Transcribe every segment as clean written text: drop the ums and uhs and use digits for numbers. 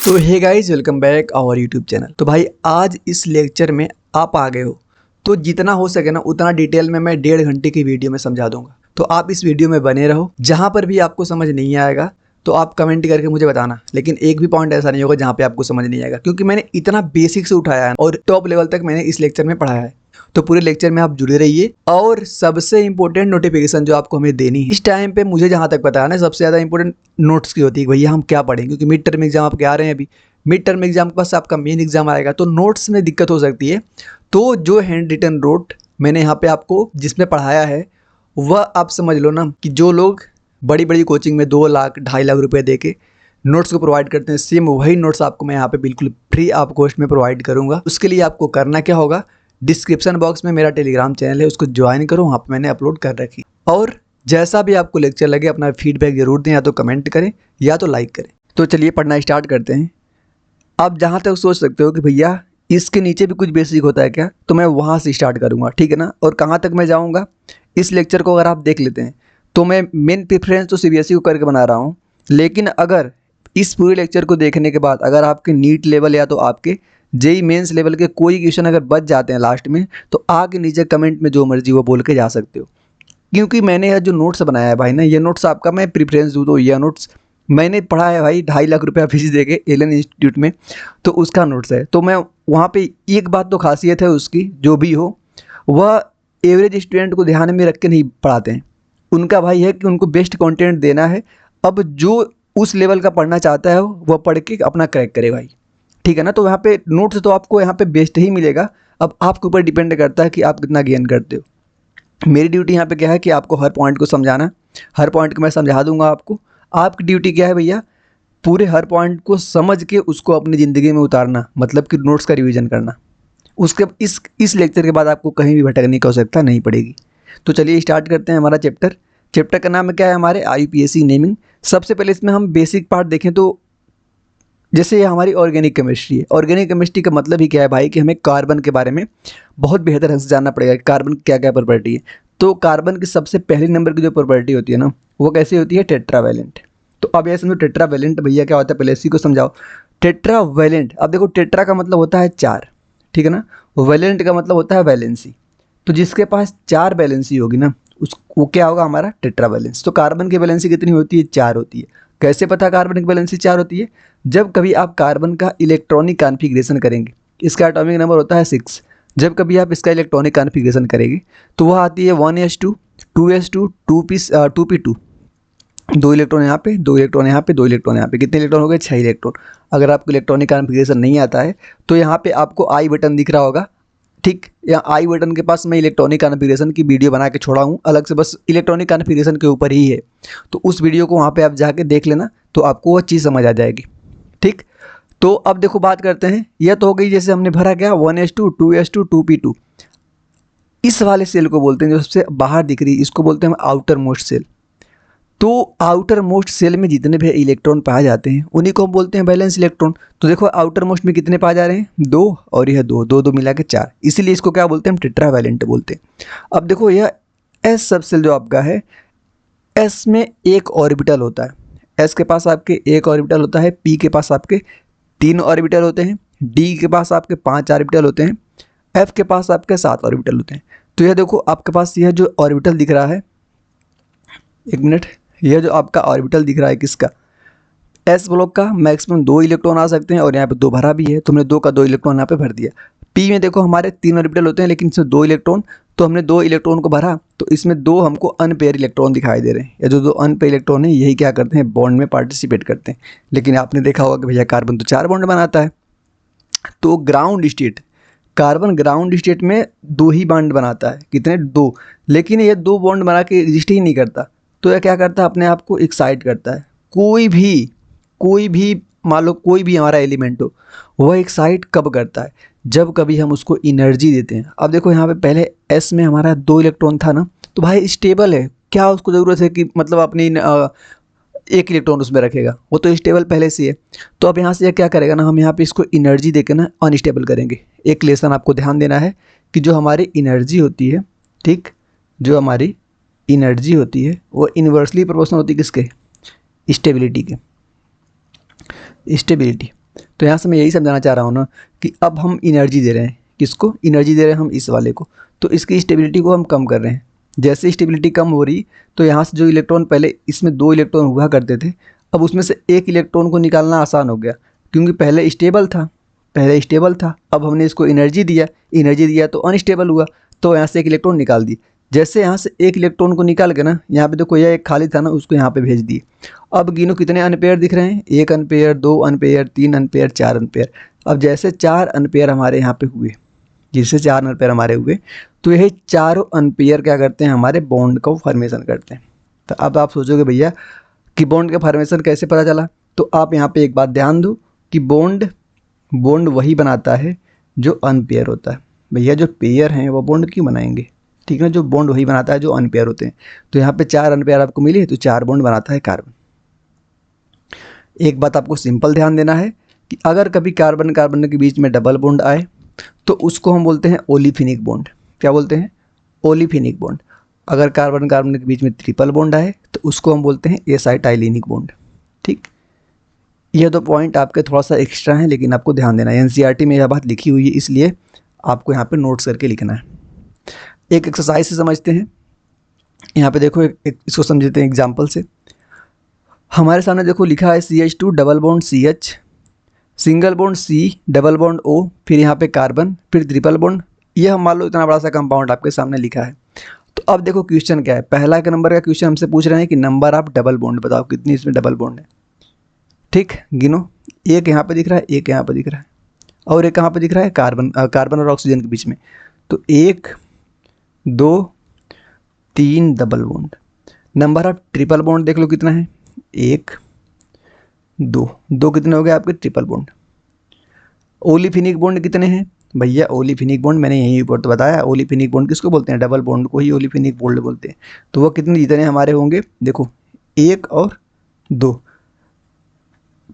तो hey guys, welcome back our YouTube channel. तो भाई आज इस लेक्चर में आप आ गए हो, तो जितना हो सके ना उतना डिटेल में मैं 1.5 घंटे की वीडियो में समझा दूंगा। तो आप इस वीडियो में बने रहो। जहाँ पर भी आपको समझ नहीं आएगा तो आप कमेंट करके मुझे बताना, लेकिन एक भी पॉइंट ऐसा नहीं होगा जहाँ पे आपको समझ नहीं आएगा, क्योंकि मैंने इतना बेसिक से उठाया है और टॉप लेवल तक मैंने इस लेक्चर में पढ़ाया है। तो पूरे लेक्चर में आप जुड़े रहिए। और सबसे इंपॉर्टेंट नोटिफिकेशन जो आपको हमें देनी है इस टाइम पे, मुझे जहाँ तक पता है ना, सबसे ज़्यादा इंपॉर्टेंट नोट्स की होती है। भैया हम क्या पढ़ें, क्योंकि मिड टर्म एग्जाम आपके आ रहे हैं। अभी मिड टर्म एग्जाम के पास आपका मेन एग्जाम आएगा, तो नोट्स में दिक्कत हो सकती है। तो जो हैंड रिटन नोट मैंने यहाँ पे आपको जिसमें पढ़ाया है, वह आप समझ लो ना कि जो लोग बड़ी बड़ी कोचिंग में 2 लाख 2.5 लाख रुपए दे के नोट्स को प्रोवाइड करते हैं, सेम वही नोट्स आपको मैं यहाँ पे बिल्कुल फ्री आप कॉस्ट में प्रोवाइड करूँगा। उसके लिए आपको करना क्या होगा, डिस्क्रिप्शन बॉक्स में मेरा टेलीग्राम चैनल है, उसको ज्वाइन करो, वहाँ पर मैंने अपलोड कर रखी। और जैसा भी आपको लेक्चर लगे अपना फीडबैक जरूर दें, या तो कमेंट करें या तो लाइक करें। तो चलिए पढ़ना स्टार्ट करते हैं। आप जहाँ तक सोच सकते हो कि भैया इसके नीचे भी कुछ बेसिक होता है क्या, तो मैं वहाँ से स्टार्ट करूँगा, ठीक है ना। और कहाँ तक मैं जाऊँगा, इस लेक्चर को अगर आप देख लेते हैं तो मैं मेन प्रेफरेंस तो सीबीएसई को करके बना रहा हूँ। लेकिन अगर इस पूरे लेक्चर को देखने के बाद अगर आपके नीट लेवल या तो आपके जेई मेंस लेवल के कोई क्वेश्चन अगर बच जाते हैं लास्ट में, तो आगे नीचे कमेंट में जो मर्जी वो बोल के जा सकते हो। क्योंकि मैंने यह जो नोट्स बनाया है भाई ना, ये नोट्स आपका मैं प्रेफरेंस दूँ तो यह नोट्स मैंने पढ़ा है भाई 2.5 लाख रुपया फीस दे के एलन इंस्टीट्यूट में, तो उसका नोट्स है। तो मैं वहाँ पे एक बात तो खासियत है उसकी, जो भी हो वह एवरेज स्टूडेंट को ध्यान में रख के नहीं पढ़ाते हैं। उनका भाई है कि उनको बेस्ट कंटेंट देना है। अब जो उस लेवल का पढ़ना चाहता है वह पढ़ के अपना क्रैक करे भाई, ठीक है ना। तो यहाँ पे नोट्स तो आपको यहाँ पे बेस्ट ही मिलेगा। अब आपके ऊपर डिपेंड करता है कि आप कितना गेन करते हो। मेरी ड्यूटी यहाँ पे क्या है कि आपको हर पॉइंट को समझाना, हर पॉइंट को मैं समझा दूंगा आपको। आपकी ड्यूटी क्या है भैया, पूरे हर पॉइंट को समझ के उसको अपनी ज़िंदगी में उतारना, मतलब कि नोट्स का रिवीजन करना। उसके इस लेक्चर के बाद आपको कहीं भी भटकने की आवश्यकता नहीं पड़ेगी। तो चलिए स्टार्ट करते हैं हमारा चैप्टर का नाम क्या है हमारे, IUPAC नेमिंग। सबसे पहले इसमें हम बेसिक पार्ट देखें तो जैसे ये हमारी ऑर्गेनिक केमिस्ट्री है। ऑर्गेनिक केमिस्ट्री का मतलब ही क्या है भाई, कि हमें कार्बन के बारे में बहुत बेहतर ढंग से जानना पड़ेगा कि कार्बन की क्या क्या प्रॉपर्टी है। तो कार्बन की सबसे पहले नंबर की जो प्रॉपर्टी होती है ना, वो कैसी होती है, टेट्रावैलेंट। तो अब ये समझो टेट्रावैलेंट भैया क्या होता है, पहले इसी को समझाओ। टेट्रावैलेंट, अब देखो टेट्रा का मतलब होता है 4, ठीक है ना। वैलेंट का मतलब होता है वैलेंसी। तो जिसके पास 4 वैलेंसी होगी ना, उस वो क्या होगा, हमारा टेट्रावैलेंस। तो कार्बन की वैलेंसी कितनी होती है, 4 होती है। कैसे पता कार्बन की वैलेंसी 4 होती है, जब कभी आप कार्बन का इलेक्ट्रॉनिक कॉन्फ़िगरेशन करेंगे, इसका एटॉमिक नंबर होता है 6। जब कभी आप इसका इलेक्ट्रॉनिक कॉन्फ़िगरेशन करेंगे तो वह आती है 1s2 2s2 2p2। 2 इलेक्ट्रॉन यहाँ पे, 2 इलेक्ट्रॉन यहाँ पे, 2 इलेक्ट्रॉन यहाँ पे, कितने इलेक्ट्रॉन हो गए, 6 इलेक्ट्रॉन। अगर आपको इलेक्ट्रॉनिक कॉन्फ़िगरेशन नहीं आता है तो यहाँ पे आपको आई बटन दिख रहा होगा, ठीक। या आई बटन के पास मैं इलेक्ट्रॉनिक कॉन्फ़िगरेशन की वीडियो बना के छोड़ा हूँ अलग से, बस इलेक्ट्रॉनिक कॉन्फ़िगरेशन के ऊपर ही है। तो उस वीडियो को वहाँ पे आप जाके देख लेना, तो आपको वह चीज़ समझ आ जाएगी, ठीक। तो अब देखो बात करते हैं, यह तो हो गई जैसे हमने भरा क्या, 1s2 2s2 2p2। इस वाले सेल को बोलते हैं जो सबसे बाहर दिख रही है, इसको बोलते हैं आउटर मोस्ट सेल। तो आउटर मोस्ट सेल में जितने भी इलेक्ट्रॉन पाए जाते हैं उन्हीं को हम बोलते हैं वैलेंस इलेक्ट्रॉन। तो देखो आउटर मोस्ट में कितने पाए जा रहे हैं, 2, और यह 2 2 2 मिला के 4, इसीलिए इसको क्या बोलते हैं, हम टेट्रावैलेंट बोलते हैं। अब देखो यह एस सब सेल जो आपका है, एस में एक ऑर्बिटल होता है। एस के पास आपके एक ऑर्बिटल होता है, पी के पास आपके 3 ऑर्बिटल होते हैं, डी के पास आपके 5 ऑर्बिटल होते हैं, एफ के पास आपके 7 ऑर्बिटल होते हैं। तो यह देखो आपके पास यह जो ऑर्बिटल दिख रहा है, एक मिनट, यह जो आपका ऑर्बिटल दिख रहा है किसका, एस ब्लॉक का, मैक्सिमम 2 इलेक्ट्रॉन आ सकते हैं, और यहाँ पे 2 भरा भी है, तो हमने 2 का 2 इलेक्ट्रॉन यहाँ पे भर दिया। पी में देखो हमारे 3 ऑर्बिटल होते हैं, लेकिन इसमें 2 इलेक्ट्रॉन, तो हमने 2 इलेक्ट्रॉन को भरा, तो इसमें 2 हमको अनपेयर इलेक्ट्रॉन दिखाई दे रहे हैं। या जो 2 अनपेयर इलेक्ट्रॉन है यही क्या करते हैं, बॉन्ड में पार्टिसिपेट करते हैं। लेकिन आपने देखा होगा कि भैया कार्बन तो 4 बॉन्ड बनाता है। तो ground state, carbon ground state में 2 ही बॉन्ड बनाता है, कितने, 2। लेकिन ये 2 बॉन्ड बना के एग्जिस्ट ही नहीं करता, तो यह क्या करता है, अपने आप को एक्साइट करता है। कोई भी मान लो कोई भी हमारा एलिमेंट हो, वह एक्साइट कब करता है, जब कभी हम उसको एनर्जी देते हैं। अब देखो यहाँ पे पहले एस में हमारा 2 इलेक्ट्रॉन था ना, तो भाई स्टेबल है, क्या उसको ज़रूरत है कि मतलब अपनी 1 इलेक्ट्रॉन उसमें रखेगा, वो तो स्टेबल पहले से है। तो अब यहाँ से यह क्या करेगा ना, हम यहाँ पे इसको एनर्जी देकर ना अनस्टेबल करेंगे। एक लेसन आपको ध्यान देना है कि जो हमारी एनर्जी होती है, ठीक, जो हमारी एनर्जी होती है वो इन्वर्सली प्रोपोर्शनल होती है किसके, स्टेबिलिटी के, स्टेबिलिटी। तो यहाँ से मैं यही समझाना चाह रहा हूँ ना कि अब हम एनर्जी दे रहे हैं, किसको एनर्जी दे रहे हैं हम, इस वाले को, तो इसकी स्टेबिलिटी को हम कम कर रहे हैं। जैसे स्टेबिलिटी कम हो रही तो यहाँ से जो इलेक्ट्रॉन, पहले इसमें 2 इलेक्ट्रॉन हुआ करते थे, अब उसमें से एक इलेक्ट्रॉन को निकालना आसान हो गया, क्योंकि पहले स्टेबल था, अब हमने इसको एनर्जी दिया तो अनस्टेबल हुआ, तो यहाँ से एक इलेक्ट्रॉन निकाल दी। जैसे यहाँ से एक इलेक्ट्रॉन को निकाल के ना, यहाँ पे देखो यह एक खाली था ना, उसको यहाँ पे भेज दिए। अब गिनो कितने अनपेयर दिख रहे हैं, 1 अनपेयर, 2 अनपेयर, 3 अनपेयर, 4 अनपेयर। अब जैसे 4 अनपेयर हमारे यहाँ पे हुए, तो यह चारों अनपेयर क्या करते हैं, हमारे बॉन्ड को फॉर्मेशन करते हैं। तो अब आप सोचोगे भैया कि बॉन्ड का फॉर्मेशन कैसे पता चला, तो आप यहाँ पे एक बात ध्यान दो कि बॉन्ड वही बनाता है जो अनपेयर होता है। भैया जो पेयर हैं वो बॉन्ड क्यों बनाएंगे, ठीक है, जो बॉन्ड वही बनाता है जो अनपेयर होते हैं। तो यहाँ पे 4 अनपेयर आपको मिले, तो 4 बॉन्ड बनाता है कार्बन। एक बात आपको सिंपल ध्यान देना है कि अगर कभी कार्बन के बीच में डबल बॉन्ड आए तो उसको हम बोलते हैं ओलिफिनिक बॉन्ड। क्या बोलते हैं, ओलिफिनिक बॉन्ड। अगर कार्बन के बीच में ट्रिपल बॉन्ड आए तो उसको हम बोलते हैं एसाइटाइलिनिक बॉन्ड। ठीक, यह 2 पॉइंट आपके थोड़ा सा एक्स्ट्रा हैं, लेकिन आपको ध्यान देना है, एनसीईआरटी में यह बात लिखी हुई है, इसलिए आपको यहाँ पे नोट्स करके लिखना है। एक एक्सरसाइज से समझते हैं। यहाँ पे देखो इसको समझते हैं एग्जाम्पल से। हमारे सामने देखो लिखा है CH2 double bond CH, single bond C, double bond O, फिर यहाँ पे कार्बन, फिर ट्रिपल बॉन्ड। यह मान लो इतना बड़ा सा कंपाउंड आपके सामने लिखा है। तो अब देखो क्वेश्चन क्या है, पहला एक नंबर का क्वेश्चन हमसे पूछ रहे हैं कि नंबर ऑफ डबल बॉन्ड बताओ, कितनी इसमें डबल बॉन्ड है। ठीक, गिनो। एक यहाँ पे दिख रहा है, एक यहाँ पे दिख रहा है, और एक कहाँ पे दिख रहा है, कार्बन और ऑक्सीजन के बीच में। तो 1 2 3 double bond. Number of triple bond देख लो कितना है, 1 2 कितने हो गए आपके ट्रिपल बॉन्ड। ओलिफिनिक बॉन्ड कितने हैं भैया, ओलिफिनिक बॉन्ड मैंने यहीं ऊपर तो बताया, ओलिफिनिक बॉन्ड किसको बोलते हैं, डबल बॉन्ड को ही ओलिफिनिक बॉन्ड बोलते हैं। तो वो कितने जितने हमारे होंगे, देखो 1 और 2।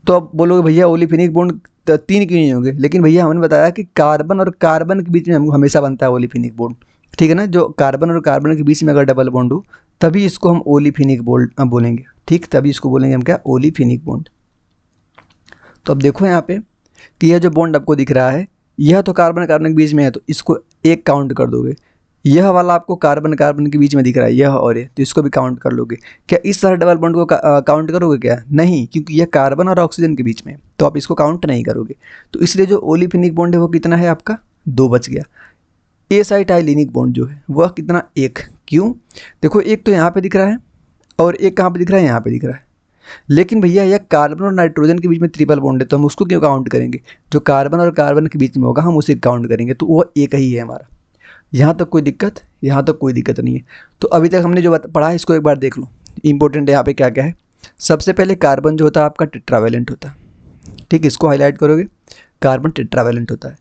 तो अब बोलोगे भैया ओलिफिनिक बॉन्ड 3 क्यों नहीं होंगे, लेकिन भैया हमने बताया कि कार्बन और कार्बन के बीच में हमेशा बनता है ओलिफिनिक बॉन्ड। ठीक है ना, जो कार्बन और कार्बन के बीच में अगर डबल बॉन्ड हो तभी इसको हम ओलिफिनिक बॉन्ड बोलेंगे। ठीक, तभी इसको बोलेंगे हम क्या, ओलिफिनिक बॉन्ड। तो अब देखो यहाँ पे कि यह जो बॉन्ड आपको दिख रहा है, यह तो कार्बन के बीच में है, तो इसको 1 काउंट कर दोगे। यह वाला आपको कार्बन के बीच में दिख रहा है, यह और ये, तो इसको भी काउंट कर लोगे। क्या इस सारे डबल बॉन्ड को काउंट करोगे क्या, नहीं, क्योंकि यह कार्बन और ऑक्सीजन के बीच में है, तो आप इसको काउंट नहीं करोगे। तो इसलिए जो ओलिफिनिक बॉन्ड है वो कितना है आपका, 2 बच गया। एसाइटाइलिनिक बॉन्ड जो है वह कितना, 1। क्यों, देखो एक तो यहाँ पे दिख रहा है और एक कहाँ पे दिख रहा है, यहाँ पे दिख रहा है। लेकिन भैया यह कार्बन और नाइट्रोजन के बीच में ट्रिपल बॉन्ड है, तो हम उसको क्यों काउंट करेंगे, जो कार्बन और कार्बन के बीच में होगा हम उसे काउंट करेंगे, तो वो 1 ही है हमारा। यहाँ तक कोई दिक्कत, यहाँ तक कोई दिक्कत नहीं है। तो अभी तक हमने जो पढ़ा है इसको एक बार देख लो, इंपॉर्टेंट है यहाँ पे क्या क्या है। सबसे पहले कार्बन जो होता है आपका टेट्रावैलेंट होता है। ठीक, इसको हाईलाइट करोगे, कार्बन टेट्रावैलेंट होता है।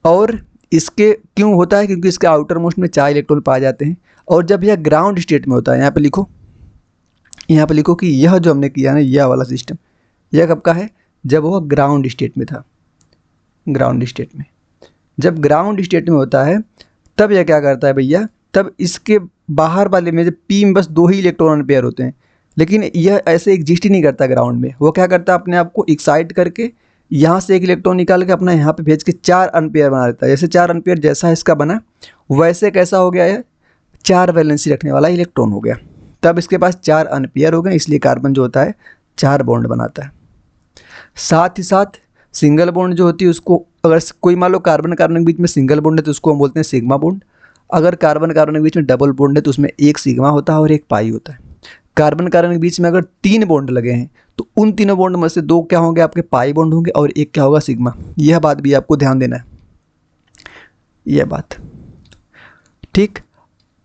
और इसके क्यों होता है, क्योंकि इसके आउटर मोस्ट में 4 इलेक्ट्रॉन पाए जाते हैं। और जब यह ग्राउंड स्टेट में होता है, यहाँ पे लिखो कि यह जो हमने किया ना, यह वाला सिस्टम, यह कब का है, जब वह ग्राउंड स्टेट में था। ग्राउंड स्टेट में, जब ग्राउंड स्टेट में होता है तब यह क्या करता है भैया, तब इसके बाहर वाले में जब पी में बस 2 ही इलेक्ट्रॉन पेयर होते हैं। लेकिन यह ऐसे एग्जिस्ट ही नहीं करता ग्राउंड में, वो क्या करता है अपने आप को एक्साइट करके यहाँ से एक इलेक्ट्रॉन निकाल के अपना यहाँ पे भेज के 4 अनपेयर बना देता है। जैसे 4 अनपेयर जैसा इसका बना, वैसे कैसा हो गया है, 4 वैलेंसी रखने वाला इलेक्ट्रॉन हो गया। तब इसके पास 4 अनपेयर हो गए, इसलिए कार्बन जो होता है 4 बॉन्ड बनाता है। साथ ही साथ सिंगल बॉन्ड जो होती है उसको, अगर कोई मान लो कार्बन के बीच में सिंगल बॉन्ड है तो उसको हम बोलते हैं सिग्मा बॉन्ड। अगर कार्बन के बीच में डबल बॉन्ड है तो उसमें एक सिग्मा होता है और एक पाई होता है। कार्बन के बीच में अगर 3 बॉन्ड लगे हैं तो उन तीनों बॉन्ड में से 2 क्या होंगे आपके पाई बॉन्ड होंगे और एक क्या होगा, सिग्मा। यह बात भी आपको ध्यान देना है, यह बात। ठीक,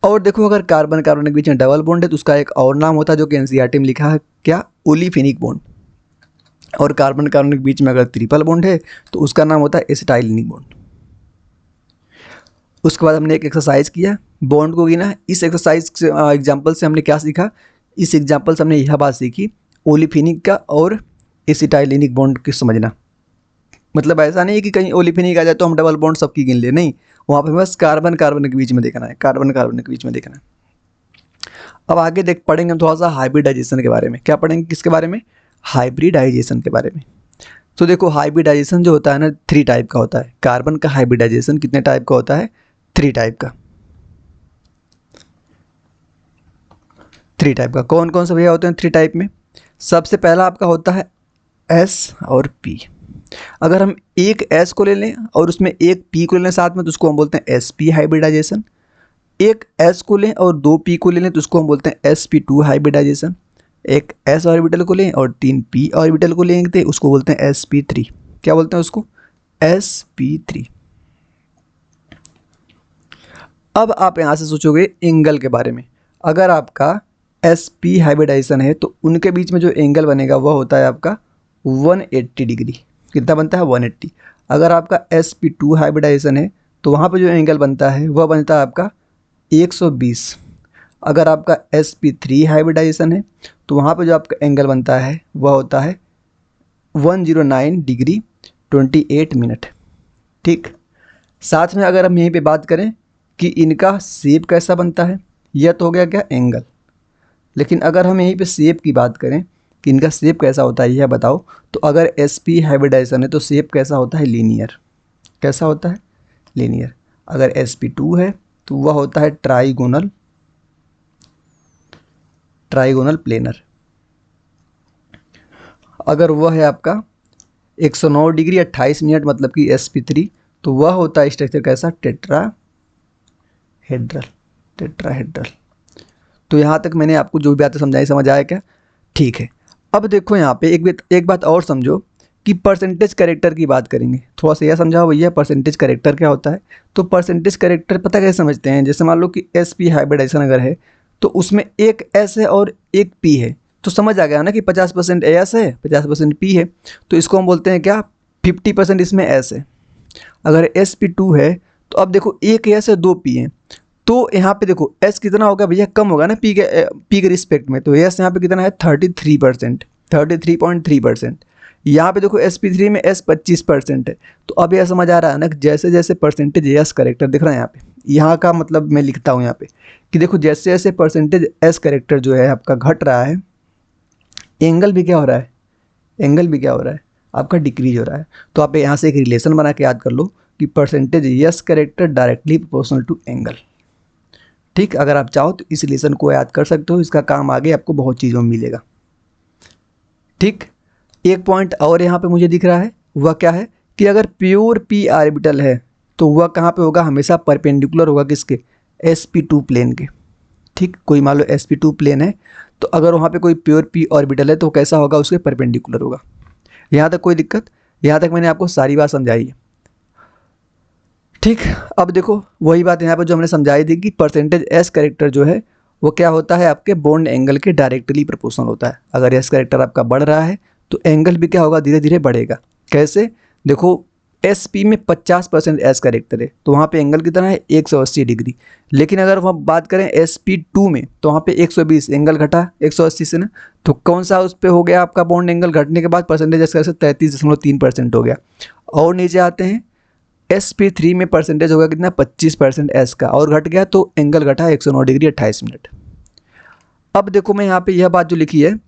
और देखो अगर कार्बन के बीच में डबल बॉन्ड है तो उसका एक और नाम होता है जो कि एनसीईआरटी में लिखा है, क्या, ओलिफिनिक बॉन्ड। और कार्बन के बीच में अगर ट्रिपल बॉन्ड है तो उसका नाम होता है एसिटाइलिनिक बॉन्ड। उसके बाद हमने एक एक्सरसाइज किया, बॉन्ड को गिना। इस एक्सरसाइज एग्जाम्पल से हमने क्या सीखा, इस एग्जाम्पल से हमने यह बात सीखी, ओलिफिनिक का और एसिटाइलिनिक बॉन्ड की समझना। मतलब ऐसा नहीं है कि कहीं ओलिफिनिक आ जाए तो हम डबल बॉन्ड सबकी गिन ले, नहीं, वहाँ पे बस कार्बन के बीच में देखना है, कार्बन के बीच में देखना है। अब आगे पढ़ेंगे हम थोड़ा सा हाइब्रिडाइजेशन के बारे में। क्या पढ़ेंगे, किसके बारे में, हाइब्रिडाइजेशन के बारे में। तो देखो हाइब्रिडाइजेशन जो होता है ना 3 टाइप का होता है। कार्बन का हाइब्रिडाइजेशन कितने टाइप का होता है? 3 टाइप का। 3 टाइप का कौन कौन से भैया होते हैं 3 टाइप में? सबसे पहला आपका होता है S और P। अगर हम एक S को ले लें और उसमें एक P को ले लें साथ में, तो उसको हम बोलते हैं sp हाइब्रिडाइजेशन। एक S को लें और 2 P को ले लें तो उसको हम बोलते हैं sp2 हाइब्रिडाइजेशन। एक S ऑर्बिटल को लें और 3 P ऑर्बिटल को लेंगे तो उसको बोलते हैं sp3। क्या बोलते हैं उसको? sp3। अब आप यहाँ से सोचोगे एंगल के बारे में। अगर आपका sp हाइब्रिडाइजेशन है तो उनके बीच में जो एंगल बनेगा वह होता है आपका 180 डिग्री। कितना बनता है? 180। अगर आपका sp2 हाइब्रिडाइजेशन है तो वहाँ पर जो एंगल बनता है वह बनता है आपका 120। अगर आपका sp3 हाइब्रिडाइजेशन है तो वहाँ पर जो आपका एंगल बनता है वह होता है 109 डिग्री 28 मिनट। ठीक। साथ में अगर हम यहीं पे बात करें कि इनका शेप कैसा बनता है, यह तो हो गया क्या? एंगल। लेकिन अगर हम यहीं पे शेप की बात करें कि इनका शेप कैसा होता है यह बताओ, तो अगर sp हाइब्रिडाइजेशन है तो शेप कैसा होता है? लीनियर। कैसा होता है? लीनियर। अगर sp2 है तो वह होता है ट्राइगोनल, ट्राइगोनल प्लेनर। अगर वह है आपका 109 डिग्री 28 मिनट मतलब कि sp3, तो वह होता है स्ट्रक्चर कैसा? Tetrahedral, tetrahedral. तो यहाँ तक मैंने आपको जो भी बातें समझाई, समझ आया क्या? ठीक है। अब देखो यहाँ पे एक बात और समझो कि परसेंटेज कैरेक्टर की बात करेंगे। थोड़ा सा यह समझाओ भैया परसेंटेज कैरेक्टर क्या होता है। तो परसेंटेज कैरेक्टर पता कैसे समझते हैं? जैसे मान लो कि sp हाइब्रिडाइजेशन अगर है तो उसमें एक S है और एक P है, तो समझ आ गया ना कि 50% S है 50% P है, तो इसको हम बोलते हैं क्या? 50% इसमें S है। अगर sp2 है तो अब देखो एक S है 2 P है, तो यहाँ पे देखो S कितना होगा भैया? कम होगा ना P के रिस्पेक्ट में, तो S यहाँ पे कितना है? 33%, 33.3%। यहाँ पे देखो sp3 में S 25% है। तो अब यह समझ आ रहा है ना कि जैसे जैसे परसेंटेज S करेक्टर दिख रहा है यहाँ पे, यहाँ का मतलब मैं लिखता हूँ यहाँ पे कि देखो जैसे जैसे परसेंटेज S करेक्टर जो है आपका घट रहा है, एंगल भी क्या हो रहा है? एंगल भी क्या हो रहा है? आपका डिक्रीज हो रहा है। तो आप यहाँ से एक रिलेशन बना के याद कर लो कि percentage S character directly proportional to angle. ठीक। अगर आप चाहो तो इस रिलेशन को याद कर सकते हो, इसका काम आगे आपको बहुत चीज़ों में मिलेगा। ठीक। एक पॉइंट और यहाँ पे मुझे दिख रहा है, वह क्या है कि अगर प्योर p ऑर्बिटल है तो वह कहाँ पे होगा? हमेशा परपेंडिकुलर होगा किसके? sp2 प्लेन के। ठीक। कोई मान लो sp2 प्लेन है तो अगर वहाँ पे कोई प्योर p ऑर्बिटल है तो कैसा होगा? उसके परपेंडिकुलर होगा। यहाँ तक कोई दिक्कत? यहाँ तक मैंने आपको सारी बात समझाई है। ठीक। अब देखो वही बात यहाँ पर जो हमने समझाई थी कि परसेंटेज S करेक्टर जो है वो क्या होता है? आपके बॉन्ड एंगल के डायरेक्टली प्रोपोर्शनल होता है। अगर S करेक्टर आपका बढ़ रहा है तो एंगल भी क्या होगा? धीरे धीरे बढ़ेगा। कैसे? देखो sp में 50% S करेक्टर है तो वहाँ पे एंगल कितना है? 180 डिग्री। लेकिन अगर हम बात करें sp2 में तो वहाँ पे 120, एंगल घटा 180 से ना, तो कौन सा उस पर हो गया आपका बॉन्ड एंगल घटने के बाद? परसेंटेज S करेक्टर 33.3% हो गया। और नीचे आते हैं sp3 में परसेंटेज होगा कितना? 25% S का, और घट गया तो एंगल घटा 109 डिग्री 28 मिनट। अब देखो मैं यहाँ पे यह बात जो लिखी है,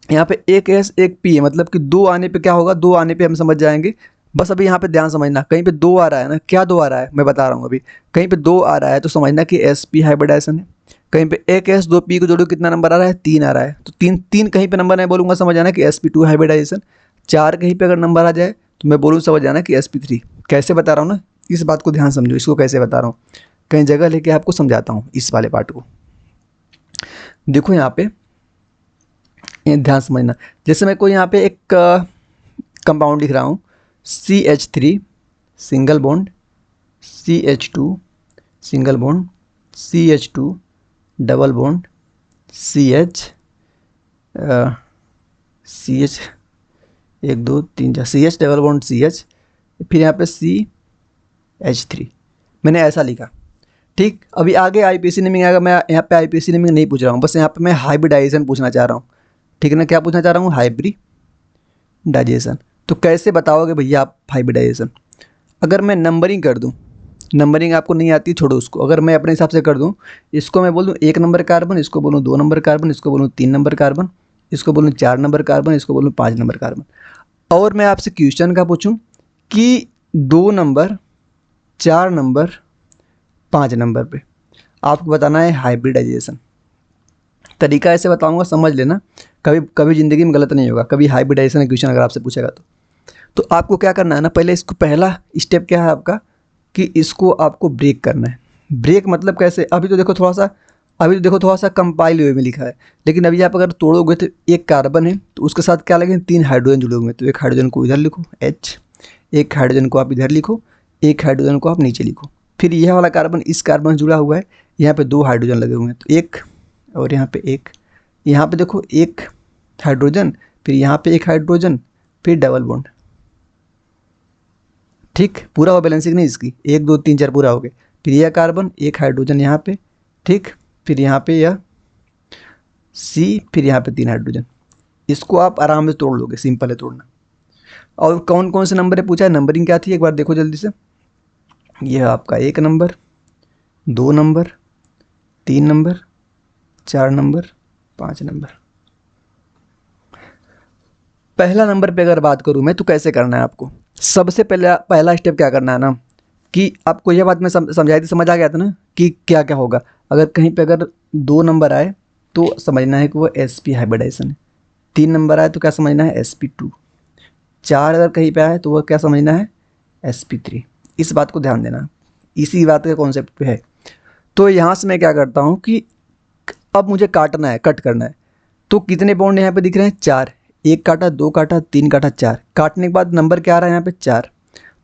यहाँ पे एक S एक P है, मतलब कि 2 आने पे क्या होगा? 2 आने पे हम समझ जाएंगे। बस अभी यहाँ पे ध्यान समझना, कहीं पे 2 आ रहा है ना, क्या 2 आ रहा है मैं बता रहा हूँ अभी। कहीं पे 2 आ रहा है तो समझना कि sp हाइब्रिडाइजेशन है। कहीं पे एक S 2 P को जोड़ो कितना नंबर आ रहा है? 3 आ रहा है, तो 3 कहीं पे नंबर नहीं बोलूँगा, समझ आना कि sp2 हाइब्रिडाइजेशन। 4 कहीं पे अगर नंबर आ जाए तो मैं बोलूँ समझ आना कि sp3। कैसे बता रहा हूँ ना, इस बात को ध्यान समझो, इसको कैसे बता रहा हूँ, कहीं जगह लेके आपको समझाता हूँ इस वाले पार्ट को। देखो यहाँ पे ये ध्यान समझना, जैसे मैं कोई यहाँ पे एक कंपाउंड लिख रहा हूँ CH3 single bond, CH2 single bond, CH2 double bond, CH 1 2 3 4 CH double bond CH, फिर यहाँ पे CH3 मैंने ऐसा लिखा। ठीक। अभी आगे आईपीसी नेमिंग आएगा, मैं यहाँ पे आईपीसी नेमिंग नहीं पूछ रहा हूँ, बस यहाँ पे मैं हाइब्रिडाइजेशन पूछना चाह रहा हूँ। ठीक है ना? क्या पूछना चाह रहा हूँ? हाइब्रिडाइजेशन। तो कैसे बताओगे भैया आप हाइब्रिडाइजेशन? अगर मैं नंबरिंग कर दूँ, नंबरिंग आपको नहीं आती, छोड़ो उसको। अगर मैं अपने हिसाब से कर दूँ, इसको मैं बोल दूँ 1 नंबर कार्बन, इसको बोलूँ 2 नंबर कार्बन, इसको बोलूँ 3 नंबर कार्बन, इसको बोलूँ 4 नंबर कार्बन, इसको बोलूँ 5 नंबर कार्बन। और मैं आपसे क्वेश्चन का पूछूं कि 2 नंबर, 4 नंबर, 5 नंबर पे आपको बताना है हाइब्रिडाइजेशन। तरीका ऐसे बताऊंगा, समझ लेना, कभी कभी ज़िंदगी में गलत नहीं होगा। कभी हाइब्रिडाइजेशन का क्वेश्चन अगर आपसे पूछेगा तो आपको क्या करना है ना, पहले इसको पहला स्टेप क्या है आपका कि इसको आपको ब्रेक करना है। ब्रेक मतलब कैसे, अभी तो देखो थोड़ा सा कंपाइल वे में लिखा है, लेकिन अभी आप अगर तोड़ोगे तो एक कार्बन है तो उसके साथ क्या लगेंगे, 3 हाइड्रोजन जुड़े हुए हैं। तो एक हाइड्रोजन को इधर लिखो H, एक हाइड्रोजन को आप इधर लिखो, एक हाइड्रोजन को आप नीचे लिखो। फिर यह वाला कार्बन इस कार्बन से जुड़ा हुआ है, यहाँ पे 2 हाइड्रोजन लगे हुए हैं, तो एक और यहाँ पे एक, यहाँ पे देखो एक हाइड्रोजन, फिर यहाँ पे एक हाइड्रोजन, फिर डबल बॉन्ड। ठीक, पूरा हुआ बैलेंसिंग नहीं इसकी, 1 2 3 4 पूरा हो गया। फिर यह कार्बन, एक हाइड्रोजन यहाँ पे, ठीक, फिर यहाँ पे यह C, फिर यहाँ पे 3 हाइड्रोजन। इसको आप आराम से तोड़ लोगे, सिंपल है तोड़ना। और कौन कौन से नंबर है पूछा है, नंबरिंग क्या थी एक बार देखो जल्दी से। यह आपका 1 number, 2 number, 3 number, 4 number, 5 number. पहला नंबर पे अगर बात करूँ मैं तो कैसे करना है आपको, सबसे पहला स्टेप क्या करना है ना, कि आपको यह बात मैं समझाई थी, समझ आ गया था ना कि क्या क्या होगा। अगर कहीं पे अगर 2 नंबर आए तो समझना है कि वो sp हाइब्रिडाइजेशन है। 3 नंबर आए तो क्या समझना है, sp2। 4 अगर कहीं पे आए तो वह क्या समझना है, sp3। इस बात को ध्यान देना, इसी बात के कॉन्सेप्ट पे है। तो यहाँ से मैं क्या करता हूँ कि अब मुझे काटना है, कट करना है। तो कितने बॉन्ड यहाँ पे दिख रहे हैं, 4। 1 काटा, 2 काटा, 3 काटा, 4 काटने के बाद नंबर क्या आ रहा है यहाँ पे, 4।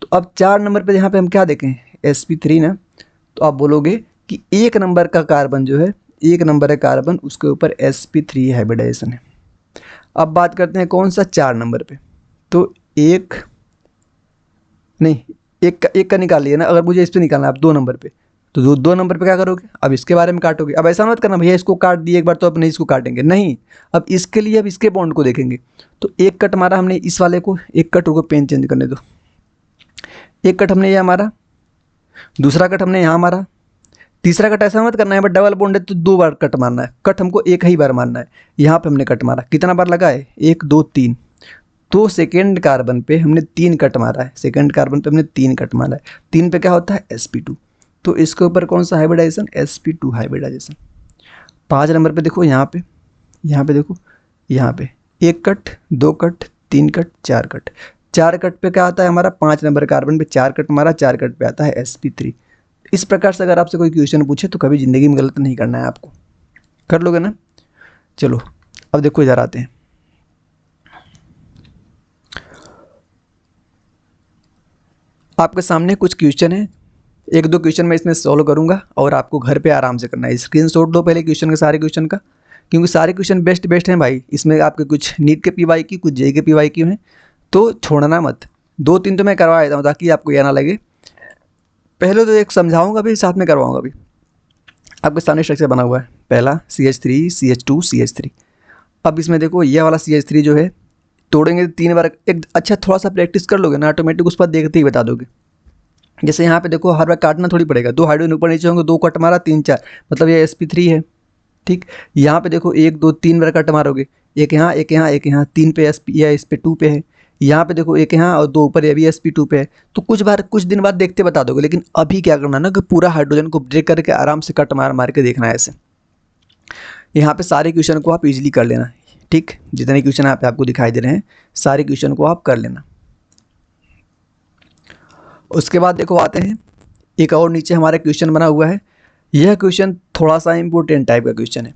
तो अब 4 नंबर पे यहाँ पे हम क्या देखें, sp3 ना। तो आप बोलोगे कि 1 नंबर का कार्बन जो है, 1 नंबर है कार्बन, उसके ऊपर sp3 हाइब्रिडाइजेशन है। अब बात करते हैं कौन सा, 4 नंबर पे। तो एक नहीं, एक का निकाल लिया ना, अगर मुझे इस पे निकालना है, आप 2 नंबर पे, तो 2 नंबर पे क्या करोगे, अब इसके बारे में काटोगे। अब ऐसा मत करना भैया इसको काट दिए एक बार तो अब नहीं इसको काटेंगे, नहीं, अब इसके लिए अब इसके बॉन्ड को देखेंगे। तो एक कट मारा हमने इस वाले को, एक कट को पेन चेंज करने दो, एक कट हमने ये मारा, दूसरा कट हमने यहाँ मारा, तीसरा कट ऐसा मत करना है, बट डबल बॉन्ड है तो 2 बार कट मारना है, कट हमको एक ही बार मारना है। यहाँ पे हमने कट मारा, कितना बार लगा है, 1 2 3। तो सेकेंड कार्बन पे हमने 3 कट मारा है, सेकेंड कार्बन पे हमने 3 कट मारा है। 3 पे क्या होता है, sp2। तो इसके ऊपर कौन सा हाइब्रिडाइजेशन, sp2 हाइब्रिडाइजेशन। 5 नंबर पे देखो, यहाँ पे देखो, यहाँ पे 1 cut, 2 cut, 3 cut, 4 cut. 4 cut पे क्या आता है हमारा, 5 नंबर कार्बन पे 4 कट मारा, 4 कट पे आता है sp3। इस प्रकार से अगर आपसे कोई क्वेश्चन पूछे तो कभी ज़िंदगी में गलत नहीं करना है आपको, कर लोगे ना। चलो अब देखो इधर आते हैं, आपके सामने कुछ क्वेश्चन है, 1 2 क्वेश्चन मैं इसमें सॉल्व करूंगा और आपको घर पे आराम से करना है। स्क्रीनशॉट लो पहले क्वेश्चन के, सारे क्वेश्चन का, क्योंकि सारे क्वेश्चन बेस्ट हैं भाई। इसमें आपके कुछ नीट के PYQ, कुछ JEE के PYQ हैं, तो छोड़ना मत। 2 3 तो मैं करवा देता हूँ ताकि आपको यह ना लगे। पहले तो एक समझाऊंगा भी, साथ में करवाऊंगा भी। आपके सामने स्ट्रक्चर बना हुआ है, पहला CH3 CH2 CH3। अब इसमें देखो ये वाला CH3 जो है, तोड़ेंगे 3 बार। एक अच्छा थोड़ा सा प्रैक्टिस कर लोगे ना, ऑटोमेटिक उस पर देखते ही बता दोगे। जैसे यहाँ पे देखो, हर बार काटना थोड़ी पड़ेगा, 2 हाइड्रोजन ऊपर नीचे होंगे, 2 कट मारा, 3 4, मतलब ये sp3 है। ठीक, यहाँ पे देखो 1 2 3 बार कट मारोगे, एक यहाँ, एक यहाँ, एक यहाँ, 3 पे sp या sp2 पे है। यहाँ पे देखो एक यहाँ और 2 ऊपर, ये भी sp2 पे है। तो कुछ दिन बाद देखते बता दोगे, लेकिन अभी क्या करना ना कि पूरा हाइड्रोजन को ब्रेक करके आराम से कट मार मार के देखना है ऐसे। यहाँ पे सारे क्वेश्चन को आप इजीली कर लेना। ठीक, जितने क्वेश्चन यहाँ पे आपको दिखाई दे रहे हैं, सारे क्वेश्चन को आप कर लेना। उसके बाद देखो आते हैं, एक और नीचे हमारा क्वेश्चन बना हुआ है। यह क्वेश्चन थोड़ा सा इम्पोर्टेंट टाइप का क्वेश्चन है।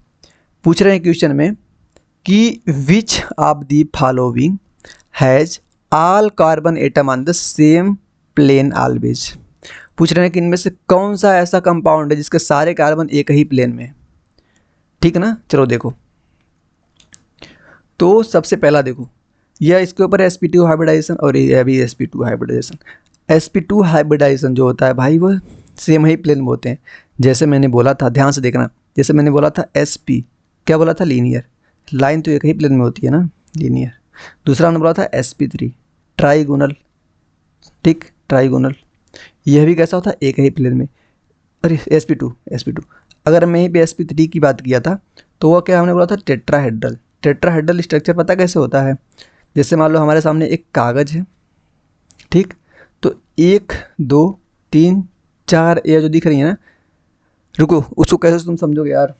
पूछ रहे हैं क्वेश्चन में कि which of the following has all carbon atom on the same plane always. पूछ रहे हैं कि इनमें से कौन सा ऐसा कंपाउंड है जिसके सारे कार्बन एक ही प्लेन में है। ठीक है ना, चलो देखो। तो सबसे पहला देखो, यह इसके ऊपर sp2 हाइब्रिडाइजेशन और यह भी sp2 हाइब्रिडाइजेशन। sp2 हाइब्रिडाइजेशन जो होता है भाई, वो सेम ही प्लेन में होते हैं। जैसे मैंने बोला था, ध्यान से देखना, जैसे मैंने बोला था sp, क्या बोला था, लीनियर, लाइन तो एक ही प्लेन में होती है ना, लीनियर। दूसरा मैंने बोला था sp3 ट्राइगोनल। ठीक, ट्राइगोनल, यह भी कैसा होता है, एक ही प्लेन में। अरे sp2 अगर मैं यहीं पे sp3 की बात किया था तो वह क्या हमने बोला था, टेट्राहेड्रल। टेट्राहेड्रल स्ट्रक्चर पता कैसे होता है, जैसे मान लो हमारे सामने एक कागज़ है, ठीक, तो 1 2 3 4 ये जो दिख रही है ना, रुको उसको कैसे तुम समझोगे यार।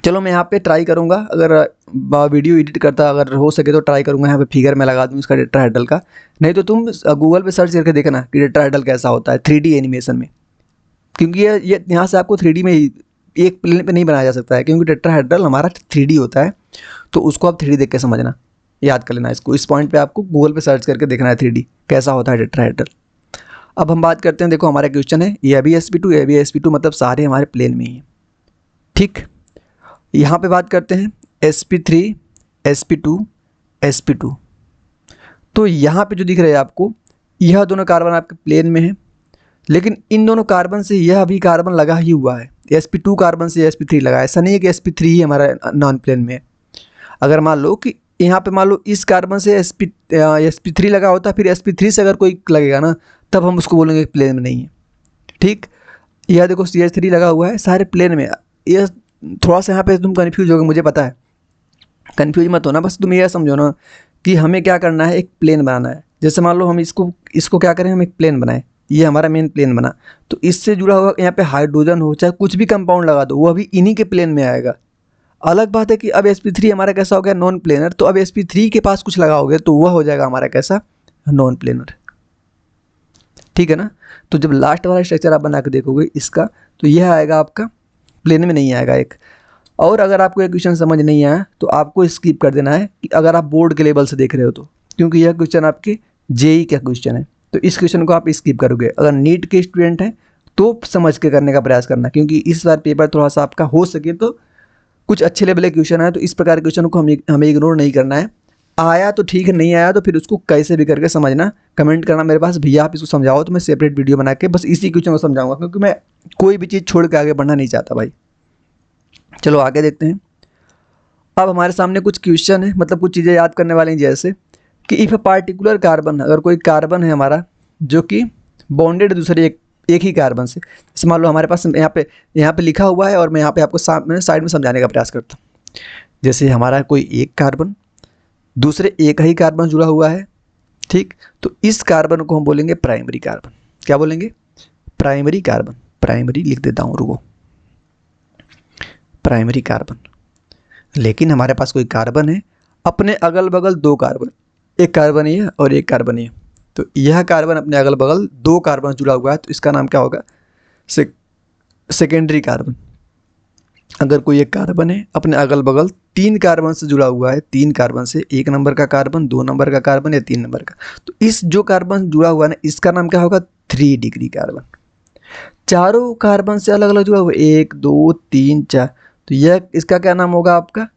चलो मैं यहाँ पे ट्राई करूँगा, अगर वीडियो एडिट करता अगर हो सके तो ट्राई करूँगा यहाँ पे फिगर में लगा दूँ इसका टेट्राहेड्रल का। नहीं तो तुम गूगल पे सर्च करके देखना कि टेट्राहेड्रल कैसा होता है 3D एनिमेशन में, क्योंकि ये यहाँ से आपको 3D में ही एक प्लेन पे नहीं बनाया जा सकता है, क्योंकि टेट्राहेड्रल हमारा 3D होता है, तो उसको आप 3D देख के समझना, याद कर लेना इसको। इस पॉइंट पे आपको गूगल पे सर्च करके देखना है 3D कैसा होता है टेट्राहेड्रल। अब हम बात करते हैं, देखो हमारा क्वेश्चन है ये भी sp2 ये भी sp2, मतलब सारे हमारे प्लेन में ही हैं, ठीक। यहाँ पे बात करते हैं sp3 sp2 sp2, तो यहाँ पे जो दिख रहा है आपको, यह दोनों कार्बन आपके प्लेन में है, लेकिन इन दोनों कार्बन से यह भी कार्बन लगा ही हुआ है, sp2 कार्बन से sp3 लगा है, ऐसा नहीं है कि sp3 ही हमारा नॉन प्लेन में है। अगर मान लो कि यहाँ पे मान लो इस कार्बन से sp3 लगा होता, फिर sp3 से अगर कोई लगेगा ना, तब हम उसको बोलेंगे प्लेन में नहीं है, ठीक। यह देखो CH3 लगा हुआ है, सारे प्लेन में। यह थोड़ा सा यहाँ पे तुम कन्फ्यूज होगे, मुझे पता है, कन्फ्यूज मत होना, बस तुम यह समझो ना कि हमें क्या करना है, एक प्लेन बनाना है। जैसे मान लो हम इसको क्या करें, हम एक प्लेन बनाएं, ये हमारा मेन प्लेन बना, तो इससे जुड़ा हुआ यहाँ पे हाइड्रोजन हो चाहे कुछ भी कंपाउंड लगा दो, वो अभी इन्हीं के प्लेन में आएगा। अलग बात है कि अब sp3 हमारा कैसा हो गया, नॉन प्लेनर, तो अब sp3 के पास कुछ लगाओगे तो वह हो जाएगा हमारा कैसा, नॉन प्लेनर, ठीक है ना। तो जब लास्ट वाला स्ट्रक्चर आप बना के देखोगे इसका, तो यह आएगा आपका प्लेन में नहीं आएगा एक। और अगर आपको ये क्वेश्चन समझ नहीं आया तो आपको स्किप कर देना है, कि अगर आप बोर्ड के लेवल से देख रहे हो तो, क्योंकि यह क्वेश्चन आपके जेई का क्वेश्चन है, तो इस क्वेश्चन को आप स्किप करोगे। अगर नीट के स्टूडेंट हैं तो समझ के करने का प्रयास करना, क्योंकि इस बार पेपर थोड़ा सा आपका हो सके तो कुछ अच्छे लेवल के क्वेश्चन आए, तो इस प्रकार के क्वेश्चन को हमें इग्नोर नहीं करना है। आया तो ठीक है, नहीं आया तो फिर उसको कैसे भी करके समझना, कमेंट करना मेरे पास, भैया आप इसको समझाओ, तो मैं सेपरेट वीडियो बना के बस इसी क्वेश्चन को समझाऊंगा, क्योंकि मैं कोई भी चीज़ छोड़ के आगे बढ़ना नहीं चाहता भाई। चलो आगे देखते हैं। अब हमारे सामने कुछ क्वेश्चन है, मतलब कुछ चीज़ें याद करने वाली हैं, जैसे कि इफ़ अ पार्टिकुलर कार्बन, अगर कोई कार्बन है हमारा जो कि बॉन्डेड दूसरे एक ही कार्बन से, जैसे मान लो हमारे पास यहाँ पे लिखा हुआ है, और मैं यहाँ पे आपको सामने साइड में समझाने का प्रयास करता हूँ। जैसे हमारा कोई एक कार्बन दूसरे एक ही कार्बन जुड़ा हुआ है, ठीक, तो इस कार्बन को हम बोलेंगे प्राइमरी कार्बन। क्या बोलेंगे, प्राइमरी कार्बन, प्राइमरी लिख देता हूँ, रुको, प्राइमरी कार्बन। लेकिन हमारे पास कोई कार्बन है, अपने अगल बगल दो कार्बन, एक कार्बन ये और एक कार्बन ये, तो यह कार्बन अपने अगल बगल दो कार्बन जुड़ा हुआ है, तो इसका नाम क्या होगा, सेकेंडरी कार्बन। अगर कोई एक कार्बन है अपने अगल बगल 3 कार्बन से जुड़ा हुआ है, 3 कार्बन से, 1 नंबर का कार्बन, 2 नंबर का कार्बन या 3 नंबर का, तो इस जो कार्बन जुड़ा हुआ है ना, इसका नाम क्या होगा, 3 डिग्री कार्बन। चारों कार्बन से अलग अलग जुड़ा हुआ है, 1 2 3 4, तो यह इसका क्या नाम होगा आपका,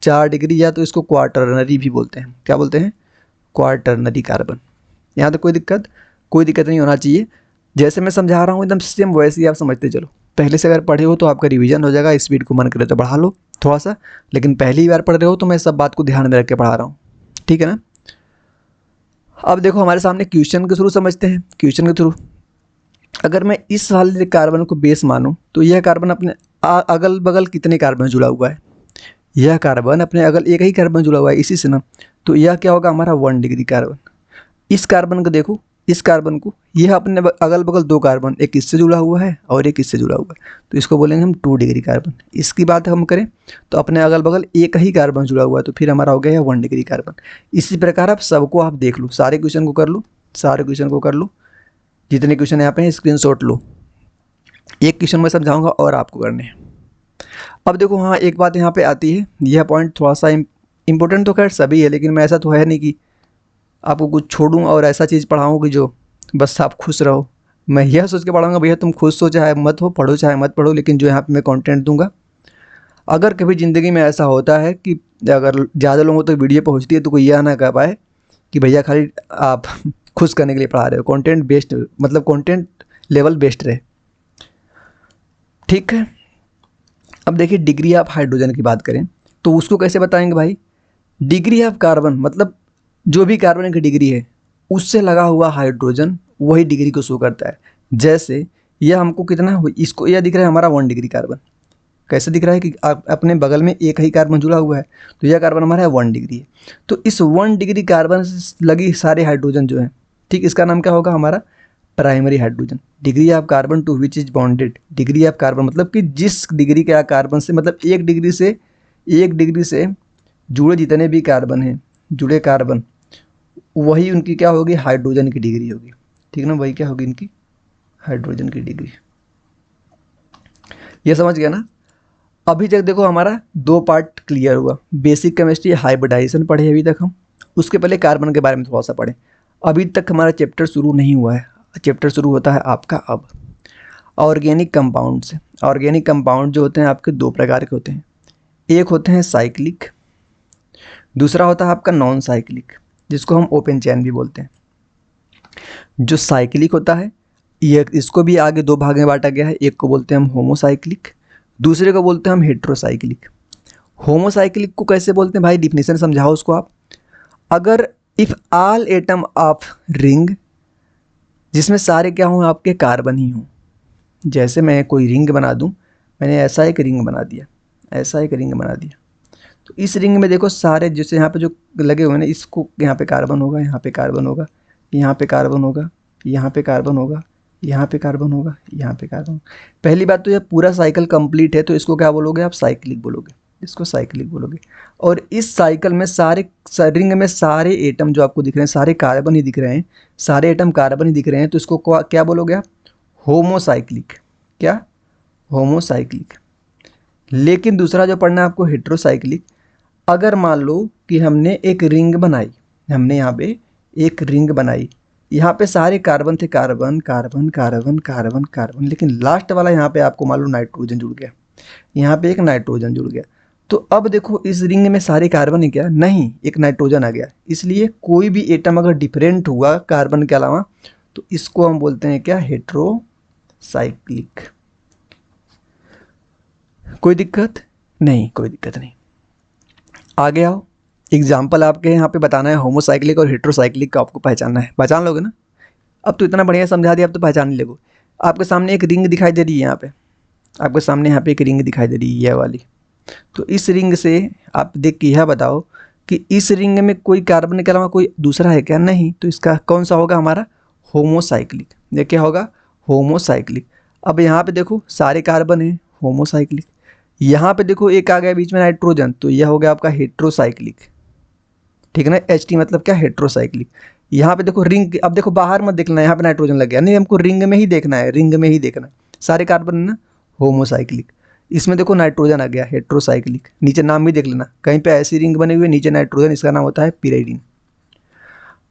4 डिग्री, या तो इसको क्वार्टरनरी भी बोलते हैं। क्या बोलते हैं, क्वार्टरनरी कार्बन। यहाँ तो कोई दिक्कत नहीं होना चाहिए, जैसे मैं समझा रहा हूँ एकदम सेम वैसे ही आप समझते चलो। पहले से अगर पढ़े हो तो आपका रिवीजन हो जाएगा, स्पीड को मन करे तो बढ़ा लो थोड़ा सा, लेकिन पहली बार पढ़ रहे हो तो मैं सब बात को ध्यान में रख के पढ़ा रहा हूँ, ठीक है ना। अब देखो हमारे सामने क्वेश्चन के थ्रू समझते हैं। क्वेश्चन के थ्रू अगर मैं इस वाले कार्बन को बेस मानूं, तो यह कार्बन अपने अगल बगल कितने कार्बन जुड़ा हुआ है, यह कार्बन अपने अगल एक ही कार्बन जुड़ा हुआ है इसी से ना, तो यह क्या होगा हमारा 1 डिग्री कार्बन। इस कार्बन को देखो, इस कार्बन को, यह अपने अगल बगल दो कार्बन, एक इससे जुड़ा हुआ है और एक इससे जुड़ा हुआ है, तो इसको बोलेंगे हम 2 डिग्री कार्बन। इसकी बात हम करें तो अपने अगल बगल एक ही कार्बन जुड़ा हुआ है, तो फिर हमारा हो गया 1 डिग्री कार्बन। इसी प्रकार आप सबको आप देख लो, सारे क्वेश्चन को कर लो, सारे क्वेश्चन को कर लो, जितने क्वेश्चन यहाँ पे स्क्रीनशॉट लो। एक क्वेश्चन मैं समझाऊंगा और आपको करने हैं। अब देखो हाँ, एक बात यहाँ पे आती है, यह पॉइंट थोड़ा सा इम्पोर्टेंट तो खैर सभी है, लेकिन मैं ऐसा तो है नहीं कि आपको कुछ छोड़ूं और ऐसा चीज़ पढ़ाऊं कि जो बस आप खुश रहो। मैं यह सोच के पढ़ाऊंगा भैया तुम खुश हो चाहे मत हो, पढ़ो चाहे मत पढ़ो, लेकिन जो यहाँ पे मैं कंटेंट दूंगा, अगर कभी ज़िंदगी में ऐसा होता है कि अगर ज़्यादा लोगों तक वीडियो पहुँचती है तो कोई यह ना कह पाए कि भैया खाली आप खुश करने के लिए पढ़ा रहे हो, कंटेंट बेस्ड, मतलब कंटेंट लेवल बेस्ड रहे, ठीक है। अब देखिए डिग्री ऑफ हाइड्रोजन की बात करें तो उसको कैसे बताएंगे भाई, डिग्री ऑफ कार्बन, मतलब जो भी कार्बन की डिग्री है उससे लगा हुआ हाइड्रोजन वही डिग्री को शो करता है। जैसे यह हमको कितना, इसको यह दिख रहा है हमारा 1 डिग्री कार्बन, कैसे दिख रहा है कि अपने बगल में एक ही कार्बन जुड़ा हुआ है, तो यह कार्बन हमारा 1 डिग्री है। तो इस 1 डिग्री कार्बन से लगी सारे हाइड्रोजन जो है, ठीक, इसका नाम क्या होगा हमारा primary hydrogen. Degree of carbon to which is bonded, degree of carbon मतलब कि जिस डिग्री के कार्बन से, मतलब एक डिग्री से जुड़े जितने भी कार्बन हैं, जुड़े कार्बन, वही उनकी क्या होगी, हाइड्रोजन की डिग्री होगी, ठीक ना, वही क्या होगी इनकी हाइड्रोजन की डिग्री। ये समझ गया ना। अभी तक देखो हमारा 2 पार्ट क्लियर हुआ, बेसिक केमिस्ट्री हाइब्रिडाइजेशन पढ़े अभी तक हम, उसके पहले कार्बन के बारे में थोड़ा सा पढ़े। अभी तक हमारा चैप्टर शुरू नहीं हुआ है, चैप्टर शुरू होता है आपका अब ऑर्गेनिक कंपाउंड से। ऑर्गेनिक कंपाउंड जो होते हैं आपके 2 प्रकार के होते हैं, एक होते हैं साइक्लिक, दूसरा होता है आपका नॉन साइक्लिक, जिसको हम ओपन चेन भी बोलते हैं। जो साइक्लिक होता है ये, इसको भी आगे 2 भाग में बांटा गया है, एक को बोलते हैं हम होमोसाइक्लिक, दूसरे को बोलते हैं हम हेट्रोसाइक्लिक। होमोसाइक्लिक को कैसे बोलते हैं भाई, डिफिनेशन समझाओ उसको आप। अगर if all atom of ring, जिसमें सारे क्या हों आपके कार्बन ही हों, जैसे मैं कोई रिंग बना दूं, मैंने ऐसा एक रिंग बना दिया, ऐसा एक रिंग बना दिया, तो इस रिंग में देखो सारे जैसे यहाँ पे जो लगे हुए हैं ना, इसको यहाँ पे कार्बन होगा, यहाँ पे कार्बन होगा, यहाँ पे कार्बन होगा, यहाँ पे कार्बन होगा, यहाँ पे कार्बन होगा, यहाँ पे कार्बन। पहली बात तो यह पूरा साइकिल कंप्लीट है, तो इसको क्या बोलोगे आप, साइक्लिक बोलोगे, इसको साइक्लिक बोलोगे। और इस साइकिल में सारे रिंग में सारे एटम जो आपको दिख रहे हैं, सारे कार्बन ही दिख रहे हैं, सारे एटम कार्बन ही दिख रहे हैं, तो इसको क्या बोलोगे आप, होमोसाइक्लिक। क्या, होमोसाइक्लिक। लेकिन दूसरा जो पढ़ना है आपको हेट्रोसाइक्लिक। अगर मान लो कि हमने एक रिंग बनाई, हमने यहाँ पे एक रिंग बनाई, यहाँ पे सारे कार्बन थे, carbon carbon carbon carbon carbon, लेकिन लास्ट वाला यहाँ पे आपको मान लो नाइट्रोजन जुड़ गया, यहाँ पे एक नाइट्रोजन जुड़ गया। तो अब देखो इस रिंग में सारे कार्बन ही क्या, नहीं, एक नाइट्रोजन आ गया। इसलिए कोई भी एटम अगर डिफरेंट हुआ कार्बन के अलावा, तो इसको हम बोलते हैं क्या, हेट्रोसाइक्लिक। कोई दिक्कत नहीं, कोई दिक्कत नहीं। आगे आओ, एग्जाम्पल आपके यहाँ पे बताना है, होमोसाइक्लिक और हेट्रोसाइक्लिक का आपको पहचानना है, पहचान लोगे ना। अब तो इतना बढ़िया समझा दिया, अब तो पहचान ही लोगे। आपके सामने एक रिंग दिखाई दे रही है, यहाँ पे आपके सामने यहाँ पे एक रिंग दिखाई दे रही है, ये वाली। तो इस रिंग से आप देख के यह बताओ कि इस रिंग में कोई कार्बन के अलावा कोई दूसरा है क्या, नहीं, तो इसका कौन सा होगा हमारा, होमोसाइक्लिक। ये क्या होगा, होमोसाइक्लिक। अब यहाँ पे देखो सारे कार्बन है, होमोसाइक्लिक। यहाँ पे देखो एक आ गया बीच में नाइट्रोजन, तो यह हो गया आपका हेट्रोसाइक्लिक, ठीक है ना। Ht मतलब क्या, हेट्रोसाइक्लिक। यहाँ पे देखो रिंग, अब देखो बाहर मत देखना, यहाँ पे नाइट्रोजन लग गया, नहीं, हमको रिंग में ही देखना है, रिंग में ही देखना है, सारे कार्बन है ना, होमोसाइक्लिक। इसमें देखो नाइट्रोजन आ गया, हेट्रोसाइक्लिक। नीचे नाम भी देख लेना, कहीं पे ऐसी रिंग बनी हुई है नीचे नाइट्रोजन, इसका नाम होता है पिराइडिन।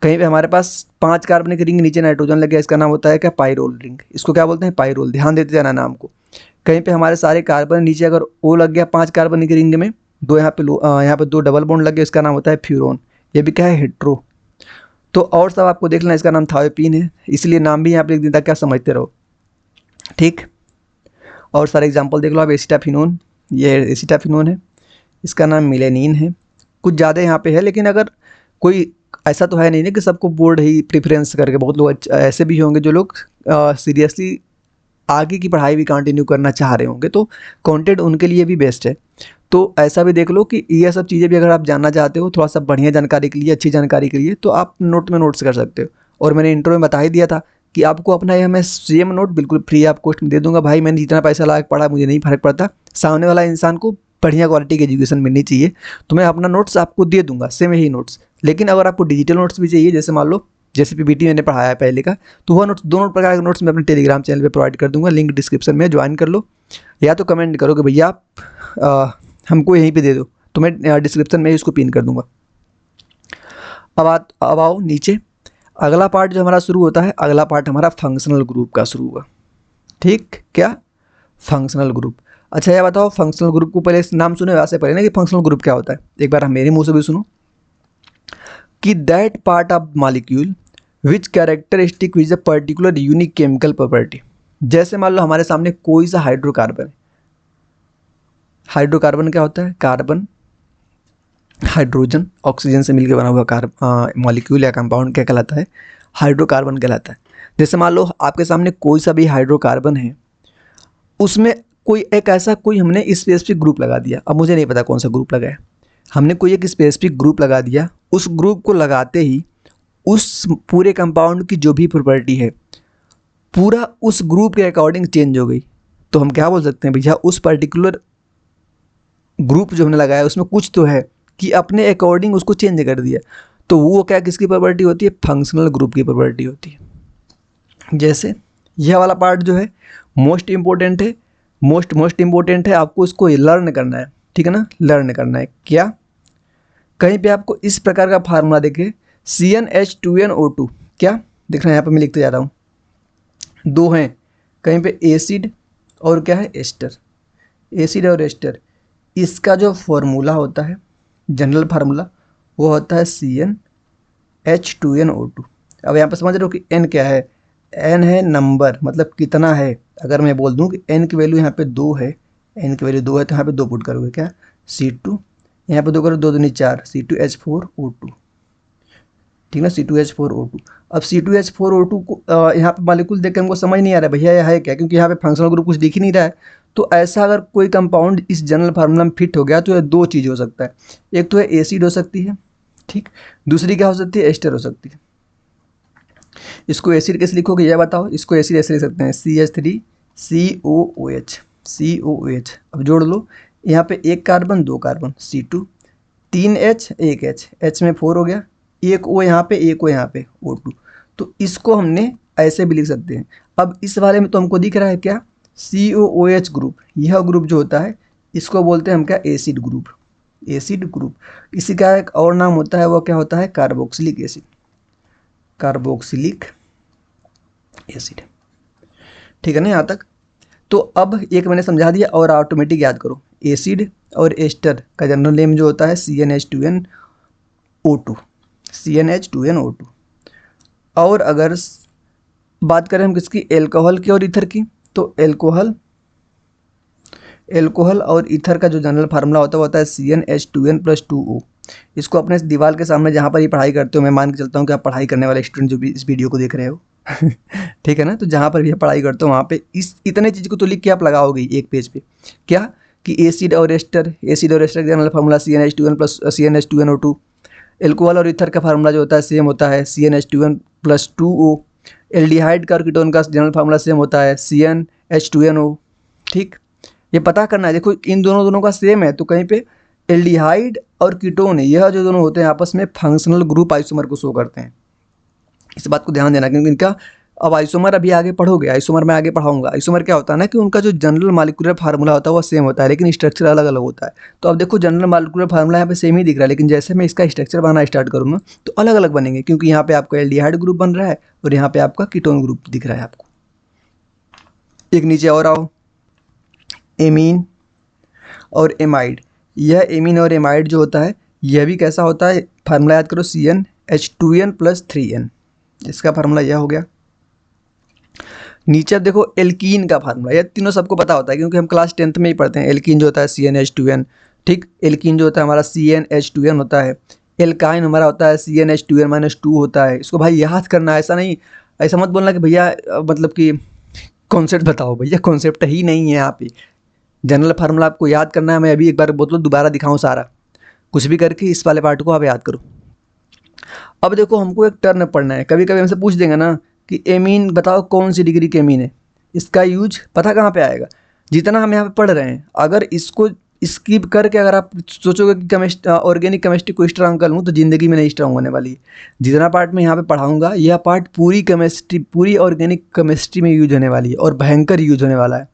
कहीं पे हमारे पास 5 कार्बन की रिंग, नीचे नाइट्रोजन लग गया, इसका नाम होता है क्या, पाइरोल रिंग। इसको क्या बोलते हैं, पाइरोल। ध्यान देते जाना नाम को। कहीं पे हमारे सारे कार्बन नीचे अगर ओ लग गया 5 कार्बन की रिंग में, 2 यहाँ पे 2 डबल बॉन्ड लग गया, इसका नाम होता है फ्यूरोन। ये भी क्या है, हेट्रो। तो और सब आपको देख लेना, इसका नाम थायोपीन है, इसलिए नाम भी यहाँ पे लिख देता, क्या समझते रहो, ठीक। और सारे एग्जाम्पल देख लो आप, एसिटाफिनोन, ये एसिटाफिनोन है, इसका नाम मिलेनिन है। कुछ ज़्यादा यहाँ पे है, लेकिन अगर कोई ऐसा तो है नहीं ना कि सबको बोर्ड ही प्रेफरेंस करके, बहुत लोग ऐसे भी होंगे जो लोग सीरियसली आगे की पढ़ाई भी कंटिन्यू करना चाह रहे होंगे, तो कंटेंट उनके लिए भी बेस्ट है। तो ऐसा भी देख लो कि ये सब चीज़ें भी अगर आप जानना चाहते हो थोड़ा सा बढ़िया जानकारी के लिए, अच्छी जानकारी के लिए, तो आप नोट्स कर सकते हो। और मैंने इंट्रो में बता ही दिया था कि आपको अपना यह मैं सेम नोट बिल्कुल फ्री आप कॉस्ट में दे दूंगा। भाई मैंने जितना पैसा लगा पढ़ा, मुझे नहीं फर्क पड़ता, सामने वाला इंसान को बढ़िया क्वालिटी की एजुकेशन मिलनी चाहिए, तो मैं अपना नोट्स आपको दे दूंगा, सेम ही नोट्स। लेकिन अगर आपको डिजिटल नोट्स भी चाहिए, जैसे मान लो जैसे पीपीटी मैंने पढ़ाया है पहले का, तो वह नोट्स, दोनों प्रकार के नोट्स मैं अपने टेलीग्राम चैनल पे प्रोवाइड कर दूंगा, लिंक डिस्क्रिप्शन में, ज्वाइन कर लो, या तो कमेंट करो कि भैया आप हमको यहीं पे दे दो, तो मैं डिस्क्रिप्शन में इसको पिन कर दूंगा। अब आओ नीचे, अगला पार्ट जो हमारा शुरू होता है, अगला पार्ट हमारा फंक्शनल ग्रुप का शुरू हुआ, ठीक। क्या, फंक्शनल ग्रुप। अच्छा यह बताओ, फंक्शनल ग्रुप को पहले नाम सुने वैसे पहले ना कि फंक्शनल ग्रुप क्या होता है, एक बार मेरे मुंह से भी सुनो कि that part of molecule which characteristic which a particular unique chemical property. जैसे मान लो हमारे सामने कोई सा हाइड्रोकार्बन है। हाइड्रोकार्बन क्या होता है, कार्बन हाइड्रोजन ऑक्सीजन से मिलकर बना हुआ मॉलिक्यूल या कंपाउंड क्या कहलाता है, हाइड्रोकार्बन कहलाता है। जैसे मान लो आपके सामने कोई सा भी हाइड्रोकार्बन है, उसमें कोई एक ऐसा कोई हमने स्पेसिफिक ग्रुप लगा दिया, अब मुझे नहीं पता कौन सा ग्रुप लगाया, हमने कोई एक स्पेसिफिक ग्रुप लगा दिया, उस ग्रुप को लगाते ही उस पूरे कंपाउंड की जो भी प्रॉपर्टी है पूरा उस ग्रुप के अकॉर्डिंग चेंज हो गई, तो हम क्या बोल सकते हैं भैया उस पर्टिकुलर ग्रुप जो हमने लगाया उसमें कुछ तो है कि अपने अकॉर्डिंग उसको चेंज कर दिया। तो वो क्या किसकी प्रॉपर्टी होती है, फंक्शनल ग्रुप की प्रॉपर्टी होती है। जैसे यह वाला पार्ट जो है मोस्ट इम्पोर्टेंट है, मोस्ट इम्पोर्टेंट है, आपको इसको लर्न करना है, ठीक है ना, लर्न करना है। क्या कहीं पे आपको इस प्रकार का फार्मूला देखे CnH2nO2, क्या दिख रहा है यहाँ पे, मैं लिखते जा रहा हूँ, दो हैं कहीं पे एसिड और क्या है एस्टर, एसिड और एस्टर, इसका जो फॉर्मूला होता है जनरल फार्मूला वो होता है CnH2nO2। अब यहाँ पे समझ रहे हो कि n क्या है, n है नंबर, मतलब कितना है। अगर मैं बोल दूँ कि n की वैल्यू यहाँ पे 2 है, n की वैल्यू 2 है तो यहाँ पे 2 पुट करोगे क्या, C2, यहाँ पे 2 करो 2 दूनी 4, C2H4O2, ठीक है, C2H4O2। अब C2H4O2 को यहाँ पे मॉलिक्यूल देख के हमको समझ नहीं आ रहा है भैया यह है क्या, क्योंकि यहाँ पे फंक्शनल ग्रुप कुछ दिख ही नहीं रहा है। तो ऐसा अगर कोई कंपाउंड इस जनरल फार्मूला में फिट हो गया तो यह दो चीज़ हो सकता है, एक तो है एसिड हो सकती है, ठीक, दूसरी क्या हो सकती है, एस्टर हो सकती है। इसको एसिड कैसे लिखोगे यह बताओ, इसको एसिड ऐसे लिख सकते हैं CH3COOH, COOH। अब जोड़ लो, यहाँ पे एक कार्बन दो कार्बन C2, 3H एक H में 4 हो गया, एक O यहाँ पे एक O यहाँ पे O2। तो इसको हमने ऐसे भी लिख सकते हैं। अब इस वाले में तो हमको दिख रहा है क्या, COOH ग्रुप, यह ग्रुप जो होता है इसको बोलते हैं हम क्या, एसिड ग्रुप, एसिड ग्रुप। इसी का एक और नाम होता है, वो क्या होता है, कार्बोक्सिलिक एसिड, कार्बोक्सिलिक एसिड, ठीक है ना यहाँ तक। तो अब एक मैंने समझा दिया और ऑटोमेटिक याद करो, एसिड और एस्टर का जनरल नेम जो होता है CnH2nO2, CnH2nO2। और अगर बात करें हम किसकी, एल्कोहल की और ईथर की, तो एल्कोहल और ईथर का जो जनरल फार्मूला होता है वो होता है CnH2n+2O। इसको अपने दीवार के सामने जहाँ पर ये पढ़ाई करते हो, मैं मान के चलता हूँ कि आप पढ़ाई करने वाले स्टूडेंट जो भी इस वीडियो को देख रहे हो ठीक है ना, तो जहाँ पर भी आप पढ़ाई करते हो वहाँ पे इस इतने चीज़ को तो लिख के आप लगाओगे एक पेज पे, क्या कि एसिड और एस्टर का जनरल फार्मूला CnH2n+CnH2nO2। एल्कोहल और ईथर का फार्मूला जो होता है सेम होता है CnH2n+2O। एल्डिहाइड का और कीटोन का जनरल फार्मूला सेम होता है CnH2nO। ठीक, ये पता करना है, देखो इन दोनों का सेम है, तो कहीं पे एल्डिहाइड और कीटोन है, यह जो दोनों होते हैं आपस में फंक्शनल ग्रुप आइसोमर को शो करते हैं। इस बात को ध्यान देना, क्योंकि इनका अब आइसोमर अभी आगे पढ़ोगे, आइसोमर में आगे पढ़ाऊंगा। आइसोमर क्या होता है ना कि उनका जो जनरल मॉलिक्यूलर फार्मूला होता है वो सेम होता है, लेकिन स्ट्रक्चर अलग अलग होता है। तो अब देखो जनरल मॉलिक्यूलर फार्मूला यहाँ पे सेम ही दिख रहा है, लेकिन जैसे मैं इसका स्ट्रक्चर बनाना स्टार्ट करूँगा तो अलग अलग बनेंगे, क्योंकि यहाँ पे आपका एल्डिहाइड ग्रुप बन रहा है और यहाँ पे आपका कीटोन ग्रुप दिख रहा है आपको। एक नीचे और आओ, एमीन और एमाइड। यह एमीन और एमाइड जो होता है यह भी कैसा होता है, फार्मूला याद करो CnH2n+3n, इसका फार्मूला यह हो गया। नीचे देखो एल्कीन का फार्मूला, यह तीनों सबको पता होता है क्योंकि हम क्लास 10th में ही पढ़ते हैं। एल्कीन जो होता है CnH2n, ठीक, एल्कीन जो होता है हमारा CnH2n होता है। एल्काइन हमारा होता है CnH2n-2 होता है। इसको भाई याद करना, ऐसा नहीं, ऐसा मत बोलना कि भैया मतलब कि कॉन्सेप्ट बताओ, भैया कॉन्सेप्ट ही नहीं है यहाँ पे। जनरल फार्मूला आपको याद करना है, मैं अभी एक बार बोल दोबारा दिखाऊँ सारा कुछ भी करके, इस वाले पार्ट को आप याद करो। अब देखो हमको एक टर्म पढ़ना है, कभी कभी हमसे पूछ देंगे ना कि एमीन बताओ कौन सी डिग्री के एमीन है, इसका यूज पता कहाँ पे आएगा, जितना हम यहाँ पे पढ़ रहे हैं अगर इसको स्किप करके अगर आप सोचोगे कि ऑर्गेनिक केमिस्ट्री को स्ट्रांग कर लूँ तो ज़िंदगी में नहीं स्ट्रांग होने वाली है। जितना पार्ट मैं यहाँ पे पढ़ाऊँगा यह पार्ट पूरी केमिस्ट्री, पूरी ऑर्गेनिक केमिस्ट्री में यूज होने वाली है और भयंकर यूज होने वाला है।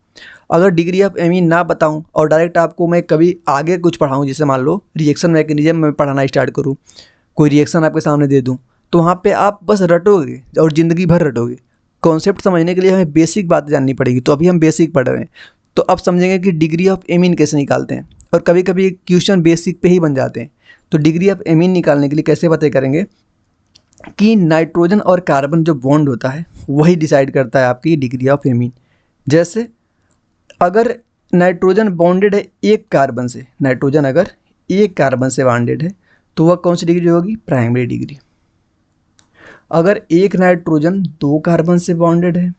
अगर डिग्री ऑफ एमीन ना बताऊँ और डायरेक्ट आपको मैं कभी आगे कुछ पढ़ाऊँ, जैसे मान लो रिएक्शन मैकेनिज्म में पढ़ाना स्टार्ट करूँ, कोई रिएक्शन आपके सामने दे दूँ, तो वहाँ पे आप बस रटोगे और ज़िंदगी भर रटोगे। कॉन्सेप्ट समझने के लिए हमें बेसिक बात जाननी पड़ेगी, तो अभी हम बेसिक पढ़ रहे हैं। तो अब समझेंगे कि डिग्री ऑफ एमीन कैसे निकालते हैं, और कभी कभी क्वेश्चन बेसिक पे ही बन जाते हैं। तो डिग्री ऑफ एमीन निकालने के लिए कैसे पता करेंगे कि नाइट्रोजन और कार्बन जो बॉन्ड होता है वही डिसाइड करता है आपकी डिग्री ऑफ एमीन। जैसे अगर नाइट्रोजन बॉन्डेड है एक कार्बन से, नाइट्रोजन अगर एक कार्बन से बॉन्डेड है तो वह कौन सी डिग्री होगी, प्राइमरी डिग्री। अगर एक नाइट्रोजन दो कार्बन से बॉन्डेड है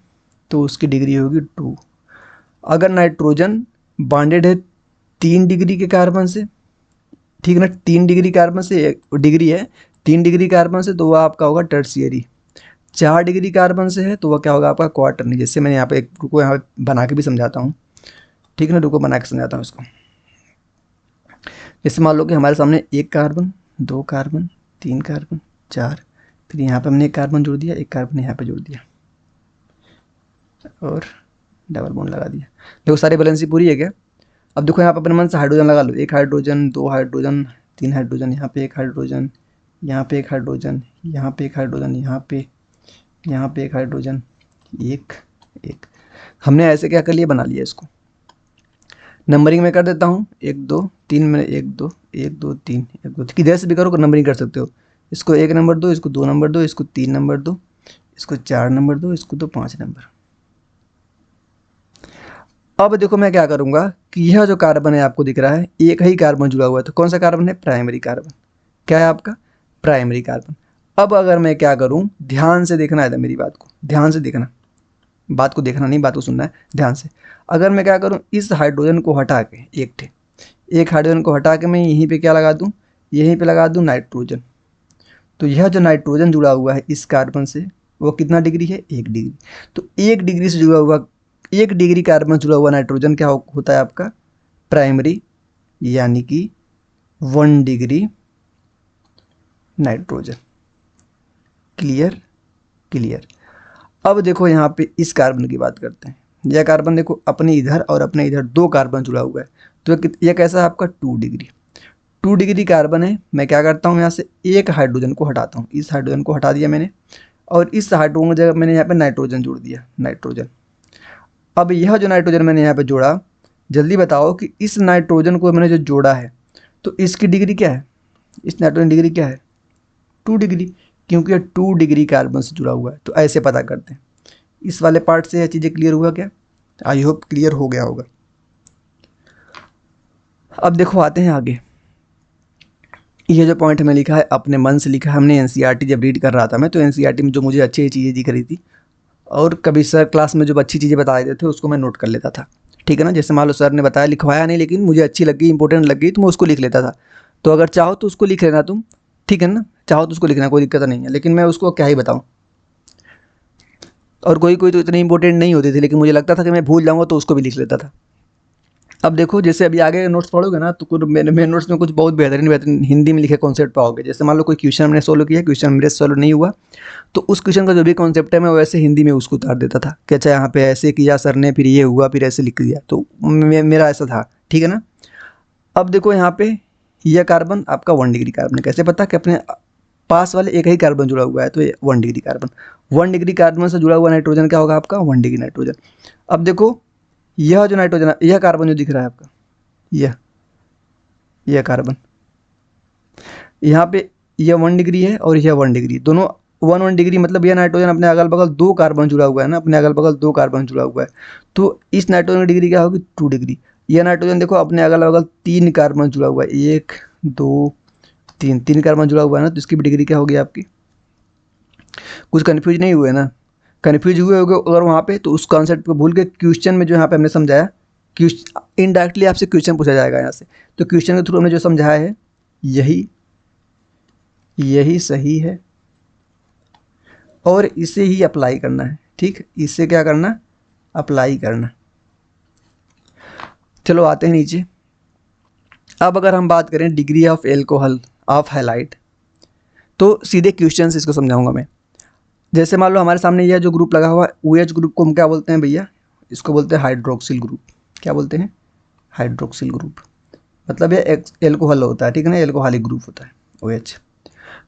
तो उसकी डिग्री होगी 2। अगर नाइट्रोजन बॉन्डेड है 3 डिग्री के कार्बन से, ठीक है ना, 3 डिग्री कार्बन से डिग्री है 3 डिग्री कार्बन से, तो वह आपका होगा टर्शियरी। 4 डिग्री कार्बन से है तो वह क्या होगा आपका क्वार्टरनी। जैसे मैंने यहाँ पे एक, रुको यहाँ पे बना के भी समझाता हूँ, ठीक है ना, रुको बना के समझाता हूँ इसको। जैसे मान लो कि हमारे सामने 1 कार्बन, 2 कार्बन, 3 कार्बन, 4, फिर यहाँ पे हमने 1 कार्बन जोड़ दिया, 1 कार्बन यहाँ पे जोड़ दिया और डबल बॉन्ड लगा दिया। देखो सारी बैलेंसी पूरी है क्या। अब देखो यहाँ पे अपने मन से हाइड्रोजन लगा लो, 1 हाइड्रोजन, 2 हाइड्रोजन, 3 हाइड्रोजन, यहाँ पे 1 हाइड्रोजन, यहाँ पे 1 हाइड्रोजन, यहाँ पे 1 हाइड्रोजन, यहाँ पे 1 हाइड्रोजन, 1 हमने ऐसे क्या कर लिया, बना लिया इसको। नंबरिंग में कर देता हूँ 1 2 3 में 1 2 1 2 3 1 2, किधर से भी करो नंबरिंग कर सकते हो। इसको 1 नंबर दो, इसको 2 नंबर दो, इसको 3 नंबर दो, इसको 4 नंबर दो, इसको दो 5 नंबर। अब देखो मैं क्या करूंगा कि यह जो कार्बन है आपको दिख रहा है, एक ही कार्बन जुड़ा हुआ है, तो कौन सा कार्बन है, प्राइमरी कार्बन। क्या है आपका, प्राइमरी कार्बन। अब अगर मैं क्या करूं, ध्यान से देखना है मेरी बात को, ध्यान से देखना, बात को देखना नहीं, बात को सुनना है ध्यान से। अगर मैं क्या करूं, इस हाइड्रोजन को हटा के एक हाइड्रोजन को हटा के मैं यहीं पे क्या लगा दूं, यहीं पे लगा दूं नाइट्रोजन। तो यह जो नाइट्रोजन जुड़ा हुआ है इस कार्बन से, वो कितना डिग्री है, 1 डिग्री। तो 1 डिग्री से जुड़ा हुआ, 1 डिग्री कार्बन जुड़ा हुआ नाइट्रोजन क्या होता है आपका, प्राइमरी, यानी कि 1 डिग्री नाइट्रोजन। Clear, clear. अब देखो यहाँ पे इस कार्बन की बात करते हैं। यह कार्बन देखो अपने इधर और अपने इधर 2 कार्बन जुड़ा हुआ है, तो यह कैसा है आपका 2 डिग्री। 2 डिग्री कार्बन है। मैं क्या करता हूँ, यहाँ से 1 हाइड्रोजन को हटाता हूँ, इस हाइड्रोजन को हटा दिया मैंने, और इस हाइड्रोजन की जगह मैंने यहाँ पे नाइट्रोजन जोड़ दिया, नाइट्रोजन। अब यह जो नाइट्रोजन मैंने यहाँ पे जोड़ा, जल्दी बताओ कि इस नाइट्रोजन को मैंने जो जोड़ा है तो इसकी डिग्री क्या है, इस नाइट्रोजन डिग्री क्या है, 2 डिग्री, क्योंकि यह 2 डिग्री कार्बन से जुड़ा हुआ है। तो ऐसे पता करते हैं। इस वाले पार्ट से यह चीज़ें क्लियर हुआ क्या, आई होप क्लियर हो गया होगा। अब देखो आते हैं आगे। ये जो पॉइंट हमें लिखा है अपने मन से लिखा है, हमने एनसीईआरटी जब रीड कर रहा था मैं, तो एनसीईआरटी में जो मुझे अच्छी चीज़ें दिख रही थी, और कभी सर क्लास में जो अच्छी चीज़ें बता देते थे उसको मैं नोट कर लेता था, ठीक है ना। जैसे मान लो सर ने बताया, लिखवाया नहीं, लेकिन मुझे अच्छी लगी, इंपॉर्टेंट लग गई, तो मैं उसको लिख लेता था। तो अगर चाहो तो उसको लिख लेना तुम, ठीक है ना, चाहो तो उसको लिखना, कोई दिक्कत नहीं है, लेकिन मैं उसको क्या ही बताऊँ। और कोई कोई तो इतनी इंपॉर्टेंट नहीं होती थी, लेकिन मुझे लगता था कि मैं भूल जाऊँगा, तो उसको भी लिख लेता था। अब देखो जैसे अभी आगे नोट्स पढ़ोगे ना, तो कुछ मेरे नोट्स में कुछ बहुत बेहतरीन हिंदी में लिखे कॉन्सेप्ट पाओगे। जैसे मान लो कोई क्वेश्चन हमने सोल्व किया, क्वेश्चन मेरे सोल्व नहीं हुआ, तो उस क्वेश्चन का जो भी कॉन्सेप्ट है मैं वैसे हिंदी में उसको उतार देता था कि अच्छा यहाँ पे ऐसे किया सर ने, फिर ये हुआ, फिर ऐसे लिख दिया, तो मेरा ऐसा था, ठीक है ना। अब देखो यहाँ पे यह कार्बन आपका 1 डिग्री कार्बन है। कैसे पता कि अपने पास वाले एक ही कार्बन जुड़ा हुआ है, तो ये 1 डिग्री कार्बन। 1 डिग्री कार्बन से जुड़ा हुआ नाइट्रोजन क्या होगा आपका, 1 डिग्री नाइट्रोजन। अब देखो यह जो नाइट्रोजन, यह कार्बन जो दिख रहा है आपका, यह कार्बन, यहाँ पे यह 1 डिग्री है और यह 1 डिग्री, दोनों 1 डिग्री, मतलब यह नाइट्रोजन अपने अगल बगल 2 कार्बन जुड़ा हुआ है ना, अपने अगल बगल 2 कार्बन जुड़ा हुआ है, तो इस नाइट्रोजन की डिग्री क्या होगी, 2 डिग्री। यह नाइट्रोजन देखो अपने अगल बगल 3 कार्बन जुड़ा हुआ है, 1 2 3 कार्बन जुड़ा हुआ है ना, तो इसकी भी डिग्री क्या होगी आपकी। कुछ कन्फ्यूज नहीं हुए ना, कन्फ्यूज हुए होगे अगर वहाँ पे, तो उस कॉन्सेप्ट को भूल के क्वेश्चन में जो यहाँ पे हमने समझाया, इनडायरेक्टली आपसे क्वेश्चन पूछा जाएगा यहाँ से, तो क्वेश्चन के थ्रू हमने जो समझाया है यही सही है, और इसे ही अप्लाई करना है, ठीक, इससे क्या करना, अप्लाई करना। चलो आते हैं नीचे। अब अगर हम बात करें degree of alcohol of halide, तो सीधे क्वेश्चन से इसको समझाऊंगा मैं। जैसे मान लो हमारे सामने यह जो ग्रुप लगा हुआ है, OH ग्रुप को हम क्या बोलते हैं भैया, इसको बोलते हैं हाइड्रोक्सिल ग्रुप। क्या बोलते हैं, हाइड्रोक्सिल ग्रुप, मतलब ये एल्कोहल होता है, ठीक है ना, एल्कोहलिक ग्रुप होता है OH।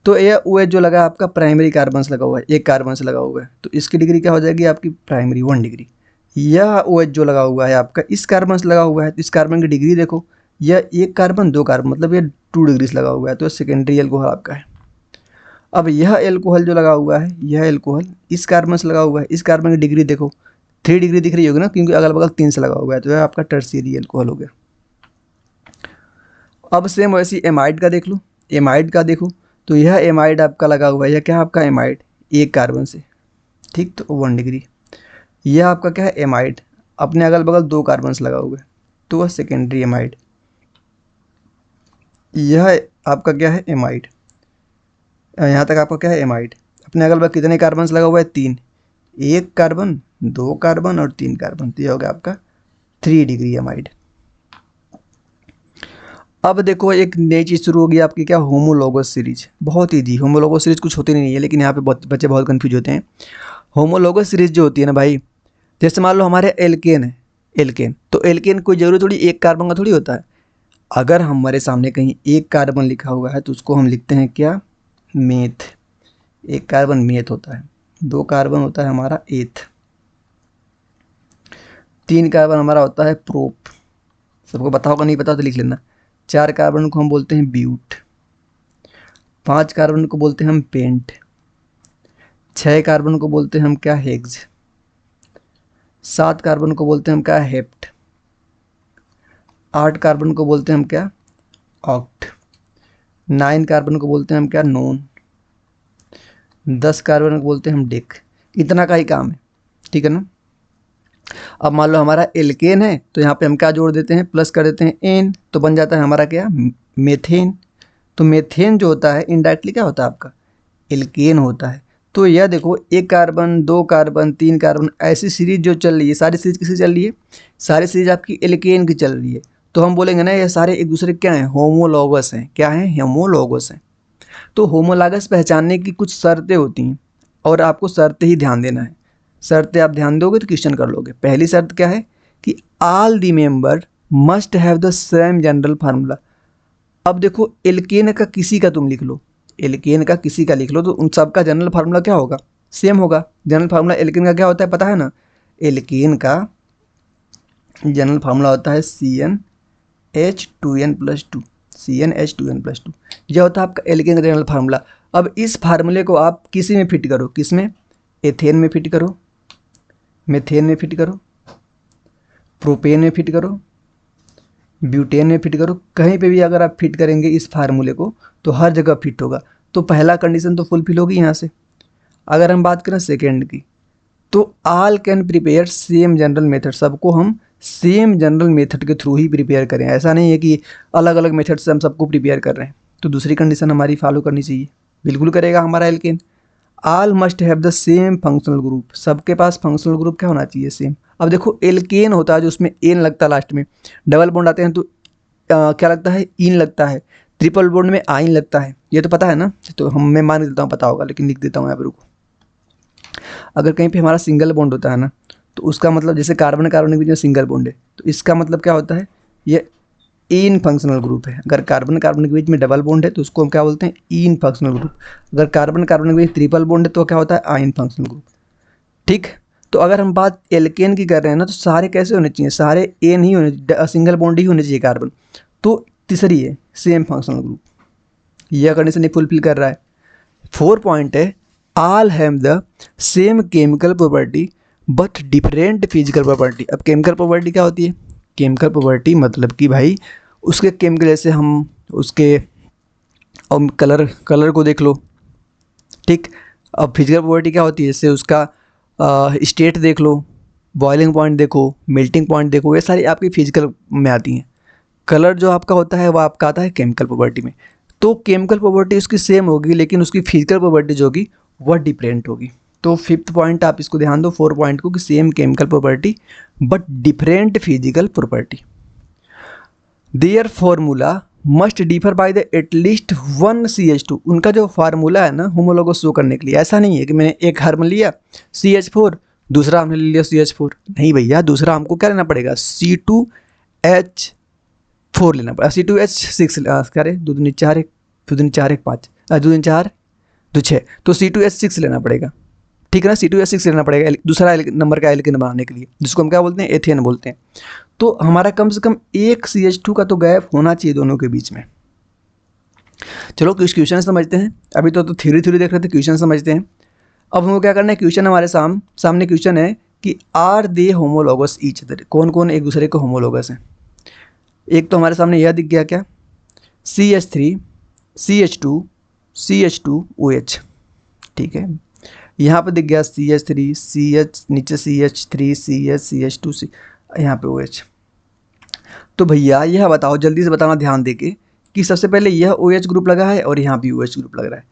तो यह OH जो लगा आपका प्राइमरी कार्बन से लगा हुआ है, एक कार्बन से लगा हुआ है, तो इसकी डिग्री क्या हो जाएगी आपकी, प्राइमरी 1 डिग्री। यह OH जो लगा हुआ है आपका इस कार्बन से लगा हुआ है, तो इस कार्बन की डिग्री देखो, यह 1 कार्बन 2 कार्बन, मतलब यह 2 डिग्री से लगा हुआ है, तो सेकेंडरी एल्कोहल आपका है। अब यह एल्कोहल जो लगा हुआ है, यह एल्कोहल इस कार्बन से लगा हुआ है, इस कार्बन की डिग्री देखो 3 डिग्री दिख रही होगी ना, क्योंकि अगल बगल 3 से लगा हुआ है, तो यह आपका टर्शियरी एल्कोहल हो गया। अब सेम वैसी एमाइड का देख लो, एमाइड का देखो, तो यह एमाइड आपका लगा हुआ है, यह क्या आपका एमाइड 1 कार्बन से, ठीक, तो 1 डिग्री। यह आपका क्या है, एमाइड। अपने अगल बगल 2 कार्बन्स लगा हुए, तो वह सेकेंडरी एमाइड। यह आपका क्या है, एमाइड। यहाँ तक आपका क्या है, एमाइड। अपने अगल बगल कितने कार्बन्स लगा हुआ है, 3, 1 कार्बन, 2 कार्बन और 3 कार्बन, तो यह हो गया आपका 3 डिग्री एमाइड। अब देखो एक नई चीज़ शुरू होगी आपकी, क्या, होमोलोगस सीरीज। बहुत ईजी, होमोलोगस सीरीज कुछ होती नहीं है, लेकिन यहाँ पे बच्चे बहुत कंफ्यूज होते हैं। होमोलोगस सीरीज जो होती है ना भाई, जैसे मान लो हमारे एल्केन है, एल्केन, तो एल्केन कोई जरूरी थोड़ी एक कार्बन का थोड़ी होता है। अगर हमारे सामने कहीं 1 कार्बन लिखा हुआ है तो उसको हम लिखते हैं क्या, मेथ। 1 कार्बन मेथ होता है, 2 कार्बन होता है हमारा एथ, 3 कार्बन हमारा होता है प्रोप, सबको पता होगा, नहीं पता तो लिख लेना। 4 कार्बन को हम बोलते हैं ब्यूट, 5 कार्बन को बोलते हैं हम पेंट, 6 कार्बन को बोलते हैं हम क्या, हेक्स, 7 कार्बन को बोलते हैं हम क्या, हेप्ट, 8 कार्बन को बोलते हैं हम क्या, ऑक्ट, 9 कार्बन को बोलते हैं हम क्या, नोन, 10 कार्बन को बोलते हैं हम डिक। इतना का ही काम है, ठीक है ना। अब मान लो हमारा एल्केन है, तो यहाँ पे हम क्या जोड़ देते हैं, प्लस कर देते हैं एन, तो बन जाता है हमारा क्या, मेथेन। तो मेथेन जो होता है इनडायरेक्टली क्या होता है आपका, एल्केन होता है। तो यह देखो 1 कार्बन, 2 कार्बन, 3 कार्बन, ऐसी सीरीज जो चल रही है, सारी सीरीज किसकी चल रही है, सारी सीरीज आपकी एल्केन की चल रही है। तो हम बोलेंगे ना ये सारे एक दूसरे क्या हैं, होमोलॉगस हैं। क्या हैं, होमोलॉगस हैं। तो होमोलॉगस पहचानने की कुछ शर्तें होती हैं, और आपको शर्तें ही ध्यान देना है। शर्तें आप ध्यान दोगे तो क्वेश्चन कर लोगे। पहली शर्त क्या है कि all the member must have the same general formula. अब देखो एल्केन का किसी का तुम लिख लो, एल्केन का किसी का लिख लो, तो उन सब का जनरल फार्मूला क्या होगा, सेम होगा। जनरल फार्मूला एल्केन का क्या होता है पता है ना, एल्केन का जनरल फार्मूला होता है CnH2n+2, CnH2n+2। यह होता है आपका एल्केन का जनरल फार्मूला। अब इस फार्मूले को आप किसी में फिट करो, किस में, एथेन में फिट करो, मेथेन में फिट करो, प्रोपेन में फिट करो, ब्यूटेन में फिट करो, कहीं पे भी अगर आप फिट करेंगे इस फार्मूले को तो हर जगह फिट होगा। तो पहला कंडीशन तो फुलफिल होगी यहाँ से। अगर हम बात करें सेकेंड की, तो all can prepare same general method, सबको हम सेम जनरल मेथड के थ्रू ही प्रिपेयर करें। ऐसा नहीं है कि अलग अलग मेथड से हम सबको प्रिपेयर कर रहे हैं। तो दूसरी कंडीशन हमारी फॉलो करनी चाहिए, बिल्कुल करेगा हमारा alkene. All must have the same functional group, सबके पास फंक्शनल ग्रुप क्या होना चाहिए, सेम। अब देखो एल्केन होता है जो उसमें एन लगता है लास्ट में, डबल बॉन्ड आते हैं तो क्या लगता है, इन लगता है, ट्रिपल बॉन्ड में आइन लगता है, ये तो पता है ना। तो मैं मान देता हूँ पता होगा, लेकिन लिख देता हूँ यहाँ पर, रुको। अगर कहीं पे हमारा सिंगल बॉन्ड होता है ना, तो उसका मतलब जैसे कार्बन कार्बन के बीच में सिंगल बॉन्ड है, तो इसका मतलब क्या होता है, ये इन फंक्शनल ग्रुप है। अगर कार्बन कार्बन के बीच में डबल बॉन्ड है तो उसको हम क्या बोलते हैं, इन फंक्शनल ग्रुप। अगर कार्बन कार्बन के बीच ट्रिपल बॉन्ड है तो क्या होता है, आइन फंक्शनल ग्रुप। ठीक। तो अगर हम बात एल्केन की कर रहे हैं ना, तो सारे कैसे होने चाहिए, सारे एन ही होने, सिंगल बॉन्ड ही होने चाहिए कार्बन। तो तीसरी है सेम फंक्शनल ग्रुप, यह कंडीशन नहीं फुलफिल कर रहा है। 4 पॉइंट है, all have the same chemical property but different physical property. अब केमिकल प्रॉपर्टी क्या होती है, केमिकल प्रॉपर्टी मतलब कि भाई उसके केमिकल, जैसे हम उसके और कलर को देख लो, ठीक। अब फिजिकल प्रॉपर्टी क्या होती है, जैसे उसका स्टेट देख लो, बॉइलिंग पॉइंट देखो, मेल्टिंग पॉइंट देखो, ये सारी आपकी फिजिकल में आती हैं। कलर जो आपका होता है वो आपका आता है केमिकल प्रॉपर्टी में। तो केमिकल प्रॉपर्टी उसकी सेम होगी, लेकिन उसकी फिजिकल प्रॉपर्टी जो होगी वह डिफरेंट होगी। तो 5th पॉइंट आप इसको ध्यान दो, 4 पॉइंट को, कि same chemical property but different physical property. Their formula must differ by the at least 1 CH2। उनका जो फार्मूला है ना होमोलोगस शो करने के लिए, ऐसा नहीं है कि मैंने एक हार्मोन लिया CH4, दूसरा हमने ले लिया CH4, नहीं भैया, दूसरा हमको क्या लेना पड़ेगा, C2H4 लेना पड़ेगा, C2H6, क्या रे, 2 दूनी 4 1, 2 दूनी 4 1 5, 2 दूनी 4 2 6, तो C2H6 लेना पड़ेगा, ठीक है ना। C2H6 लेना पड़ेगा दूसरा नंबर का एल्केन बनाने के लिए, जिसको हम क्या बोलते हैं, एथेन बोलते हैं। तो हमारा कम से कम एक CH2 का तो गैप होना चाहिए दोनों के बीच में। चलो कुछ क्वेश्चन समझते हैं। अभी तो थ्योरी देख रहे थे, क्वेश्चन समझते हैं। अब हमको क्या करना है, क्वेश्चन हमारे सामने क्वेश्चन है कि are they homologous each other, कौन कौन एक दूसरे को होमोलोगस हैं। एक तो हमारे सामने यह दिख गया क्या, CH3 CH2 CH2 OH, ठीक है। यहाँ पे दिख गया CH3 CH, नीचे CH3 CH CH2 यहाँ पे OH। तो भैया यह बताओ, जल्दी से बताना ध्यान देके, कि सबसे पहले यह OH ग्रुप लगा है और यहाँ भी OH ग्रुप लग रहा है,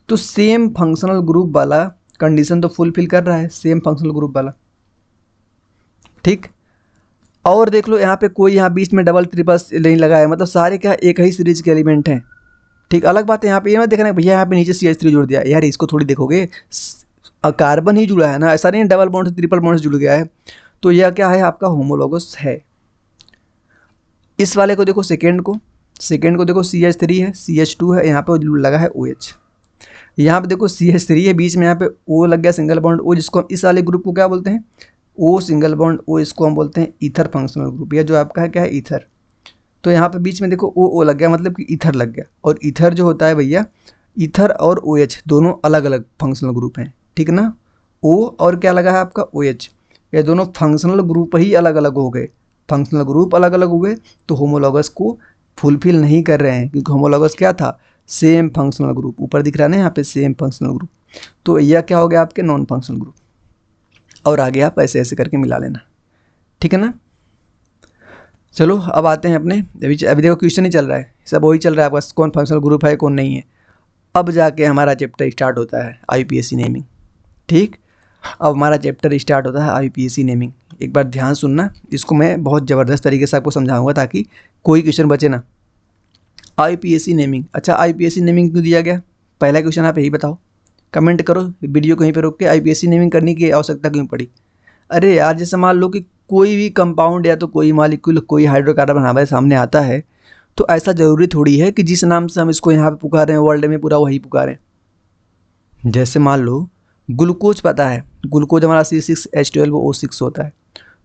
तो सेम फंक्शनल ग्रुप वाला कंडीशन तो फुलफिल कर रहा है, सेम फंक्शनल ग्रुप वाला। ठीक, और देख लो यहाँ पे कोई यहाँ बीच में डबल ट्रिपल नहीं लगा है, मतलब सारे क्या एक ही सीरीज के एलिमेंट हैं। ठीक, अलग बात है यहाँ पे ये मत देखना भैया यहाँ पे नीचे CH3 जोड़ दिया, यार इसको थोड़ी देखोगे, कार्बन ही जुड़ा है ना, ऐसा नहीं डबल बॉन्ड से ट्रिपल बॉन्ड से जुड़ गया है। तो यह क्या है, आपका होमोलॉगस है। इस वाले को देखो, सेकेंड को देखो, CH3 है, CH2 है, यहाँ पे लगा है OH। यहाँ पे देखो CH3 है, बीच में यहाँ पे O लग गया, सिंगल बॉन्ड O, जिसको हम इस वाले ग्रुप को क्या बोलते हैं, O सिंगल बॉन्ड O, इसको हम बोलते हैं ईथर फंक्शनल ग्रुप। यह जो आपका है क्या है, ईथर। तो यहाँ पे बीच में देखो O लग गया, मतलब कि ईथर लग गया। और ईथर जो होता है भैया, ईथर और OH दोनों अलग अलग फंक्शनल ग्रुप हैं, ठीक ना। O और क्या लगा है आपका OH, ये दोनों फंक्शनल ग्रुप ही अलग अलग हो गए, फंक्शनल ग्रुप अलग अलग हुए तो होमोलॉगस को फुलफिल नहीं कर रहे हैं, क्योंकि होमोलॉगस क्या था, सेम फंक्शनल ग्रुप। ऊपर दिख रहा है ना यहाँ पे सेम फंक्शनल ग्रुप, तो यह क्या हो गया आपके नॉन फंक्शनल ग्रुप। और आगे आप ऐसे ऐसे करके मिला लेना, ठीक है ना। चलो अब आते हैं अपने, अभी देखो क्वेश्चन ही चल रहा है, सब वही चल रहा है आपका, कौन फंक्शनल ग्रुप है कौन नहीं है। अब जाके हमारा चैप्टर स्टार्ट होता है IUPAC नेमिंग। ठीक, अब हमारा चैप्टर स्टार्ट होता है IUPAC नेमिंग। एक बार ध्यान सुनना, इसको मैं बहुत ज़बरदस्त तरीके से आपको समझाऊंगा ताकि कोई क्वेश्चन बचे ना। IUPAC नेमिंग, अच्छा IUPAC नेमिंग क्यों दिया गया, पहला क्वेश्चन आप यही बताओ, कमेंट करो वीडियो कहीं पर रोक के, IUPAC नेमिंग करने की आवश्यकता क्यों पड़ी। अरे यार जैसे मान लो कि कोई भी कंपाउंड या तो कोई मॉलिक्यूल, कोई हाइड्रोकार्बन हमारे सामने आता है, तो ऐसा ज़रूरी थोड़ी है कि जिस नाम से हम इसको यहाँ पे पुकारें वर्ल्ड में पूरा वही पुकारें। जैसे मान लो ग्लूकोज पता है, ग्लूकोज हमारा C6H12O6 होता है,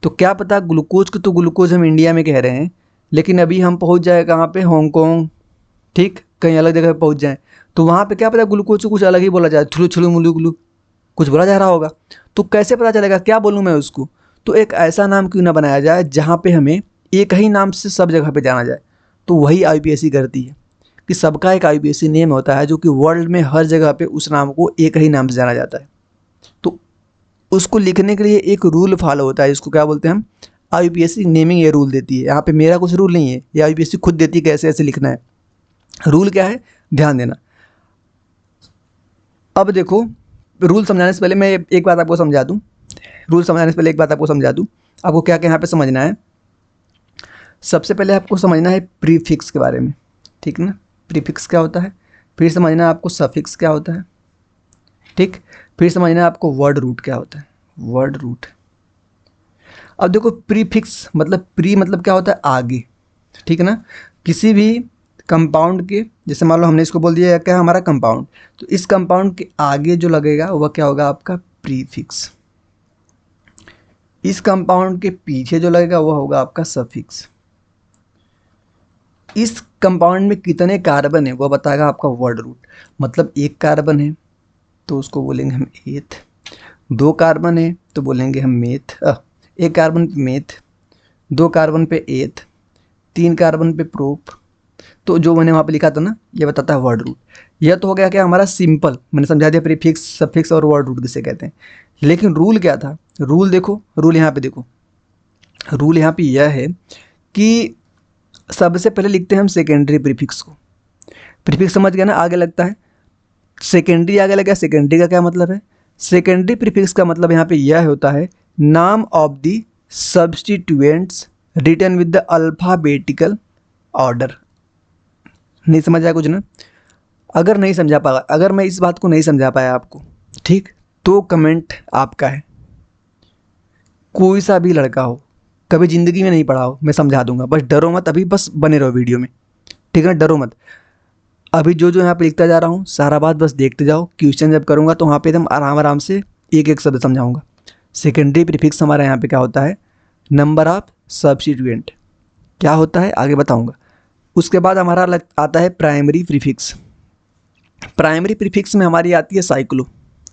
तो क्या पता ग्लूकोज को तो ग्लूकोज हम इंडिया में कह रहे हैं, लेकिन अभी हम पहुँच जाए कहाँ पे, हांगकॉन्ग, ठीक, कहीं अलग जगह पहुँच जाएँ, तो वहाँ पे क्या पता ग्लूकोज को कुछ अलग ही बोला जाए, छुलू छुलू मुलू गुलू कुछ बोला जा रहा होगा, तो कैसे पता चलेगा, क्या बोलूँ मैं उसको। तो एक ऐसा नाम क्यों ना बनाया जाए जहाँ पे हमें एक ही नाम से सब जगह पे जाना जाए। तो वही IUPAC करती है कि सबका एक IUPAC नेम होता है, जो कि वर्ल्ड में हर जगह पे उस नाम को एक ही नाम से जाना जाता है। तो उसको लिखने के लिए एक रूल फॉलो होता है, इसको क्या बोलते हैं हम, IUPAC नेमिंग ये रूल देती है। यहाँ पे मेरा कुछ रूल नहीं है, ये IUPAC खुद देती है कैसे ऐसे लिखना है। रूल क्या है, ध्यान देना। अब देखो, रूल समझाने से पहले मैं एक बात आपको समझा दूँ, आपको क्या क्या यहाँ पे समझना है। सबसे पहले आपको समझना है प्रीफिक्स के बारे में, ठीक ना, प्रीफिक्स क्या होता है, फिर समझना है आपको सफिक्स क्या होता है, ठीक, फिर समझना है आपको वर्ड रूट क्या होता है, वर्ड रूट। अब देखो प्रीफिक्स मतलब, प्री मतलब क्या होता है, आगे, ठीक है ना। किसी भी कंपाउंड के, जैसे मान लो हमने इसको बोल दिया क्या है हमारा कंपाउंड, तो इस कंपाउंड के आगे जो लगेगा वह क्या होगा, आपका प्रीफिक्स। इस कंपाउंड के पीछे जो लगेगा वह होगा आपका सफिक्स। इस कंपाउंड में कितने कार्बन है वह बताएगा आपका वर्ड रूट। मतलब एक कार्बन है तो उसको बोलेंगे हम एथ, 2 कार्बन है तो बोलेंगे हम मेथ, 1 कार्बन पे मेथ, 2 कार्बन पे एथ, 3 कार्बन पे प्रोप। तो जो मैंने वहाँ पे लिखा था ना, ये बताता है वर्ड रूट। यह तो हो गया क्या हमारा सिंपल, मैंने समझा दिया प्रीफिक्स सफिक्स और वर्ड रूट किसे कहते हैं। लेकिन रूल क्या था, रूल देखो, रूल यहाँ पे देखो, रूल यहाँ पे यह है कि सबसे पहले लिखते हैं हम सेकेंडरी प्रीफिक्स को। प्रीफिक्स समझ गया ना, आगे लगता है सेकेंडरी, आगे लगा। सेकेंडरी का क्या मतलब है, सेकेंडरी प्रीफिक्स का मतलब यहाँ पे यह होता है नाम of the substituents written with the alphabetical order. नहीं समझ आया कुछ ना, अगर नहीं समझा पाया, अगर मैं इस बात को नहीं समझा पाया आपको, ठीक, तो कमेंट आपका है। कोई सा भी लड़का हो, कभी ज़िंदगी में नहीं पढ़ा हो, मैं समझा दूंगा, बस डरो मत, अभी बस बने रहो वीडियो में, ठीक है ना, डरो मत। अभी जो जो यहाँ पे लिखता जा रहा हूँ सारा बात बस देखते जाओ, क्वेश्चन जब करूँगा तो वहाँ पे एकदम आराम आराम से एक एक शब्द समझाऊँगा। सेकेंडरी प्रीफिक्स हमारा यहाँ पे क्या होता है, नंबर ऑफ सब्स्टिट्यूएंट क्या होता है आगे बताऊँगा। उसके बाद हमारा आता है प्राइमरी प्रीफिक्स। प्राइमरी प्रीफिक्स में हमारी आती है साइक्लो,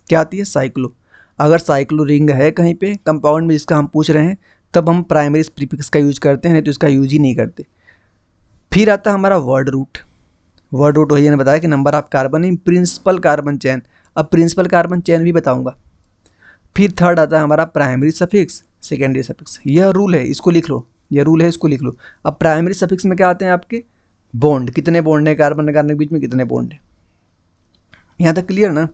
क्या आती है, साइक्लो। अगर साइक्लो रिंग है कहीं पे कंपाउंड में जिसका हम पूछ रहे हैं, तब हम प्राइमरी प्रीफिक्स का यूज करते हैं, नहीं तो इसका यूज ही नहीं करते। फिर आता है हमारा वर्ड रूट। वर्ड रूट वही ने बताया कि number of carbon in principle carbon chain. अब प्रिंसिपल कार्बन चेन भी बताऊंगा। फिर थर्ड आता है हमारा प्राइमरी सफिक्स, सेकेंडरी सफिक्स। यह रूल है, इसको लिख लो, यह रूल है, इसको लिख लो। अब प्राइमरी सफिक्स में क्या आते हैं आपके बॉन्ड, कितने बॉन्ड है कार्बन कार्बन के बीच में, कितने बॉन्ड है। यहाँ तक क्लियर ना।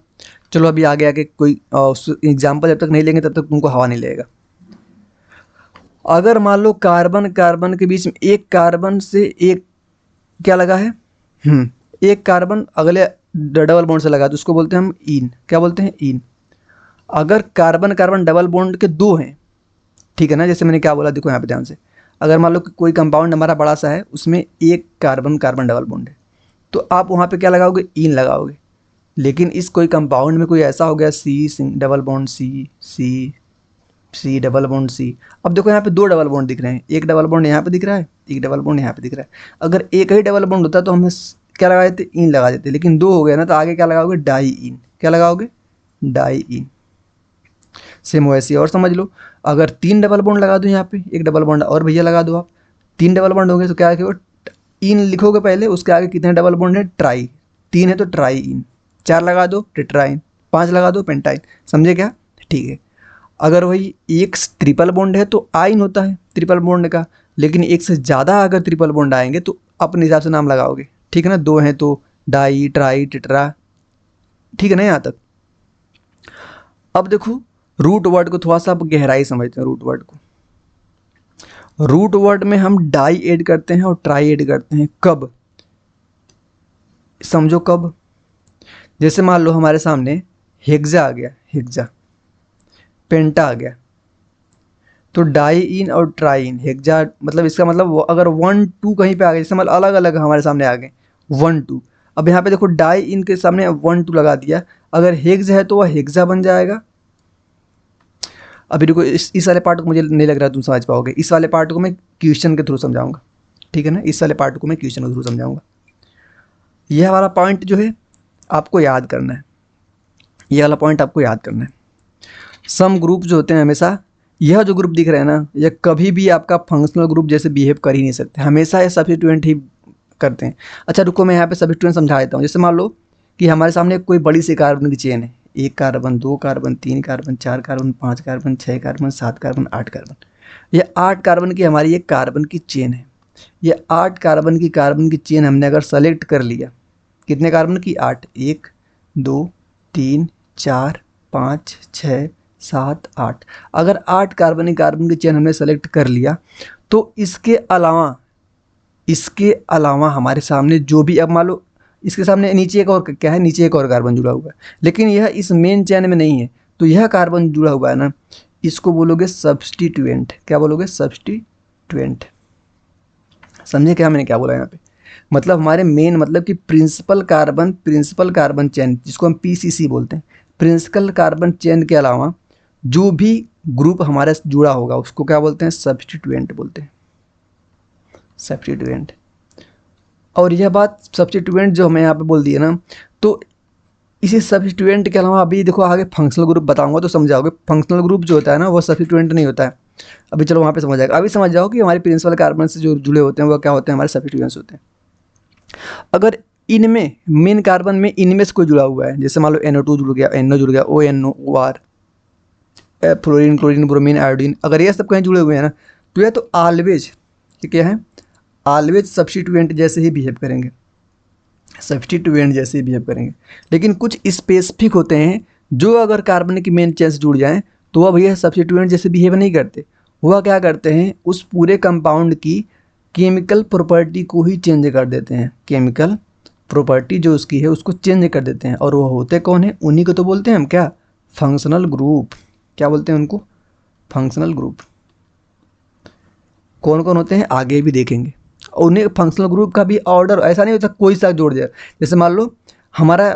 चलो अभी आगे आगे कोई एग्जाम्पल जब तक नहीं लेंगे तब तक तुमको हवा नहीं लगेगा। अगर मान लो कार्बन कार्बन के बीच में एक कार्बन से एक क्या लगा है, एक कार्बन अगले डबल बॉन्ड से लगा तो उसको बोलते हैं हम इन, क्या बोलते हैं इन। अगर कार्बन कार्बन डबल बॉन्ड के दो हैं, ठीक है ना, जैसे मैंने क्या बोला देखो यहाँ पे ध्यान से। अगर मान लो कि कोई कंपाउंड हमारा बड़ा सा है, उसमें एक कार्बन कार्बन डबल बॉन्ड है, तो आप वहाँ पे क्या लगाओगे, इन लगाओगे। लेकिन इस कोई कंपाउंड में कोई ऐसा हो गया सी डबल बॉन्ड सी, सी सी डबल बॉन्ड सी। अब देखो यहाँ पे दो डबल बॉन्ड दिख रहे हैं, एक डबल बॉन्ड यहाँ पे दिख रहा है, एक डबल बॉन्ड यहाँ पे दिख रहा है। अगर एक ही डबल बॉन्ड होता तो हम क्या लगा देते, इन लगा देते। लेकिन दो हो गया ना, तो आगे क्या लगाओगे, डाई इन। क्या लगाओगे, डाई इन। सेम वैसे और समझ लो, अगर तीन डबल बॉन्ड लगा दो यहाँ पे, एक डबल बॉन्ड और भैया लगा दो आप, तीन डबल बॉन्ड हो गए तो क्या लिखोगे, इन लिखोगे पहले, उसके आगे कितने डबल बॉन्ड है, ट्राई। तीन है तो ट्राई इन, चार लगा दो टेट्राइन, पाँच लगा दो पेंटाइन। समझे क्या, ठीक है। अगर वही एक ट्रिपल बॉन्ड है तो आइन होता है ट्रिपल बॉन्ड का, लेकिन एक से ज़्यादा अगर ट्रिपल बॉन्ड आएंगे तो अपने हिसाब से नाम लगाओगे, ठीक है ना। दो हैं तो डाई ट्राई टेट्रा, ठीक है ना यहाँ तक। अब देखो रूट वर्ड को थोड़ा सा गहराई समझते हैं। रूट वर्ड को, रूट वर्ड में हम डाई ऐड करते हैं और ट्राई ऐड करते हैं। कब, समझो कब। जैसे मान लो हमारे सामने हेक्सा आ गया, हेक्सा, पेंटा आ गया, तो डाई इन और ट्राई इन, हेक्सा मतलब इसका मतलब अगर 1 2 कहीं पे आ गए, जैसे मतलब अलग अलग हमारे सामने आ गए 1 2। अब यहाँ पे देखो डाई इन के सामने 1 2 लगा दिया, अगर हेक्स है तो वह हेक्सा बन जाएगा। अभी देखो इस वाले पार्ट को मुझे नहीं लग रहा तुम समझ पाओगे, इस वाले पार्ट को मैं क्वेश्चन के थ्रू समझाऊंगा, ठीक है ना। इस वाले पार्ट को मैं क्वेश्चन के थ्रू समझाऊंगा। यह वाला पॉइंट जो है आपको याद करना है, यह वाला पॉइंट आपको याद करना है। सम ग्रुप जो होते हैं हमेशा, यह जो ग्रुप दिख रहे हैं ना, यह कभी भी आपका फंक्शनल ग्रुप जैसे बिहेव कर ही नहीं सकते, हमेशा ये सब्स्टिट्यूएंट ही करते हैं। अच्छा रुको, मैं यहाँ पे सब्स्टिट्यूएंट समझा देता हूँ। जैसे मान लो कि हमारे सामने कोई बड़ी सी कार्बन की चेन है, एक कार्बन, दो कार्बन, तीन कार्बन, चार कार्बन, पाँच कार्बन, छः कार्बन, सात कार्बन, आठ कार्बन। यह 8 कार्बन की हमारी एक कार्बन की चेन है। यह 8 कार्बन की चेन हमने अगर सेलेक्ट कर लिया, कितने कार्बन की, 8, 1 2 3 4 5 6 7 8। अगर 8 कार्बन की चेन हमने सेलेक्ट कर लिया तो इसके अलावा हमारे सामने जो भी, अब मान लो इसके सामने नीचे एक और क्या है, नीचे एक और कार्बन जुड़ा हुआ है, लेकिन यह इस मेन चेन में नहीं है, तो यह कार्बन जुड़ा हुआ है ना, इसको बोलोगे सब्स्टिट्यूएंट। क्या बोलोगे, सब्स्टिट्यूएंट। समझे क्या मैंने क्या बोला यहाँ पे, मतलब हमारे मेन मतलब कि प्रिंसिपल कार्बन चेन, जिसको हम पीसीसी बोलते हैं, प्रिंसिपल कार्बन चेन के अलावा जो भी ग्रुप हमारे से जुड़ा होगा उसको क्या बोलते हैं, सब्स्टिट्यूएंट बोलते हैं, सब्स्टिट्यूएंट। और यह बात सब्स्टिट्यूएंट जो हमें यहाँ पे बोल दी है ना, तो इसी सब्स्टिट्यूएंट के अलावा अभी देखो आगे फंक्शनल ग्रुप बताऊंगा तो समझाओगे। फंक्शनल ग्रुप जो होता है ना वो सब्स्टिट्यूएंट नहीं होता है। अभी चलो वहाँ पे समझ जाएगा। अभी समझ जाओ कि हमारे प्रिंसिपल कार्बन से जो जुड़े होते हैं वो क्या होते हैं, हमारे सब्स्टिट्यूएंट्स होते हैं। अगर इनमें मेन कार्बन में इनमें से कोई जुड़ा हुआ है, जैसे मान लो NO2 जुड़ गया, NO जुड़ गया, ONO, OR, fluorine, chlorine, bromine, iodine, अगर ये सब कहीं जुड़े हुए हैं ना, तो यह तो ऑलवेज क्या है, ऑलवेज सब्स्टिट्यूएंट जैसे ही बिहेव करेंगे, सब्स्टिट्यूएंट जैसे ही बिहेव करेंगे। लेकिन कुछ स्पेसिफिक होते हैं जो अगर कार्बन की मेन चेन से जुड़ जाएं तो वह भैया सब्स्टिट्यूएंट जैसे बिहेव नहीं करते। वह क्या करते हैं, उस पूरे कंपाउंड की केमिकल प्रॉपर्टी को ही चेंज कर देते हैं, केमिकल प्रॉपर्टी जो उसकी है उसको चेंज कर देते हैं। और वो होते कौन है, उन्हीं को तो बोलते हैं हम क्या, फंक्शनल ग्रुप। क्या बोलते हैं उनको, फंक्शनल ग्रुप। कौन कौन होते हैं आगे भी देखेंगे। और उन्हें फंक्शनल ग्रुप का भी ऑर्डर ऐसा नहीं होता कोई सा जोड़ दिया। जैसे मान लो हमारा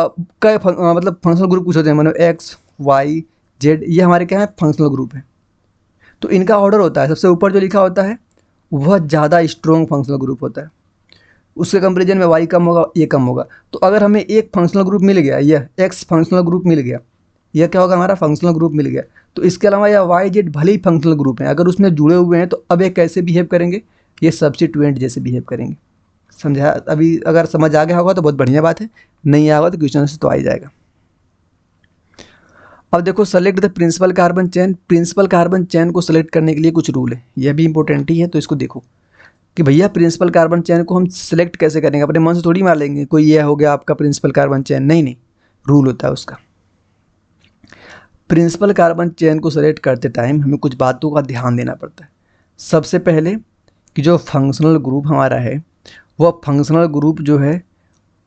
मतलब फंक्शनल ग्रुप कुछ होते हैं, मतलब X Y Z, ये हमारे क्या है, फंक्शनल ग्रुप है। तो इनका ऑर्डर होता है, सबसे ऊपर जो लिखा होता है वह ज़्यादा स्ट्रॉन्ग फंक्शनल ग्रुप होता है, उसके कंपेरिजन में Y कम होगा, ये कम होगा। तो अगर हमें एक फंक्शनल ग्रुप मिल गया, यह X फंक्शनल ग्रुप मिल गया, यह क्या होगा, हमारा फंक्शनल ग्रुप मिल गया, तो इसके अलावा यह Y Z भले ही फंक्शनल ग्रुप है, अगर उसमें जुड़े हुए हैं तो अब ये कैसे बिहेव करेंगे, ये सब्स्टिट्यूएंट जैसे बिहेव करेंगे। समझा, अभी अगर समझ आ गया होगा तो बहुत बढ़िया बात है, नहीं आया होगा तो क्वेश्चन से तो आ ही जाएगा। अब देखो select the principal carbon chain, principal carbon chain को सेलेक्ट करने के लिए कुछ रूल है, यह भी इंपॉर्टेंट ही है, तो इसको देखो कि भैया प्रिंसिपल कार्बन चेन को हम सिलेक्ट कैसे करेंगे, अपने मन से थोड़ी मार लेंगे कोई ये हो गया आपका प्रिंसिपल कार्बन चेन, नहीं नहीं, रूल होता है उसका। प्रिंसिपल कार्बन चेन को सेलेक्ट करते टाइम हमें कुछ बातों का ध्यान देना पड़ता है। सबसे पहले कि जो फंक्शनल ग्रुप हमारा है, वह फंक्शनल ग्रुप जो है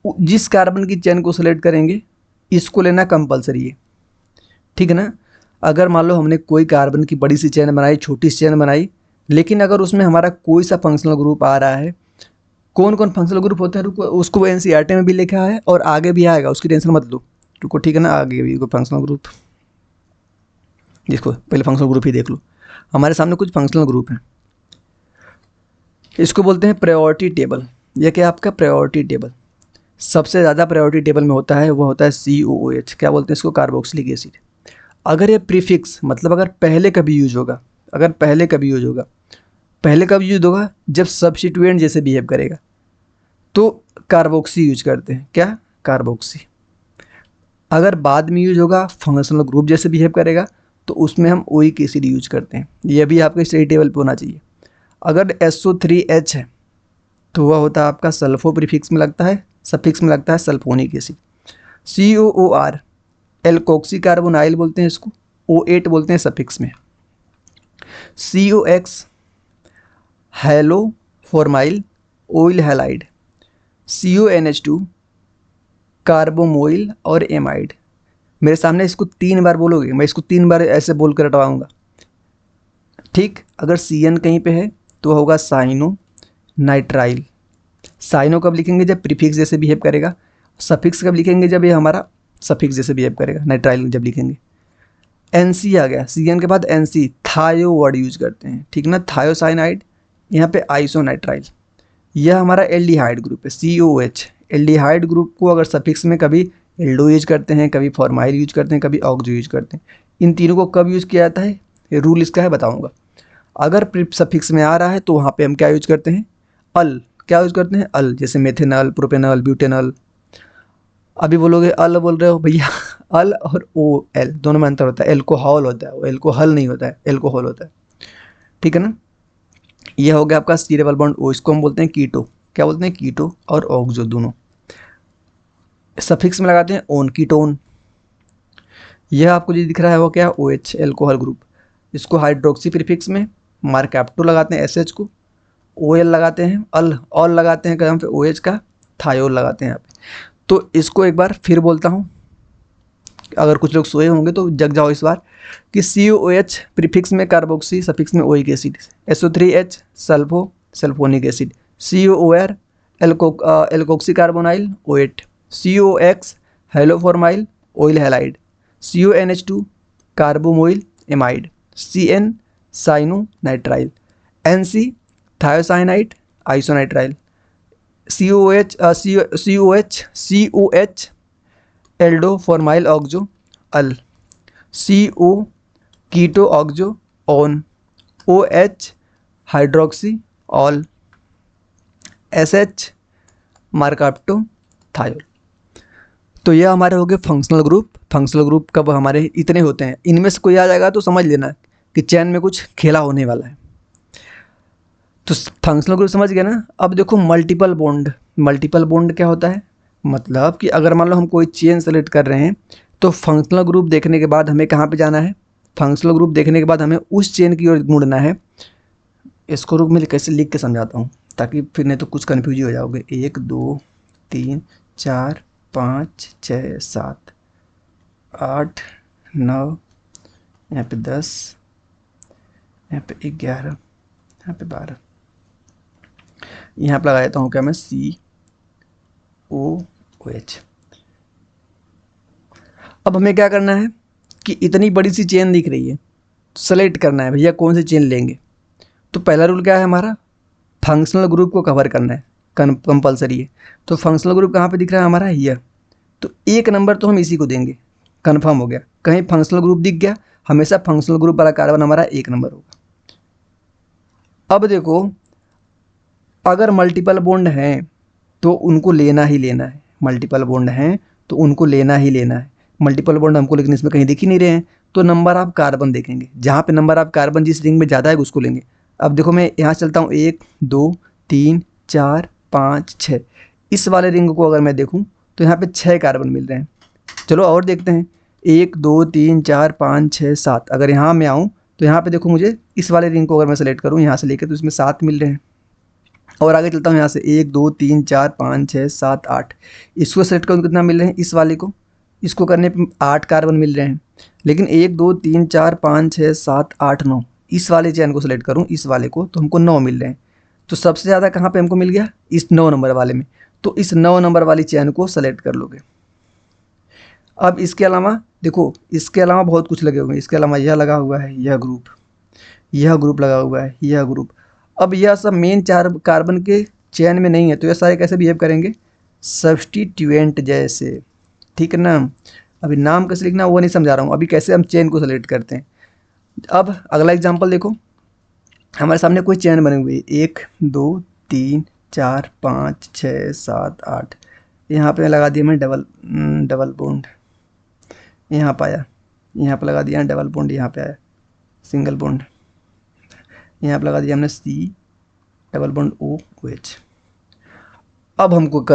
जिस कार्बन की चेन को सेलेक्ट करेंगे इसको लेना कंपलसरी है, ठीक है ना। अगर मान लो हमने कोई कार्बन की बड़ी सी चेन बनाई, छोटी सी चेन बनाई, लेकिन अगर उसमें हमारा कोई सा फंक्शनल ग्रुप आ रहा है, कौन कौन फंक्शनल ग्रुप होते हैं रुको उसको एनसीईआरटी में भी लिखा है और आगे भी आएगा, उसकी टेंशन मत लो, रुको ठीक है ना। आगे भी कोई फंक्शनल ग्रुप, देखो पहले फंक्शनल ग्रुप ही देख लो। हमारे सामने कुछ फंक्शनल ग्रुप हैं, इसको बोलते हैं प्रायोरिटी टेबल। यह क्या आपका प्रायोरिटी टेबल, सबसे ज़्यादा प्रायोरिटी टेबल में होता है, वो होता है COOH, क्या बोलते हैं इसको, कार्बोक्सिलिक एसिड। अगर ये प्रीफिक्स मतलब अगर पहले कभी यूज होगा, अगर पहले कभी यूज होगा, पहले कब यूज होगा, जब सब्स्टिट्यूएंट जैसे बिहेव करेगा, तो कार्बोक्सी यूज करते हैं, क्या, कार्बोक्सी। अगर बाद में यूज होगा, फंक्शनल ग्रुप जैसे बिहेव करेगा, तो उसमें हम ओइक एसिड यूज करते हैं। यह भी आपके स्टडी टेबल पे होना चाहिए। अगर SO3H है तो वह होता है आपका सल्फो प्रीफिक्स में लगता है, सफिक्स में लगता है sulphonic acid. COOR alkoxy carbonyl बोलते हैं इसको, O8 बोलते हैं सफिक्स में। COX hello formyl oil halide. CONH2 कार्बोमोइल और एमाइड। मेरे सामने इसको 3 बार बोलोगे, मैं इसको 3 बार ऐसे बोल कर रटवाऊंगा, ठीक। अगर CN कहीं पे है तो होगा साइनो नाइट्राइल। साइनो कब लिखेंगे, जब प्रीफिक्स जैसे बिहेव करेगा। सफिक्स कब लिखेंगे, जब ये हमारा सफिक्स जैसे बिहेव करेगा। नाइट्राइल जब लिखेंगे। NC आ गया, CN के बाद NC, थायो वर्ड यूज करते हैं, ठीक ना, थायोसाइनाइड। यहाँ पे आइसोनाइट्राइल, यह हमारा एल्डिहाइड ग्रुप है। COH एल्डिहाइड ग्रुप को अगर सफिक्स में कभी एल्डो यूज करते हैं, कभी फॉर्माइल यूज करते हैं, कभी ऑक्सो यूज करते हैं। इन तीनों को कब यूज किया जाता है, ये रूल इसका है, बताऊंगा। अगर सफिक्स में आ रहा है तो वहाँ पे हम क्या यूज करते हैं, अल, क्या यूज करते हैं, अल, जैसे मेथेनॉल, प्रोपेनॉल, ब्यूटेनॉल। अभी बोलोगे अल बोल रहे हो भैया, अल और OL दोनों में अंतर होता है, एल्कोहल होता है, वो एल्कोहल नहीं होता है, एल्कोहल होता है, ठीक है ना। यह हो गया आपका सी डबल बॉन्ड O, इसको हम बोलते हैं कीटो, क्या बोलते हैं, कीटो और ऑक्सो दोनों। सफिक्स में लगाते हैं ओन, कीटोन। यह आपको जो दिख रहा है वो क्या है, OH एल्कोहल ग्रुप। इसको हाइड्रोक्सी प्रीफिक्स में मार्कैप्टो लगाते हैं SH को, OL लगाते हैं, अल ऑल लगाते हैं कहाँ पे, OH का, थायोल लगाते हैं यहाँ पे। तो इसको एक बार फिर बोलता हूँ, अगर कुछ लोग सोए होंगे तो जग जाओ इस बार, कि COH प्रीफिक्स में कार्बोक्सी, सफिक्स में oic acid. SO3H sulfo sulfonic acid. COOR alkoxy carbonyl O8। COX haloformyl oyl halide. CONH2 carbamoyl amide. CN cyano nitrile. NC thiocyanide isonitrile. COH aldo formyl oxo al. CO keto oxo one. OH hydroxy ol. SH mercapto thiol. तो ये हमारे हो गए functional group. Functional group कब हमारे इतने होते हैं, इनमें से कोई आ जाएगा तो समझ लेना कि चैन में कुछ खेला होने वाला है। तो फंक्शनल ग्रुप समझ गए ना। अब देखो मल्टीपल बॉन्ड। मल्टीपल बॉन्ड क्या होता है, मतलब कि अगर मान लो हम कोई चेन सेलेक्ट कर रहे हैं तो फंक्शनल ग्रुप देखने के बाद हमें कहाँ पे जाना है, फंक्शनल ग्रुप देखने के बाद हमें उस चेन की ओर मुड़ना है। इसको रूप में कैसे लिख के समझाता हूँ ताकि फिर नहीं तो कुछ कन्फ्यूज हो जाओगे। 1 2 3 4 5 6 7 8 9, यहाँ पे 10, यहाँ पे 11, यहाँ पे 12, यहाँ पे लगा देता हूँ क्या मैं, COOH। अब हमें क्या करना है कि इतनी बड़ी सी चेन दिख रही है, सेलेक्ट करना है भैया कौन सी चेन लेंगे। तो पहला रूल क्या है हमारा, फंक्शनल ग्रुप को कवर करना है, कंपलसरी है। तो फंक्शनल ग्रुप कहाँ पे दिख रहा है हमारा, यह। तो 1 नंबर तो हम इसी को देंगे, कन्फर्म हो गया। कहीं फंक्शनल ग्रुप दिख गया, हमेशा फंक्शनल ग्रुप वाला कार्बन हमारा 1 नंबर होगा। अब देखो अगर मल्टीपल बॉन्ड हैं तो उनको लेना ही लेना है, मल्टीपल बॉन्ड हैं तो उनको लेना ही लेना है। मल्टीपल बॉन्ड हमको लेकिन इसमें कहीं दिख ही नहीं रहे हैं। तो नंबर ऑफ कार्बन देखेंगे, जहाँ पे नंबर ऑफ कार्बन जिस रिंग में ज़्यादा है उसको लेंगे। अब देखो मैं यहाँ से चलता हूँ 1 2 3 4 5 6। इस वाले रिंग को अगर मैं देखूँ तो यहाँ पे 6 कार्बन मिल रहे हैं। चलो और देखते हैं 1 2 3 4 5 6 7। अगर यहाँ मैं आऊँ तो यहाँ पे देखो मुझे इस वाले रिंग को अगर मैं सेलेक्ट करूँ यहाँ से लेकर तो इसमें 7 मिल रहे हैं। और आगे चलता हूँ यहाँ से 1 2 3 4 5 6 7 8। इसको सेलेक्ट करूँ कितना मिल रहे हैं, इस वाले को, इसको करने पे 8 कार्बन मिल रहे हैं। लेकिन 1 2 3 4 5 6 7 8 9, इस वाले चेन को सेलेक्ट करूँ इस वाले को तो हमको 9 मिल रहे हैं। तो सबसे ज़्यादा कहाँ पे हमको मिल गया, इस 9 नंबर वाले में। तो इस 9 नंबर वाली चेन को सेलेक्ट कर लोगे। अब इसके अलावा देखो, इसके अलावा बहुत कुछ लगे हुए हैं। इसके अलावा यह लगा हुआ है, यह ग्रुप लगा हुआ है, यह ग्रुप। अब यह सब मेन 4 कार्बन के चेन में नहीं है तो यह सारे कैसे बिहेव करेंगे, सब्स्टिट्यूएंट जैसे, ठीक है ना। अभी नाम कैसे लिखना वो नहीं समझा रहा हूँ, अभी कैसे हम चेन को सेलेक्ट करते हैं। अब अगला एग्जांपल देखो, हमारे सामने कोई चेन बनी हुई है 1 2 3 4 5 6 7 8। यहाँ पे लगा दिया मैं डबल बॉन्ड, यहाँ पे आया, यहाँ पे लगा दिया डबल बॉन्ड, यहाँ पे आया सिंगल बॉन्ड, यहाँ पे लगा दिया हमने C double bond O OH। अब हमको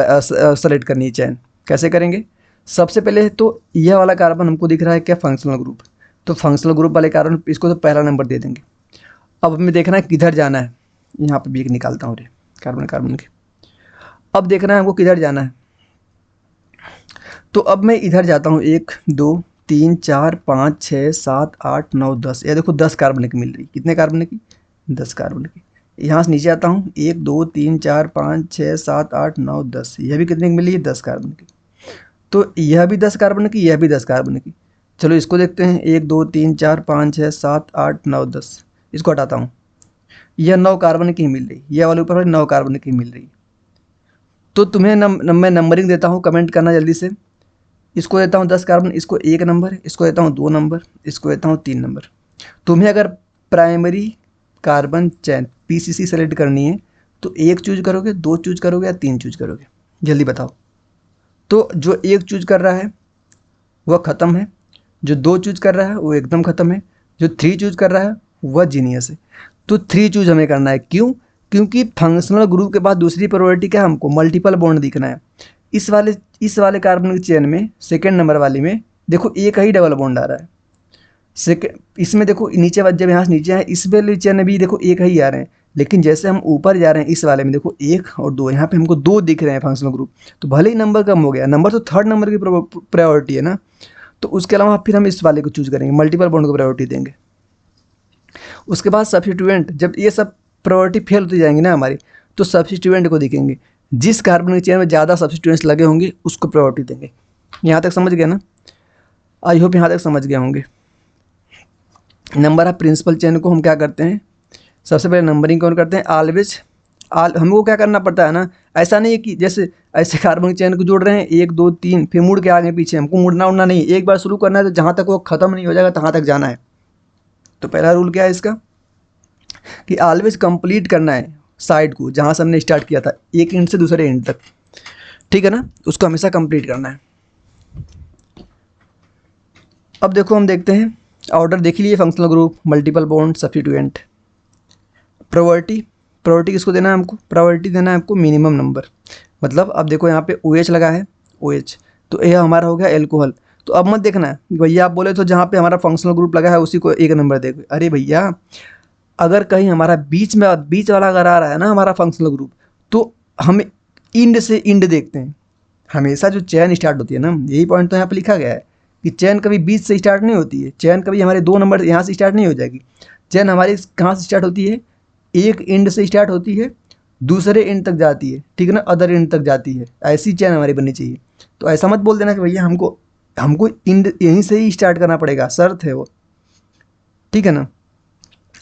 सेलेक्ट करनी है चेन, कैसे करेंगे। सबसे पहले तो यह वाला कार्बन हमको दिख रहा है क्या, फंक्शनल ग्रुप। तो फंक्शनल ग्रुप वाले कार्बन इसको तो पहला नंबर दे देंगे। अब हमें देखना है किधर जाना है, यहाँ पे भी एक निकालता हूँ रे कार्बन के। अब देखना है हमको किधर जाना है। तो अब मैं इधर जाता हूँ 1 2 3 4 5 6 7 8 9 10। ये देखो 10 कार्बन की मिल रही, कितने कार्बन की, 10 कार्बन की। यहाँ से नीचे आता हूँ 1 2 3 4 5 6 7 8 9 10। यह भी कितने की मिली है, 10 कार्बन की। तो यह भी 10 कार्बन की, यह भी 10 कार्बन की। चलो इसको देखते हैं 1 2 3 4 5 6 7 8 9 10। इसको हटाता हूँ, यह 9 कार्बन की मिल रही, यह वाले ऊपर वाली 9 कार्बन की मिल रही। तो तुम्हें मैं नंबरिंग देता हूँ, कमेंट करना जल्दी से। इसको देता हूँ 10 कार्बन, इसको 1 नंबर, इसको देता हूँ 2 नंबर, इसको देता हूँ 3 नंबर। तुम्हें अगर primary carbon chain PCC select करनी है तो 1 चूज करोगे, 2 चूज करोगे या 3 चूज करोगे, जल्दी बताओ। तो जो 1 चूज कर रहा है वह ख़त्म है, जो 2 चूज कर रहा है वो एकदम ख़त्म है, जो 3 चूज कर रहा है वह जीनियस है। तो 3 चूज हमें करना है, क्यों, क्योंकि फंक्शनल ग्रुप के बाद दूसरी प्रायोरिटी क्या है, हमको मल्टीपल बॉन्ड दिखना है। इस वाले कार्बन की चेन में सेकेंड नंबर वाली में देखो एक ही डबल बॉन्ड आ रहा है। इसमें देखो नीचे जब यहाँ से नीचे है इस वाले चेन में भी देखो एक ही आ रहे हैं, लेकिन जैसे हम ऊपर जा रहे हैं इस वाले में देखो 1 और 2, यहाँ पे हमको 2 दिख रहे हैं फंक्शनल ग्रुप। तो भले ही नंबर कम हो गया, नंबर तो थर्ड नंबर की प्रायोरिटी है ना। तो उसके अलावा फिर हम इस वाले को चूज करेंगे, मल्टीपल बॉन्ड को प्रायोरिटी देंगे। उसके बाद सब्स्टिट्यूएंट, जब ये सब प्रायोरिटी फेल होती जाएंगी ना हमारी, तो सब्स्टिट्यूएंट को देखेंगे, जिस कार्बन की चेन में ज़्यादा सब्स्टिट्यूएंट्स लगे होंगे उसको प्रायोरिटी देंगे। यहाँ तक समझ गया ना, आई होप यहाँ तक समझ गए होंगे। नंबर ऑफ प्रिंसिपल चेन को हम क्या करते हैं, सबसे पहले नंबरिंग कौन करते हैं, ऑलवेज हमको क्या करना पड़ता है ना, ऐसा नहीं है कि जैसे ऐसे कार्बन की चेन को जोड़ रहे हैं 1 2 3 फिर मुड़ के आगे पीछे, हमको मुड़ना उड़ना नहीं, एक बार शुरू करना है तो जहाँ तक वो ख़त्म नहीं हो जाएगा तहाँ तक जाना है। तो पहला रूल क्या है इसका, कि ऑलवेज कंप्लीट करना है साइड को, जहाँ से हमने स्टार्ट किया था एक एंड से दूसरे एंड तक, ठीक है ना, उसको हमेशा कंप्लीट करना है। अब देखो हम देखते हैं ऑर्डर देख लीजिए, functional group, multiple bond, substituent. Priority किसको देना है हमको, प्रायोरिटी देना है हमको मिनिमम नंबर। मतलब अब देखो यहाँ पे OH लगा है, OH, तो यह हमारा हो गया एल्कोहल। तो अब मत देखना है भैया, आप बोले तो जहाँ पे हमारा फंक्शनल ग्रुप लगा है उसी को 1 नंबर देखो। अरे भैया, अगर कहीं हमारा बीच वाला अगर आ रहा है ना हमारा फंक्शनल ग्रुप, तो हम इंड से इंड देखते हैं। हमेशा जो चेन स्टार्ट होती है ना, यही पॉइंट तो यहाँ पे लिखा गया है कि चेन कभी बीच से स्टार्ट नहीं होती है, चेन कभी हमारे 2 नंबर यहाँ से स्टार्ट नहीं हो जाएगी। चेन हमारी कहाँ से स्टार्ट होती है, एक एंड से स्टार्ट होती है, दूसरे एंड तक जाती है, ठीक है ना, अदर एंड तक जाती है। ऐसी चेन हमारी बननी चाहिए। तो ऐसा मत बोल देना कि भैया हमको एंड यहीं से ही स्टार्ट करना पड़ेगा, शर्त है वो, ठीक है ना।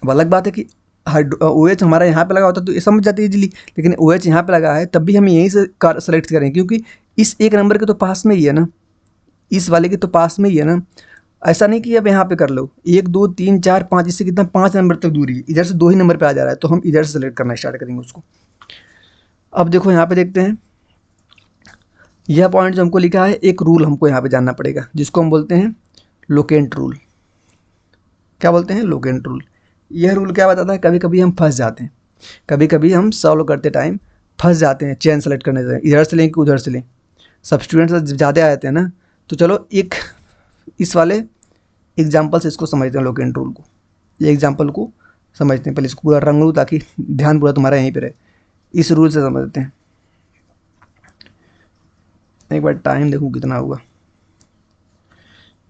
अब अलग बात है कि OH हमारा यहाँ पे लगा होता तो ये समझ जाती है इजीली, लेकिन OH यहाँ पे लगा है तब भी हम यहीं से सेलेक्ट करें, क्योंकि इस 1 नंबर के तो पास में ही है ना, इस वाले के तो पास में ही है ना। ऐसा नहीं कि अब यहाँ पे कर लो 1 2 3 4 5, इससे कितना 5 नंबर तक दूरी है, इधर से 2 ही नंबर पे आ जा रहा है, तो हम इधर से सेलेक्ट करना स्टार्ट करेंगे उसको। अब देखो यहाँ पे देखते हैं, यह पॉइंट जो हमको लिखा है, एक रूल हमको यहाँ पे जानना पड़ेगा जिसको हम बोलते हैं लोकेंट रूल। क्या बोलते हैं? Locant rule. यह रूल क्या बताता है? कभी कभी हम फंस जाते हैं, कभी कभी हम सॉल्व करते टाइम फंस जाते हैं चेन सेलेक्ट करने से, इधर से लें कि उधर से लें। सब स्टूडेंट्स ज़्यादा आते हैं ना, तो चलो एक इस वाले एग्जाम्पल से इसको समझते हैं लोकेंट रूल को। ये एग्जाम्पल को समझते हैं, पहले इसको पूरा रंग लूँ ताकि ध्यान पूरा तुम्हारा यहीं पे रहे। इस रूल से समझते हैं। एक बार टाइम देखूँ कितना हुआ,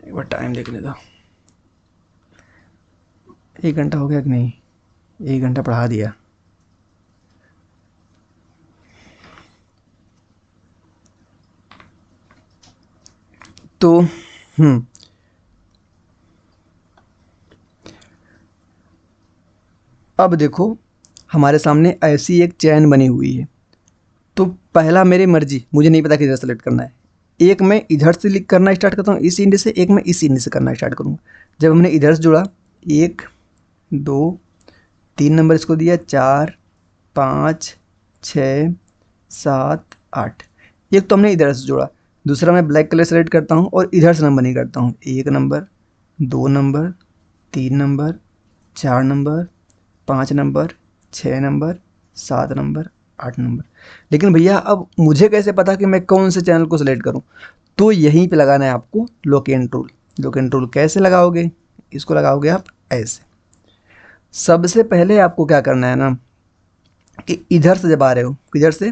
एक बार टाइम देखने दो। 1 घंटा हो गया कि नहीं? 1 घंटा पढ़ा दिया। तो अब देखो हमारे सामने ऐसी एक चैन बनी हुई है। तो पहला मेरी मर्जी, मुझे नहीं पता किधर सेलेक्ट करना है। एक मैं इधर से लिख करना स्टार्ट करता हूँ इस इंड से, एक मैं इस इंड से करना स्टार्ट करूँगा। जब हमने इधर से जुड़ा, 1 2 3 नंबर इसको दिया, 4 5 6 7 8। एक तो हमने इधर से जोड़ा, दूसरा मैं ब्लैक कलर सेलेक्ट करता हूँ और इधर से नंबर नहीं करता हूँ। 1 number, 2 number, 3 number, 4 number, 5 number, 6 number, 7 number, 8 number. लेकिन भैया अब मुझे कैसे पता कि मैं कौन से चैनल को सिलेक्ट करूं? तो यहीं पे लगाना है आपको लोकेंट रूल। लोकेंट रूल कैसे लगाओगे? इसको लगाओगे आप ऐसे। सबसे पहले आपको क्या करना है ना, कि इधर से जब आ रहे हो, इधर से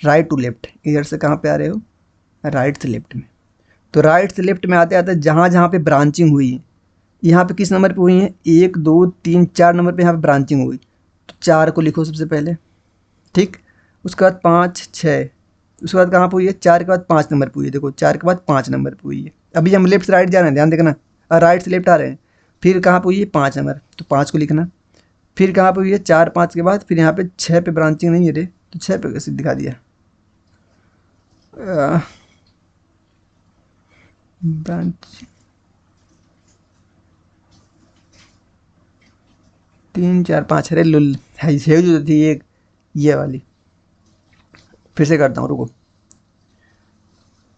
राइट टू लेफ्ट, इधर से कहाँ पे आ रहे हो? राइट से लेफ्ट में। तो राइट से लेफ्ट में आते आते जहाँ जहाँ पे ब्रांचिंग हुई है, यहाँ पे किस नंबर पे हुई है? 1 2 3 4 नंबर पे यहाँ पे ब्रांचिंग हुई, तो 4 को लिखो सबसे पहले, ठीक। उसके बाद 5 6, उसके बाद कहाँ पे हुई है? 4 के बाद 5 नंबर पे हुई है। देखो 4 के बाद 5 नंबर पे हुई है। अभी हम लेफ्ट से राइट जा रहे हैं, ध्यान देखना, और राइट से लेफ्ट आ रहे हैं। फिर कहाँ पे हुई है? 5 नंबर, तो 5 को लिखना। फिर कहाँ पे हुई है? 4 5 के बाद फिर यहाँ पे 6 पे ब्रांचिंग नहीं है रे, तो 6 पे कैसे दिखा दिया? ब्रांच 3 4 5, अरे लुल है जो थी एक ये वाली। फिर से करता हूँ, रुको,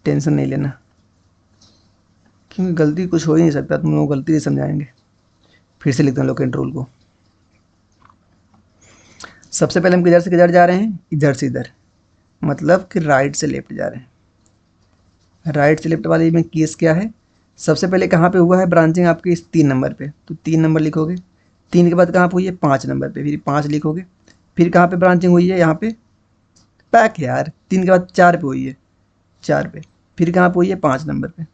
टेंशन नहीं लेना, क्योंकि गलती कुछ हो ही नहीं सकता, तुम लोग गलती नहीं समझाएंगे। फिर से लिखते हैं लोकेंट रूल को। सबसे पहले हम किधर से किधर जा रहे हैं? इधर से इधर, मतलब कि राइट से लेफ्ट जा रहे हैं। राइट से लेफ्ट वाले में केस क्या है? सबसे पहले कहाँ पे हुआ है ब्रांचिंग आपकी? इस 3 नंबर पे, तो 3 नंबर लिखोगे। 3 के बाद कहाँ पे हुई है? 5 नंबर पे, फिर 5 लिखोगे। फिर कहाँ पे ब्रांचिंग हुई है? यहाँ पे पैक है यार। 3 के बाद 4 पे हुई है, 4 पे। फिर कहाँ पे हुई है? 5 नंबर पे।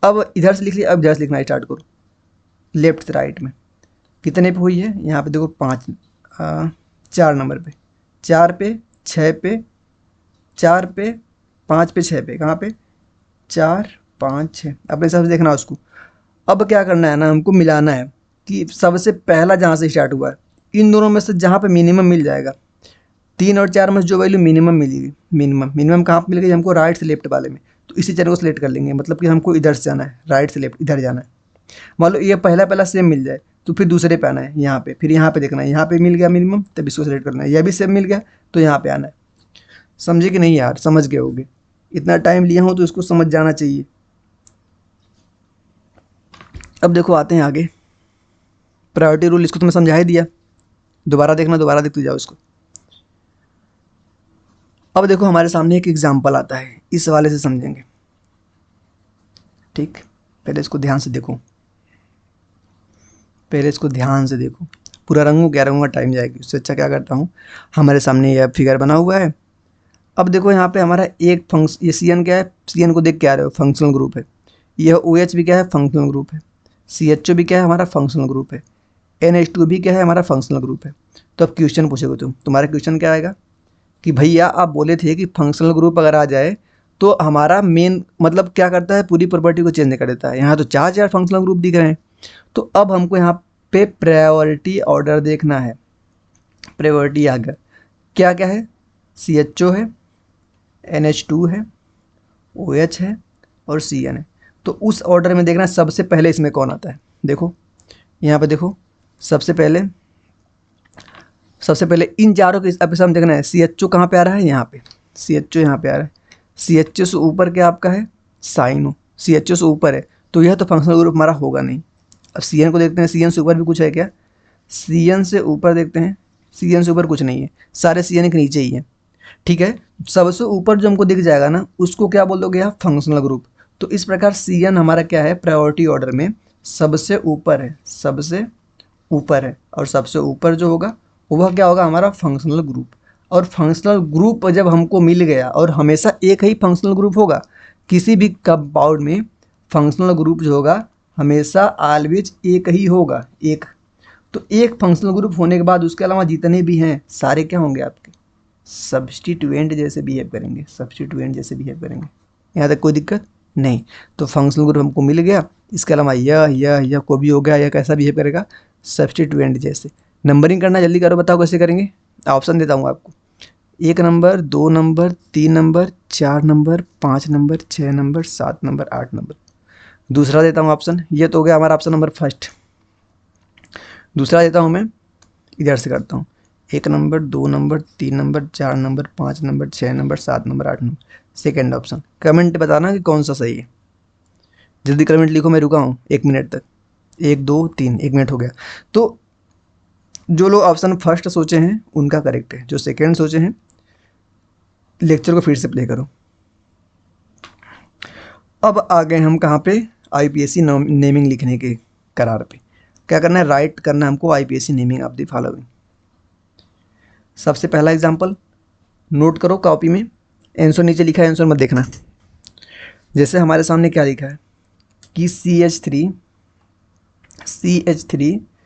अब इधर से लिख लिया, अब इधर से लिखना स्टार्ट करो, लेफ्ट से राइट में। कितने पे हुई है? यहाँ पे देखो 4 नंबर पे, 4 पे, 6 पे, 4 पे, 5 पे, 6 पे, कहाँ पे? 4 5 6, अपने हिसाब से देखना उसको। अब क्या करना है ना, हमको मिलाना है कि सबसे पहला जहाँ से स्टार्ट हुआ है इन दोनों में से जहाँ पे मिनिमम मिल जाएगा, 3 और 4 में जो वैल्यू मिनिमम मिलेगी, मिनिमम कहाँ पे मिल गई? हमको राइट से लेफ्ट वाले में। तो इसी चैनल को सिलेक्ट कर लेंगे, मतलब कि हमको इधर से जाना है, राइट से लेफ्ट इधर जाना है। मान लो ये पहला पहला सेम मिल जाए, तो फिर दूसरे पे आना है यहाँ पे, फिर यहाँ पे देखना है, यहाँ पे मिल गया मिनिमम, तब इसको सेलेक्ट करना है। यह भी सेम मिल गया तो यहाँ पे आना है। समझे कि नहीं यार? समझ गए होगे, इतना टाइम लिया हूँ तो इसको समझ जाना चाहिए। अब देखो आते हैं आगे, प्रायोरिटी रूल इसको तुम्हें समझा ही दिया, दोबारा देखना, दोबारा देखते जाओ इसको। अब देखो हमारे सामने एक एग्जाम्पल आता है, इस वाले से समझेंगे, ठीक। पहले इसको ध्यान से देखो, पहले इसको ध्यान से देखो। पूरा रंगूँ क्या? रंगूँगा टाइम जाएगी, उससे अच्छा क्या करता हूँ, हमारे सामने यह फिगर बना हुआ है। अब देखो यहाँ पे हमारा एक फंक्शन, ये सी एन क्या है? सी एन को देख के आ रहे हो, फंक्शनल ग्रुप है। यह ओ एच भी क्या है? फंक्शनल ग्रुप है। सी एच ओ भी क्या है? हमारा फंक्शनल ग्रुप है। एन एच टू भी क्या है? हमारा फंक्शनल ग्रुप है। तो अब क्वेश्चन पूछोगे तुम्हारा क्वेश्चन क्या आएगा कि भैया आप बोले थे कि फंक्शनल ग्रुप अगर आ जाए तो हमारा मेन मतलब क्या करता है? पूरी प्रॉपर्टी को चेंज कर देता है। यहाँ तो 4 4 फंक्शनल ग्रुप दिख रहे हैं। तो अब हमको यहाँ पे प्रायोरिटी ऑर्डर देखना है। प्रायोरिटी आ गया, क्या क्या है? सी एच ओ है, NH2 है, OH है और CN है। तो उस ऑर्डर में देखना सबसे पहले इसमें कौन आता है। देखो यहाँ पे देखो, सबसे पहले इन चारों के अब हम देखना है CHO कहाँ पे आ रहा है? यहाँ पे CHO यहाँ पे आ रहा है। CHO से ऊपर क्या आपका है, साइनो, CHO से ऊपर है तो यह तो फंक्शनल ग्रुप हमारा होगा नहीं। अब CN को देखते हैं, CN से ऊपर भी कुछ है क्या, CN से ऊपर देखते हैं, CN से ऊपर कुछ नहीं है, सारे CN के नीचे ही है। ठीक है, सबसे ऊपर जो हमको दिख जाएगा ना उसको क्या बोल दोगे आप, फंक्शनल ग्रुप। तो इस प्रकार CN हमारा क्या है, प्रायोरिटी ऑर्डर में सबसे ऊपर है, सबसे ऊपर है, और सबसे ऊपर जो होगा वह क्या होगा, हमारा फंक्शनल ग्रुप। और फंक्शनल ग्रुप जब हमको मिल गया, और हमेशा एक ही फंक्शनल ग्रुप होगा किसी भी कंपाउंड में, फंक्शनल ग्रुप जो होगा हमेशा ऑलवेज एक ही होगा, एक। तो एक फंक्शनल ग्रुप होने के बाद उसके अलावा जितने भी हैं सारे क्या होंगे आपके, सब्स्टिट्यूएंट जैसे बिहेव करेंगे, सब्स्टिट्यूएंट जैसे बिहेव करेंगे। यहाँ तक कोई दिक्कत नहीं। तो फंक्शनल ग्रुप हमको मिल गया, इसके अलावा यह को भी हो गया, यह कैसा बिहेव करेगा, सब्स्टिट्यूएंट जैसे। नंबरिंग करना जल्दी करो, बताओ कैसे करेंगे। ऑप्शन देता हूँ आपको, 1 number, 2 number, 3 number, 4 number, 5 number, 6 number, 7 number, 8 number. दूसरा देता हूँ ऑप्शन, ये तो हो गया हमारा ऑप्शन नंबर फर्स्ट। दूसरा देता हूँ मैं, इधर से करता हूँ, 1 number, 2 number, 3 number, 4 number, 5 number, 6 number, 7 number, 8 number. Second option. Comment बताना कि कौन सा सही है, जल्दी कमेंट लिखो, मैं रुका हूँ 1 मिनट तक, 1 2 3, 1 मिनट हो गया। तो जो लोग ऑप्शन फर्स्ट सोचे हैं उनका करेक्ट है, जो सेकेंड सोचे हैं लेक्चर को फिर से प्ले करो। अब आ गए हम कहाँ पे, IPSC नेमिंग लिखने के करार पे। क्या करना है, राइट करना है हमको IPSC naming of the following. सबसे पहला एग्जांपल नोट करो कॉपी में, आंसर नीचे लिखा है, आंसर मत देखना। जैसे हमारे सामने क्या लिखा है कि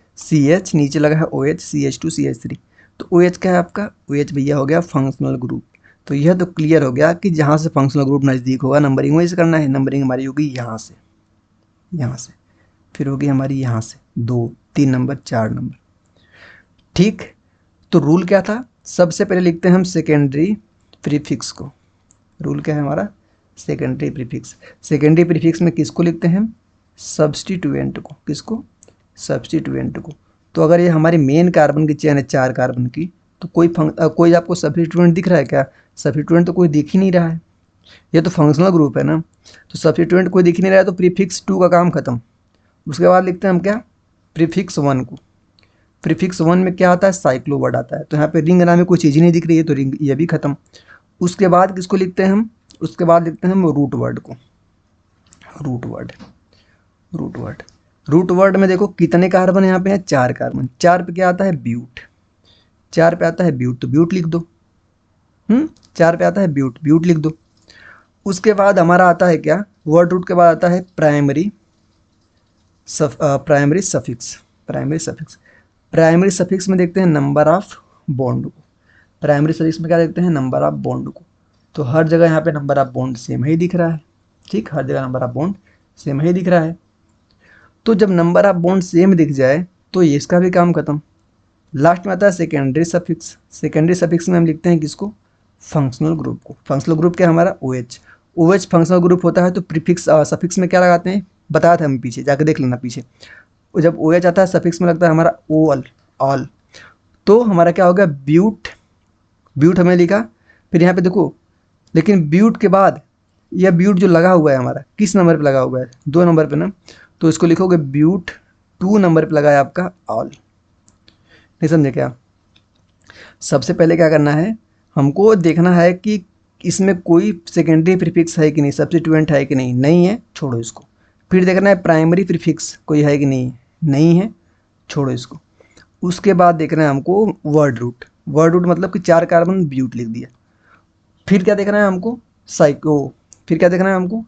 CH नीचे लगा है OH, CH2 CH3। तो OH क्या है आपका, OH भैया हो गया फंक्शनल ग्रुप। तो यह तो क्लियर हो गया कि जहाँ से फंक्शनल ग्रुप नज़दीक होगा नंबरिंग वहीं से करना है। नंबरिंग हमारी होगी यहाँ से, यहाँ से, फिर होगी हमारी यहाँ से 2 3 नंबर 4 नंबर। ठीक, तो रूल क्या था, सबसे पहले लिखते हैं हम सेकेंडरी प्रीफिक्स को। रूल क्या है हमारा, सेकेंडरी प्रीफिक्स। सेकेंडरी प्रीफिक्स में किसको लिखते हैं, सब्स्टिट्यूएंट को। किसको, सब्स्टिट्यूएंट को। तो अगर ये हमारी मेन कार्बन की चेन है 4 कार्बन की, तो कोई आपको सब्स्टिट्यूएंट दिख रहा है क्या, सब्स्टिट्यूएंट तो कोई दिख ही नहीं रहा है, ये तो फंक्शनल ग्रुप है ना। तो सब्स्टिट्यूएंट कोई दिख ही नहीं रहा है, तो प्रीफिक्स 2 का काम खत्म। उसके बाद लिखते हैं हम क्या, प्रीफिक्स 1 को। प्रीफिक्स 1 में क्या आता है, साइक्लो वर्ड आता है। तो यहाँ पे रिंग नाम कोई चीज़ ही नहीं दिख रही है, तो रिंग ये भी खत्म। उसके बाद किसको लिखते हैं हम, उसके बाद लिखते हैं हम रूट वर्ड को। Root word, root word, root word में देखो कितने कार्बन यहाँ पे हैं, 4 कार्बन। 4 पे क्या आता है, ब्यूट। 4 पे आता है ब्यूट, तो ब्यूट लिख दो। 4 पे आता है ब्यूट, ब्यूट लिख दो। उसके बाद हमारा आता है क्या, वर्ड रूट के बाद आता है primary primary suffix. Primary suffix, primary suffix में देखते हैं नंबर ऑफ बॉन्ड को। प्राइमरी सफिक्स में क्या देखते हैं, नंबर ऑफ बॉन्ड को। तो हर जगह यहाँ पे नंबर ऑफ बॉन्ड सेम ही दिख रहा है। ठीक, हर जगह नंबर ऑफ बॉन्ड सेम ही दिख रहा है। तो जब नंबर ऑफ बॉन्ड सेम दिख जाए तो ये इसका भी काम खत्म। लास्ट में आता है सेकेंडरी सफिक्स। सेकेंडरी सफिक्स में हम लिखते हैं किसको, फंक्शनल ग्रुप को। फंक्शनल ग्रुप क्या हमारा, OH। OH फंक्शनल ग्रुप होता है, तो प्रीफिक्स सफिक्स में क्या लगाते हैं, बताया था हम पीछे, जाकर देख लेना पीछे। जब OH आता है सफिक्स में लगता है हमारा OL, ऑल। तो हमारा क्या होगा, ब्यूट। ब्यूट हमने लिखा, फिर यहाँ पे देखो, लेकिन ब्यूट के बाद यह ब्यूट जो लगा हुआ है हमारा किस नंबर पे लगा हुआ है, 2 नंबर पे ना, तो इसको लिखोगे ब्यूट 2 नंबर पे लगा है आपका ऑल। नहीं समझे क्या, सबसे पहले क्या करना है, हमको देखना है कि इसमें कोई सेकेंडरी प्रीफिक्स है कि नहीं, सब्स्टिट्यूएंट है कि नहीं, नहीं है छोड़ो इसको। फिर देखना है प्राइमरी प्रीफिक्स कोई है कि नहीं, नहीं है छोड़ो इसको। उसके बाद देखना है हमको वर्ड रूट। वर्ड रूट मतलब कि 4 कार्बन ब्यूट लिख दिया। फिर क्या देखना है हमको, साइको। फिर क्या देखना है हमको,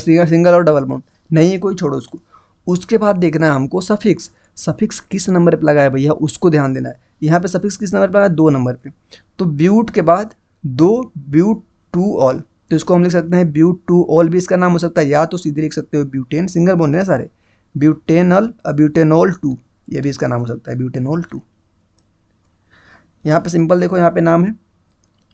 सिंगल और डबल बॉन्ड, नहीं है कोई छोड़ो उसको। उसके बाद देखना है हमको सफिक्स। सफिक्स किस नंबर पे लगा है भैया, उसको ध्यान देना है। यहाँ पे सफिक्स किस नंबर पे लगा है, 2 नंबर पे। तो ब्यूट के बाद 2, ब्यूट 2 ऑल, तो इसको हम लिख सकते हैं ब्यूट 2 ऑल भी इसका नाम हो सकता है, या तो सीधे लिख सकते हो ब्यूटेन, सिंगल बॉन्ड है सारे, ब्यूटेनल, ब्यूटेनॉल 2, ये भी इसका नाम हो सकता है ब्यूटेनॉल 2। यहाँ पे सिंपल देखो, यहाँ पे नाम है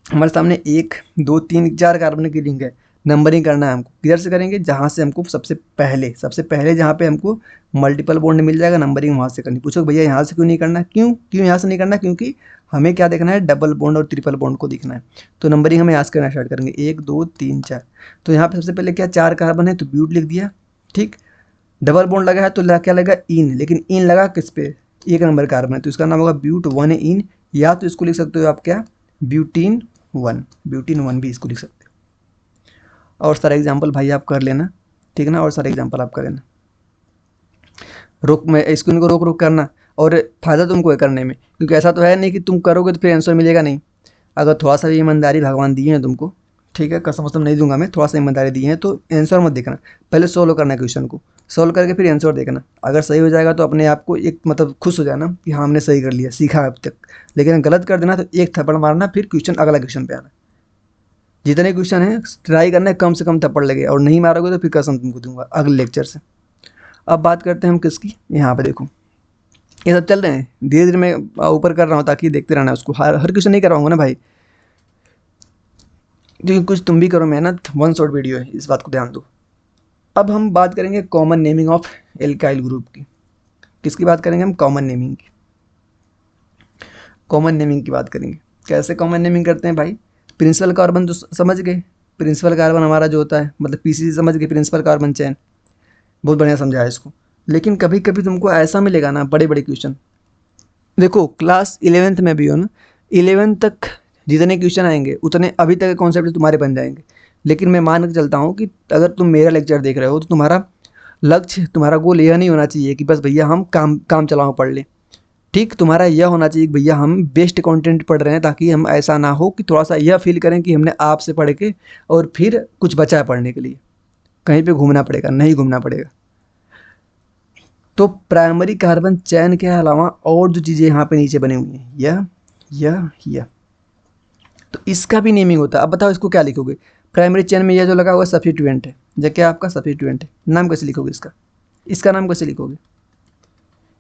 हमारे सामने 1 2 3 4 कार्बन की रिंग है। नंबरिंग करना है हमको। किधर से करेंगे? जहाँ से हमको सबसे पहले जहाँ पे हमको मल्टीपल बॉन्ड मिल जाएगा, नंबरिंग वहाँ से करनी। पूछो भैया यहाँ से क्यों नहीं करना? क्यों यहाँ से नहीं करना? क्योंकि हमें क्या देखना है? डबल बॉन्ड और ट्रिपल बॉन्ड को देखना है। तो नंबरिंग हमें यहाँ से करना स्टार्ट करेंगे, 1 2 3 4। तो यहाँ पे सबसे पहले क्या 4 कार्बन है तो ब्यूट लिख दिया, ठीक। डबल बॉन्ड लगा है तो क्या लगा? इन। लेकिन इन लगा किस पे? 1 नंबर कार्बन है तो इसका नाम होगा ब्यूट 1 इन, या तो इसको लिख सकते हो आप क्या? ब्यूटीन 1 भी इसको लिख सकते हो। और सारा एग्जाम्पल भाई आप कर लेना, ठीक है ना, और सारे एग्जाम्पल आप कर लेना। रोक में इसको इनको रोक रोक करना, और फायदा तुमको है करने में, क्योंकि ऐसा तो है नहीं कि तुम करोगे तो फिर आंसर मिलेगा नहीं। अगर थोड़ा सा भी ईमानदारी भगवान दिए हैं तुमको, ठीक है, कसम वसम नहीं दूंगा मैं, थोड़ा सा ईमानदारी दी है तो आंसर मत देखना, पहले सोल्व करना है क्वेश्चन को, सोल्व करके फिर आंसर देखना। अगर सही हो जाएगा तो अपने आप को एक मतलब खुश हो जाना कि हाँ हमने सही कर लिया, सीखा अब तक। लेकिन गलत कर देना तो एक थप्पड़ मारना, फिर क्वेश्चन अगला क्वेश्चन पे आना। जितने क्वेश्चन है ट्राई करना है कम से कम थप्पड़ लगे, और नहीं मारोगे तो फिर कसम तुमको दूंगा अगले लेक्चर से। अब बात करते हैं हम किसकी, यहाँ पे देखो ये सब चल रहे हैं, धीरे धीरे मैं ऊपर कर रहा हूँ ताकि देखते रहना उसको। हर क्वेश्चन नहीं करवाऊंगा ना भाई, क्योंकि कुछ तुम भी करो मेहनत, वन शॉट वीडियो है, इस बात को ध्यान दो। अब हम बात करेंगे common naming of alkyl group की। किसकी बात करेंगे हम? कॉमन नेमिंग की। कॉमन नेमिंग की बात करेंगे। कैसे कॉमन नेमिंग करते हैं भाई? प्रिंसिपल कार्बन तो समझ गए, प्रिंसिपल कार्बन हमारा जो होता है मतलब पीसीसी समझ गए, प्रिंसिपल कार्बन चेन, बहुत बढ़िया समझा है इसको। लेकिन कभी कभी तुमको ऐसा मिलेगा ना बड़े बड़े क्वेश्चन, देखो क्लास 11th में भी हो ना, 11th तक जितने क्वेश्चन आएंगे उतने अभी तक कॉन्सेप्ट तुम्हारे बन जाएंगे। लेकिन मैं मान के चलता हूँ कि अगर तुम मेरा लेक्चर देख रहे हो तो तुम्हारा लक्ष्य, तुम्हारा गोल यह नहीं होना चाहिए कि बस भैया हम काम चलाओ पढ़ लें, ठीक। तुम्हारा यह होना चाहिए कि भैया हम बेस्ट कंटेंट पढ़ रहे हैं, ताकि हम ऐसा ना हो कि थोड़ा सा यह फील करें कि हमने आपसे पढ़ के और फिर कुछ बचा है पढ़ने के लिए, कहीं पे घूमना पड़ेगा, नहीं घूमना पड़ेगा। तो प्राइमरी कार्बन चैन के अलावा और जो चीज़ें यहाँ पे नीचे बनी हुई हैं, यह तो इसका भी नेमिंग होता है। अब बताओ इसको क्या लिखोगे? प्राइमरी चेन में यह जो लगा हुआ सब्स्टिट्यूएंट है, जो क्या आपका सब्स्टिट्यूएंट है, नाम कैसे लिखोगे इसका? इसका नाम कैसे लिखोगे?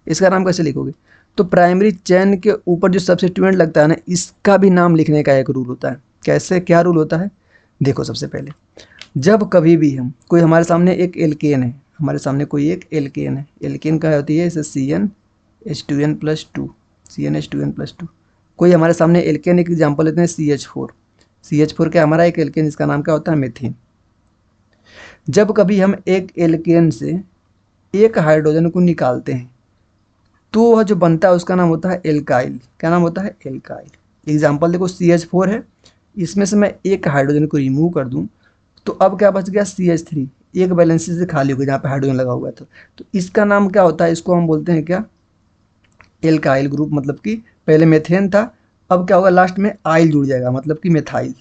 इसका नाम कैसे लिखोगे? तो प्राइमरी चेन के ऊपर जो सब्स्टिट्यूएंट लगता है ना, इसका भी नाम लिखने का एक रूल होता है। कैसे, क्या रूल होता है? देखो सबसे पहले जब कभी भी हम कोई हमारे सामने एक एल्केन है, हमारे सामने कोई एक एल्केन है, एल्केन क्या होती है? इसे CnH2n+2, CnH2n+2। कोई हमारे सामने एल्केन, एक एग्जाम्पल लेते हैं CH4। CH4 क्या हमारा एक एल्केन, इसका नाम क्या होता है? मीथेन। जब कभी हम एक एल्केन से एक हाइड्रोजन को निकालते हैं तो वह जो बनता है उसका नाम होता है एल्काइल। क्या नाम होता है? एल्काइल। एग्जाम्पल देखो CH4 है, इसमें से मैं एक हाइड्रोजन को रिमूव कर दूं तो अब क्या बच गया? CH3, एक बैलेंस से खाली हो गया जहाँ पे हाइड्रोजन लगा हुआ था। तो इसका नाम क्या होता है? इसको हम बोलते हैं क्या? Alkyl group. मतलब कि पहले मेथेन था, अब क्या होगा? लास्ट में आइल जुड़ जाएगा, मतलब कि मिथाइल।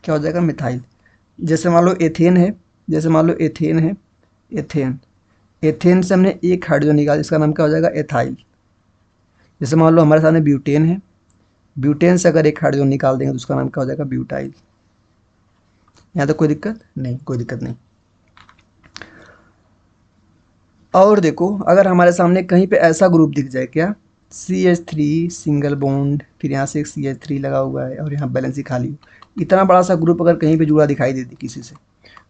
क्या हो जाएगा? मिथाइल। जैसे मान लो एथेन है, एथेन, एथेन से हमने एक हाइड्रोजन निकाला, इसका नाम क्या हो जाएगा? एथाइल। जैसे मान लो हमारे सामने ब्यूटेन है, ब्यूटेन से अगर एक हाइड्रोजन निकाल देंगे तो उसका नाम क्या हो जाएगा? ब्यूटाइल। यहाँ तक कोई दिक्कत नहीं? कोई दिक्कत नहीं। और देखो अगर हमारे सामने कहीं पे ऐसा ग्रुप दिख जाए, क्या? CH3 सिंगल बॉन्ड, फिर यहाँ से एक CH3 लगा हुआ है और यहाँ बैलेंस ही खाली हो, इतना बड़ा सा ग्रुप अगर कहीं पे जुड़ा दिखाई देती किसी से,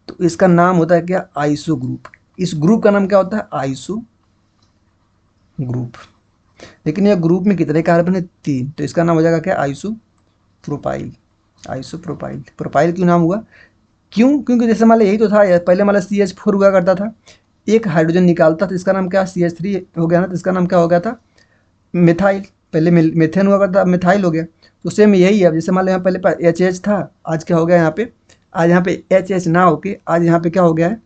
तो इसका नाम होता है क्या? Iso group. इस ग्रुप का नाम क्या होता है? Iso group. लेकिन यह ग्रुप में कितने कार्बन है? 3, तो इसका नाम हो जाएगा क्या? Iso propyl. Iso propyl. Propyl क्यों नाम हुआ? क्यों? क्योंकि जैसे मान लो यही तो था यार, पहले मान लो CH4 हुआ करता था, एक हाइड्रोजन निकालता था, इसका नाम क्या? CH3 हो गया ना, तो इसका नाम क्या हो गया था? मिथाइल। पहले मेथेन हुआ करता, मिथाइल हो गया। तो सेम यही है। अब जैसे मान लो यहाँ पहले HH था, आज क्या हो गया यहाँ पे? आज यहाँ पे HH ना होके आज यहाँ पे क्या हो गया है?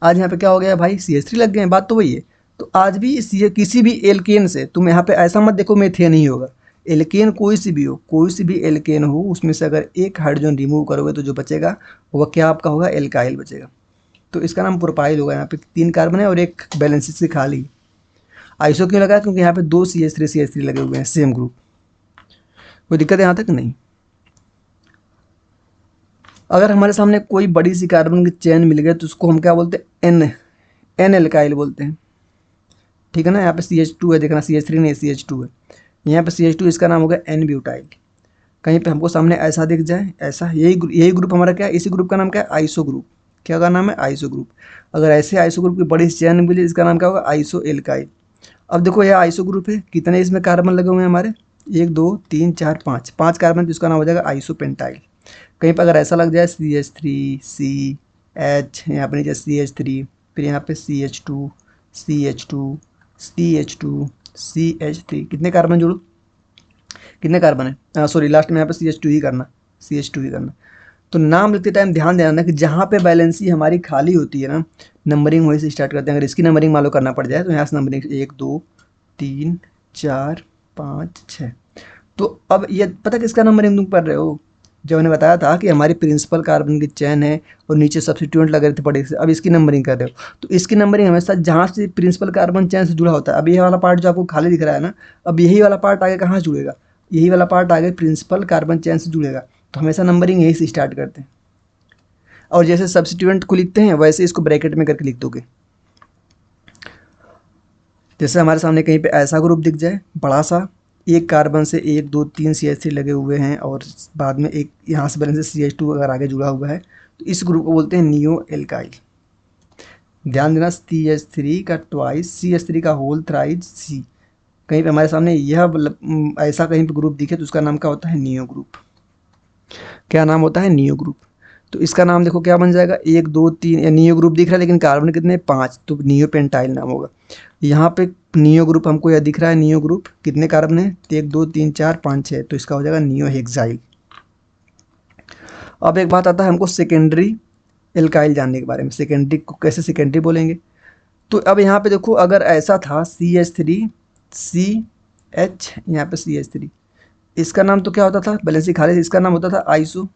आज यहाँ पे क्या हो गया भाई? CH3 लग गए हैं। बात तो वही है। तो आज भी किसी भी एल्केन से तुम यहाँ पे ऐसा मत देखो मेथेन ही होगा, एल्केन कोई सी भी हो, कोई सी भी एल्केन हो, उसमें से अगर एक हाइड्रोजन रिमूव करोगे तो जो बचेगा वह क्या आपका होगा? एल्काइल बचेगा। तो इसका नाम प्रोपाइल होगा। यहाँ पे 3 कार्बन है और एक बैलेंस से खाली। आइसो क्यों लगा? क्योंकि यहाँ पे 2 CH3 लगे हुए हैं, सेम ग्रुप। कोई दिक्कत है यहाँ तक? नहीं। अगर हमारे सामने कोई बड़ी सी कार्बन की चेन मिल गई तो उसको हम क्या बोलते हैं? एन एल्काइल बोलते हैं, ठीक है ना। यहाँ पे CH2 है, देखना CH3 नहीं CH2 है। यहाँ पे CH2, इसका नाम होगा N ब्यूटाइल। कहीं पे हमको सामने ऐसा दिख जाए, ऐसा, यही ग्रुप हमारा क्या है, इसी ग्रुप का नाम क्या है, आइसो ग्रुप। क्या का नाम है, आइसो ग्रुप। अगर ऐसे आइसो ग्रुप की बड़ी चेन मिली, इसका नाम क्या होगा, आइसो एल्काइल। अब देखो यह आइसो ग्रुप है, कितने इसमें कार्बन लगे हुए हैं हमारे, 1 2 3 4 5, 5 कार्बन, तो इसका नाम हो जाएगा आइसोपेंटाइल। कहीं पर अगर ऐसा लग जाए CH3 CH, यहाँ पर नीचे CH3, फिर यहाँ पे CH2 CH2 CH2 CH3, कितने कार्बन जोड़ो, कितने कार्बन है, सॉरी लास्ट में यहाँ पे CH2 ही करना, CH2 ही करना। तो नाम लिखते टाइम ध्यान देना ना कि जहाँ पे बैलेंसी हमारी खाली होती है ना, नंबरिंग वहीं से स्टार्ट करते हैं। अगर इसकी नंबरिंग मान लो करना पड़ जाए तो यहाँ से नंबरिंग 1 2 3 4 5 6। तो अब ये पता किसका नंबरिंग तुम कर रहे हो, जब मैंने बताया था कि हमारी प्रिंसिपल कार्बन की चेन है और नीचे सब्स्टिट्यूएंट लगे थे बड़े से, अब इसकी नंबरिंग कर रहे हो। तो इसकी नंबरिंग हमेशा जहाँ से प्रिंसिपल कार्बन चेन से जुड़ा होता है। अब ये वाला पार्ट जो आपको खाली दिख रहा है ना, अब यही वाला पार्ट आगे कहाँ से जुड़ेगा, यही वाला पार्ट आगे प्रिंसिपल कार्बन चेन से जुड़ेगा। तो हमेशा नंबरिंग यही से स्टार्ट करते हैं। और जैसे सब्स्टिट्यूएंट को लिखते हैं वैसे इसको ब्रैकेट में करके लिख दोगे। जैसे हमारे सामने कहीं पे ऐसा ग्रुप दिख जाए बड़ा सा, एक कार्बन से 1 2 3 CH3 लगे हुए हैं और बाद में एक यहाँ से बैलेंस से CH2 अगर आगे जुड़ा हुआ है, तो इस ग्रुप को बोलते हैं नियो एल्काइल। ध्यान देना, CH3 का ट्वाइस, CH3 का होल थ्राइज C। कहीं पे हमारे सामने यह ऐसा कहीं पे ग्रुप दिखे तो उसका नाम क्या होता है, नियो ग्रुप। क्या नाम होता है, नियो ग्रुप। तो इसका नाम देखो क्या बन जाएगा, 1 2 3, या नियो ग्रुप दिख रहा है लेकिन कार्बन कितने 5, तो नियो पेंटाइल नाम होगा। यहाँ पे नियो ग्रुप हमको यह दिख रहा है, नियो ग्रुप कितने कार्बन है, 1 2 3 4 5 6, तो इसका हो जाएगा नियो हेक्साइल। अब एक बात आता है हमको सेकेंडरी एल्काइल जानने के बारे में, सेकेंडरी को कैसे सेकेंडरी बोलेंगे। तो अब यहाँ पे देखो अगर ऐसा था CH3 CH, यहाँ पे CH3, इसका नाम तो क्या होता था, बैलेंसी खाली, इसका नाम होता था आइसो।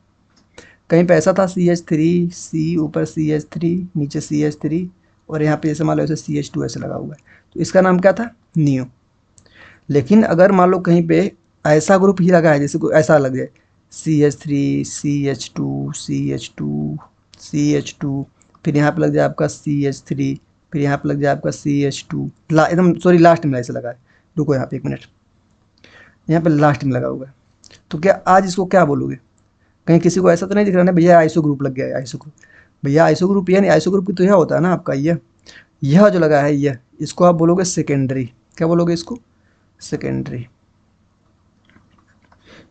कहीं पे ऐसा था CH3 C, ऊपर CH3 नीचे CH3, और यहाँ पे जैसे मान लो ऐसे CH2 ऐसे लगा हुआ है, तो इसका नाम क्या था, नियो। लेकिन अगर मान लो कहीं पे ऐसा ग्रुप ही लगा है, जैसे कोई ऐसा लग जाए CH3 CH2 CH2 CH2, फिर यहाँ पे लग जाए आपका CH3, फिर यहाँ पे लग जाए आपका CH2, एकदम सॉरी लास्ट में ऐसे लगा है, रुको यहाँ पे 1 मिनट, यहाँ पे लास्ट में लगा हुआ है। तो क्या आज इसको क्या बोलोगे, कहीं किसी को ऐसा तो नहीं दिख रहा ना भैया आइसो ग्रुप लग गया है, आइसो ग्रुप, भैया आइसो ग्रुप, यानी आइसो ग्रुप की तो यह होता है ना आपका, यह जो लगा है यह, इसको आप बोलोगे सेकेंडरी। क्या बोलोगे इसको, सेकेंडरी,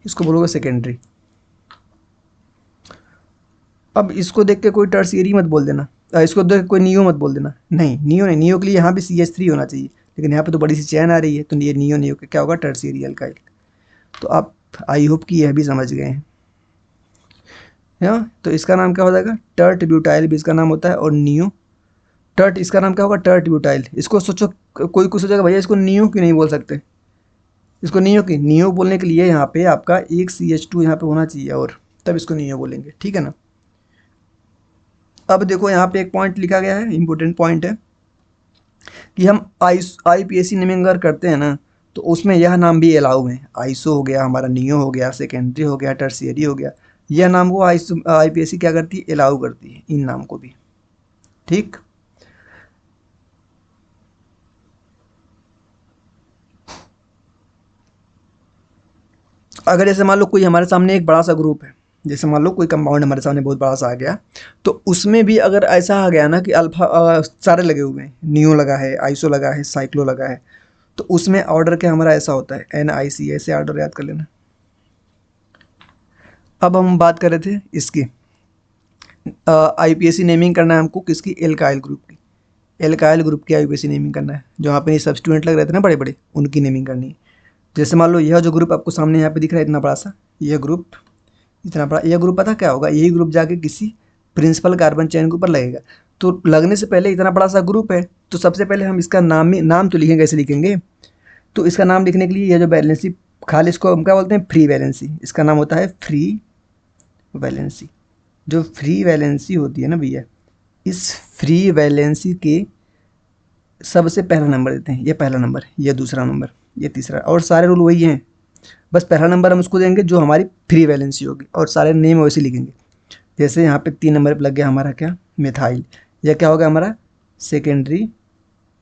इसको बोलोगे सेकेंडरी। अब इसको देख के कोई टर्शियरी मत बोल देना, इसको देख के कोई नियो मत बोल देना, नहीं नियो नहीं, नियो के लिए यहाँ भी CH3 होना चाहिए, लेकिन यहाँ पे तो बड़ी सी चैन आ रही है, तो ये नियो नियो के क्या होगा, टर्शियरी एल्काइल। तो आप आई होप कि यह भी समझ गए हैं। तो इसका नाम क्या हो जाएगा, टर्ट ब्यूटाइल भी इसका नाम होता है, और नियो टर्ट, इसका नाम क्या होगा, टर्ट ब्यूटाइल। इसको सोचो, कोई कुछ सोचेगा भैया इसको नियो क्यों नहीं बोल सकते, इसको नियो की, नियो बोलने के लिए यहाँ पे आपका एक CH2 यहाँ पे होना चाहिए, और तब इसको नियो बोलेंगे, ठीक है ना। अब देखो यहाँ पे एक पॉइंट लिखा गया है, इंपॉर्टेंट पॉइंट है कि हम IPAC नेमिंग अगर करते हैं ना, तो उसमें यह नाम भी अलाउ है। आइसो हो गया हमारा, नियो हो गया, सेकेंडरी हो गया, टर्शियरी हो गया, यह नाम को IPAC क्या करती है, अलाउ करती है इन नाम को भी, ठीक। अगर जैसे मान लो कोई हमारे सामने एक बड़ा सा ग्रुप है, जैसे मान लो कोई कंपाउंड हमारे सामने बहुत बड़ा सा आ गया, तो उसमें भी अगर ऐसा आ गया ना कि अल्फा सारे लगे हुए हैं, नियो लगा है, आइसो लगा है, साइक्लो लगा है, तो उसमें ऑर्डर क्या हमारा ऐसा होता है, NIC, ऐसे ऑर्डर याद कर लेना। अब हम बात कर रहे थे इसकी, IPAC नेमिंग करना है हमको किसकी, एल्काइल ग्रुप की, एल्काइल ग्रुप की IPAC नेमिंग करना है। जो यहाँ पे सब्स्टिट्यूएंट लग रहे थे ना बड़े बड़े, उनकी नेमिंग करनी है। जैसे मान लो यह जो ग्रुप आपको सामने यहाँ पे दिख रहा है इतना बड़ा सा, यह ग्रुप इतना बड़ा, यह ग्रुप पता क्या होगा, यही ग्रुप जाके किसी प्रिंसिपल कार्बन चेन के ऊपर लगेगा। तो लगने से पहले इतना बड़ा सा ग्रुप है, तो सबसे पहले हम इसका नाम तो लिखेंगे, कैसे लिखेंगे, तो इसका नाम लिखने के लिए यह जो वैलेंसी खाली, इसको हम क्या बोलते हैं, फ्री वैलेंसी, इसका नाम होता है फ्री वैलेंसी। जो फ्री वैलेंसी होती है ना भैया, इस फ्री वैलेंसी के सबसे पहला नंबर देते हैं, ये पहला नंबर, ये दूसरा नंबर, ये तीसरा, और सारे रूल वही हैं, बस पहला नंबर हम उसको देंगे जो हमारी फ्री वैलेंसी होगी, और सारे नेम वैसे लिखेंगे। जैसे यहाँ पे 3 नंबर पर लग गया हमारा क्या, मिथाइल, यह क्या होगा हमारा सेकेंडरी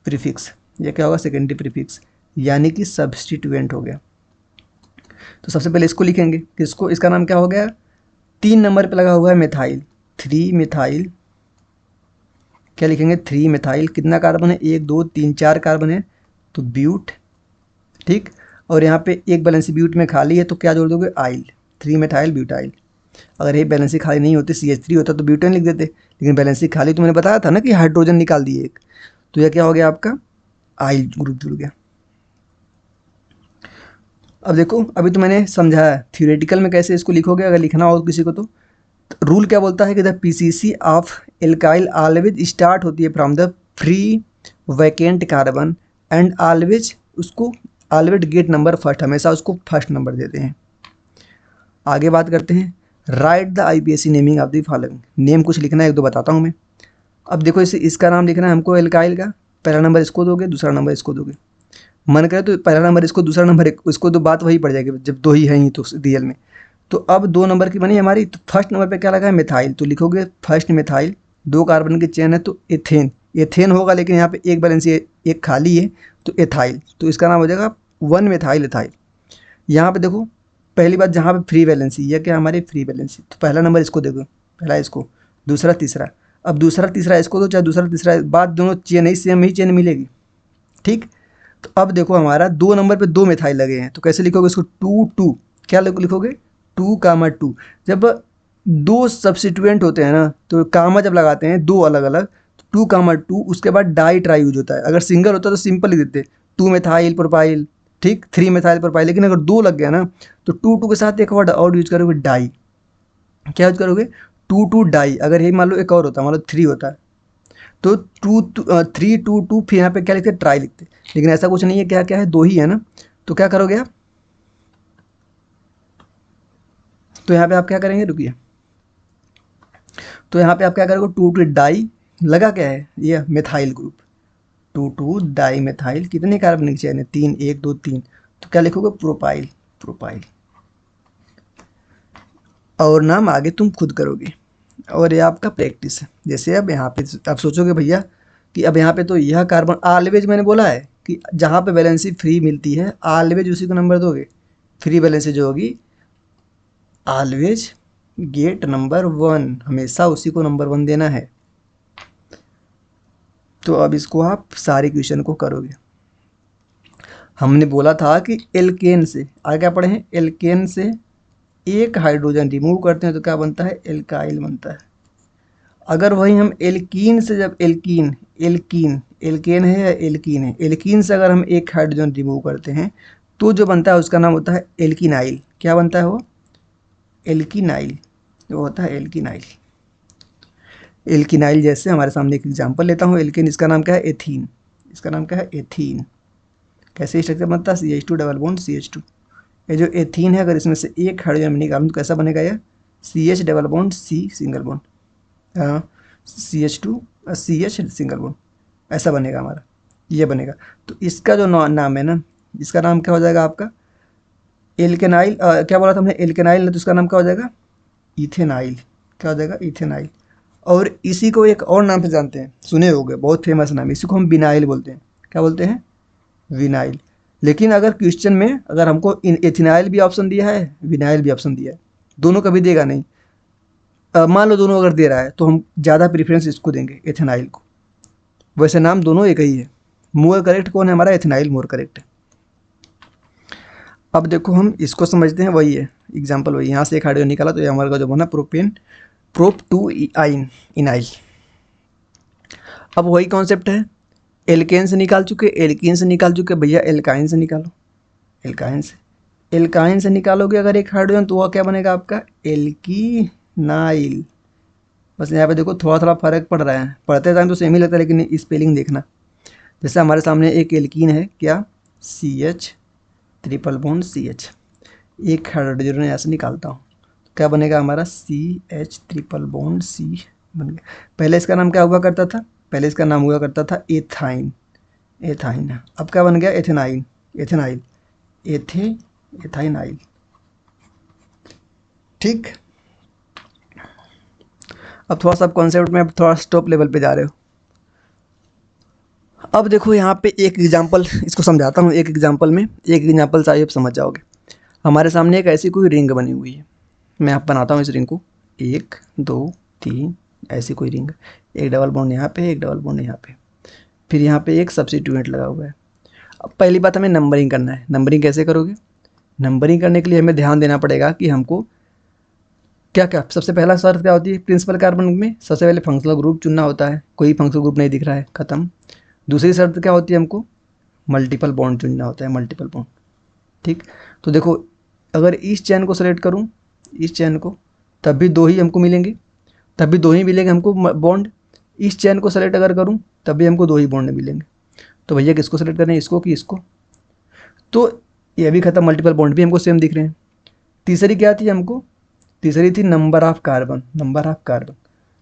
प्रीफिक्स, यह क्या होगा सेकेंडरी प्रीफिक्स, यानी कि सब्स्टिट्यूएंट हो गया। तो सबसे पहले इसको लिखेंगे, किसको, इसका नाम क्या हो गया, 3 नंबर पे लगा हुआ है मिथाइल, 3 मिथाइल, क्या लिखेंगे 3 मिथाइल, कितना कार्बन है 1 2 3 4 कार्बन है, तो ब्यूट, ठीक। और यहाँ पे एक बैलेंसी ब्यूट में खाली है तो क्या जोड़ दोगे, आइल, 3 मिथाइल ब्यूटाइल। अगर ये बैलेंसी खाली नहीं होती CH3 होता तो ब्यूटेन लिख देते, लेकिन बैलेंसी खाली तो मैंने बताया था ना कि हाइड्रोजन निकाल दिए एक, तो यह क्या हो गया आपका, आइल ग्रुप जुड़ गया। अब देखो अभी तो मैंने समझाया थियोरेटिकल में कैसे इसको लिखोगे, अगर लिखना हो किसी को तो रूल क्या बोलता है कि the PCC of alkyl always start होती है from the free vacant carbon and always, उसको ऑलवेज गेट नंबर फर्स्ट, हमेशा उसको फर्स्ट नंबर देते हैं। आगे बात करते हैं, right the IUPAC naming of the following, name कुछ लिखना है, एक दो बताता हूँ मैं। अब देखो इसे, इसका नाम लिखना है हमको एल्काइल का, पहला नंबर इसको दोगे, दूसरा नंबर इसको दोगे, मन करे तो पहला नंबर इसको, दूसरा नंबर इसको, तो बात वही पड़ जाएगी जब दो ही है ही तो रियल में। तो अब 2 नंबर की बनी हमारी, तो फर्स्ट नंबर पे क्या लगा है मिथाइल, तो लिखोगे फर्स्ट मिथाइल, 2 कार्बन की चेन है तो एथेन, एथेन होगा, लेकिन यहाँ पे एक बैलेंस एक खाली है तो एथाइल, तो इसका नाम हो जाएगा 1 मिथाइल एथाइल। यहाँ पे देखो पहली बात, जहाँ पे फ्री वैलेंसी, यह क्या हमारी फ्री वैलेंसी, तो पहला नंबर इसको देखो, पहला इसको, दूसरा तीसरा, अब दूसरा तीसरा इसको दो, चाहे दूसरा तीसरा, बात दोनों चेन ही सेम ही चेन मिलेगी, ठीक। तो अब देखो हमारा 2 नंबर पे 2 मिथाइल लगे हैं, तो कैसे लिखोगे इसको, 2 2, क्या लिखोगे 2 कामा 2, जब 2 सब्स्टिट्यूएंट होते हैं ना तो कामा जब लगाते हैं 2 अलग अलग, 2 कामा 2, उसके बाद डाई ट्राई यूज होता है, अगर सिंगल होता तो सिंपल लिख देते 2 मिथाइल प्रोपाइल, ठीक, 3 मिथाइल प्रोपाइल, लेकिन अगर 2 लग गया ना तो 2 2 के साथ एक वर्ड और यूज करोगे डाई, क्या यूज करोगे 2 2 डाई। अगर यही मान लो एक और होता है, मान लो 3 होता है तो 3 2 2, फिर यहाँ पे क्या लिखते ट्राई लिखते, लेकिन ऐसा कुछ नहीं है, क्या क्या है 2 ही है ना, तो क्या करोगे आप, तो यहाँ पे आप क्या करेंगे, रुकिए, तो यहाँ पे आप क्या करोगे 2 2 डाई लगा, क्या है ये मिथाइल ग्रुप, 2 2 डाई मिथाइल, कितने कार्बनिक चेन है 3, 1 2 3, तो क्या लिखोगे प्रोपाइल, प्रोपाइल, और नाम आगे तुम खुद करोगे। और ये आपका प्रैक्टिस है, जैसे अब यहाँ पे आप सोचोगे भैया कि अब यहाँ पे तो यह कार्बन ऑलवेज, मैंने बोला है कि जहाँ पे वैलेंसी फ्री मिलती है ऑलवेज उसी को नंबर दोगे, फ्री वैलेंसी जो होगी ऑलवेज गेट नंबर 1, हमेशा उसी को नंबर 1 देना है। तो अब इसको आप सारे क्वेश्चन को करोगे। हमने बोला था कि एल्केन से, आगे क्या पढ़े हैं, एल्केन से एक हाइड्रोजन रिमूव करते हैं तो क्या बनता है, एल्काइल बनता है। अगर वही हम एल्कीन से, जब एल्कीन, एल्कीन एल्केन है या एल्कीन है, एल्कीन से अगर हम एक हाइड्रोजन रिमूव करते हैं तो जो बनता है उसका नाम होता है एल्कीनाइल, क्या बनता है वो, एल्कीनाइल, वो होता है एल्कीनाइल। एल्कीनाइल जैसे हमारे सामने एक एग्जांपल लेता हूँ, एल्केन, इसका नाम क्या है एथीन, इसका नाम क्या है एथीन, कैसे स्ट्रक्चर बनता है CH2 डबल बॉन्ड CH2, ये जो एथीन है अगर इसमें से एक हाइड्रोजन में निकालूँ तो कैसा बनेगा, यह CH double bond C single bond, CH2 CH single bond, ऐसा बनेगा हमारा, ये बनेगा। तो इसका जो नाम है ना, इसका नाम क्या हो जाएगा आपका एल्केनाइल, क्या बोला था हमने एल्केनाइल, तो इसका नाम क्या हो जाएगा इथेनाइल, क्या हो जाएगा इथेनाइल। और इसी को एक और नाम से जानते हैं, सुने होंगे, बहुत फेमस नाम, इसी को हम विनाइल बोलते हैं, क्या बोलते हैं विनाइल। लेकिन अगर क्वेश्चन में अगर हमको एथिनाइल भी ऑप्शन दिया है, विनाइल भी ऑप्शन दिया है, दोनों कभी देगा नहीं, मान लो दोनों अगर दे रहा है तो हम ज़्यादा प्रेफरेंस इसको देंगे एथेनाइल को, वैसे नाम दोनों एक ही है, मोर करेक्ट कौन है हमारा, एथेनाइल मोर करेक्ट है। अब देखो हम इसको समझते हैं, वही है एग्जाम्पल, वही यहाँ से एक हाइड्रोजन निकाला तो ये हमारा जो बना प्रोपेन, प्रोप 2 आइन इनाइल। अब वही कॉन्सेप्ट है, एल्केन से निकाल चुके, एल्कीन से निकाल चुके, भैया एल्काइन से निकालो, एल्काइन से, एल्काइन से निकालोगे अगर एक हाइड्रोजन तो वह क्या बनेगा आपका एल्कीनाइल। बस यहाँ पे देखो थोड़ा थोड़ा फर्क पड़ रहा है, पढ़ते टाइम तो सेम ही लगता है लेकिन स्पेलिंग देखना। जैसे हमारे सामने एक एल्कीन है, क्या CH ट्रिपल बॉन्ड CH, एक हाइड्रोजन यहाँ से निकालता हूँ, क्या बनेगा हमारा CH ट्रिपल बॉन्ड C बन गया। पहले इसका नाम क्या हुआ करता था, पहले इसका नाम हुआ करता था एथाइन, एथाइन, अब क्या बन गया एथेनाइन, एथेनाइल, एथाइनाइल, ठीक। अब थोड़ा सा कॉन्सेप्ट में थोड़ा स्टॉप लेवल पे जा रहे हो। अब देखो यहाँ पे एक एग्जांपल इसको समझाता हूँ, एक एग्जांपल में, एक एग्जांपल से आप समझ जाओगे। हमारे सामने एक ऐसी कोई रिंग बनी हुई है, मैं आप बनाता हूँ इस रिंग को, 1 2 3 ऐसी कोई रिंग, एक डबल बॉन्ड यहाँ पे, एक डबल बॉन्ड यहाँ पे, फिर यहाँ पे एक सब्स्टिट्यूएंट लगा हुआ है। अब पहली बात हमें नंबरिंग करना है। नंबरिंग कैसे करोगे? नंबरिंग करने के लिए हमें ध्यान देना पड़ेगा कि हमको क्या क्या, सबसे पहला शर्त क्या होती है प्रिंसिपल कार्बन में, सबसे पहले फंक्शनल ग्रुप चुनना होता है, कोई फंक्शनल ग्रुप नहीं दिख रहा है, खत्म। दूसरी शर्त क्या होती है, हमको मल्टीपल बॉन्ड चुनना होता है, मल्टीपल बॉन्ड, ठीक। तो देखो अगर इस चैन को सेलेक्ट करूँ, इस चैन को, तब भी 2 ही हमको मिलेंगे, तब भी 2 ही मिलेंगे हमको बॉन्ड। इस चैन को सेलेक्ट अगर करूँ तब भी हमको 2 ही बॉन्ड मिलेंगे। तो भैया किसको सेलेक्ट करना है, इसको कि इसको? तो ये भी खत्म, मल्टीपल बॉन्ड भी हमको सेम दिख रहे हैं। तीसरी क्या थी हमको, तीसरी थी number of carbon, number of carbon.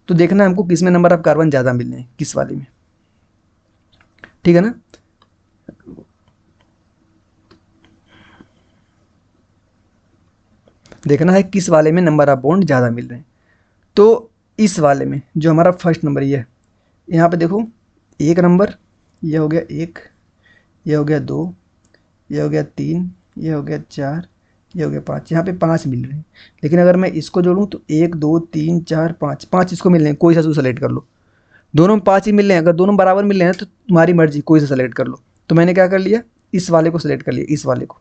तो देखना है हमको किस में नंबर ऑफ कार्बन ज़्यादा मिलने हैं, किस वाले में, ठीक है ना। देखना है किस वाले में नंबर ऑफ बॉन्ड ज़्यादा मिल रहे हैं। तो इस वाले में जो हमारा फर्स्ट नंबर ये है, यहाँ पे देखो 1 नंबर, ये हो गया 1, ये हो गया 2, ये हो गया 3, ये हो गया 4, ये हो गया 5, यहाँ पे 5 मिल रहे हैं। लेकिन अगर मैं इसको जोड़ूँ तो 1 2 3 4 5, 5 इसको मिल रहे हैं, कोई सा सेलेक्ट कर लो। दोनों में 5 ही मिल रहे हैं, अगर दोनों बराबर मिल रहे हैं तो तुम्हारी मर्जी, कोई सा सेलेक्ट कर लो। तो मैंने क्या कर लिया, इस वाले को सेलेक्ट कर लिया, इस वाले को।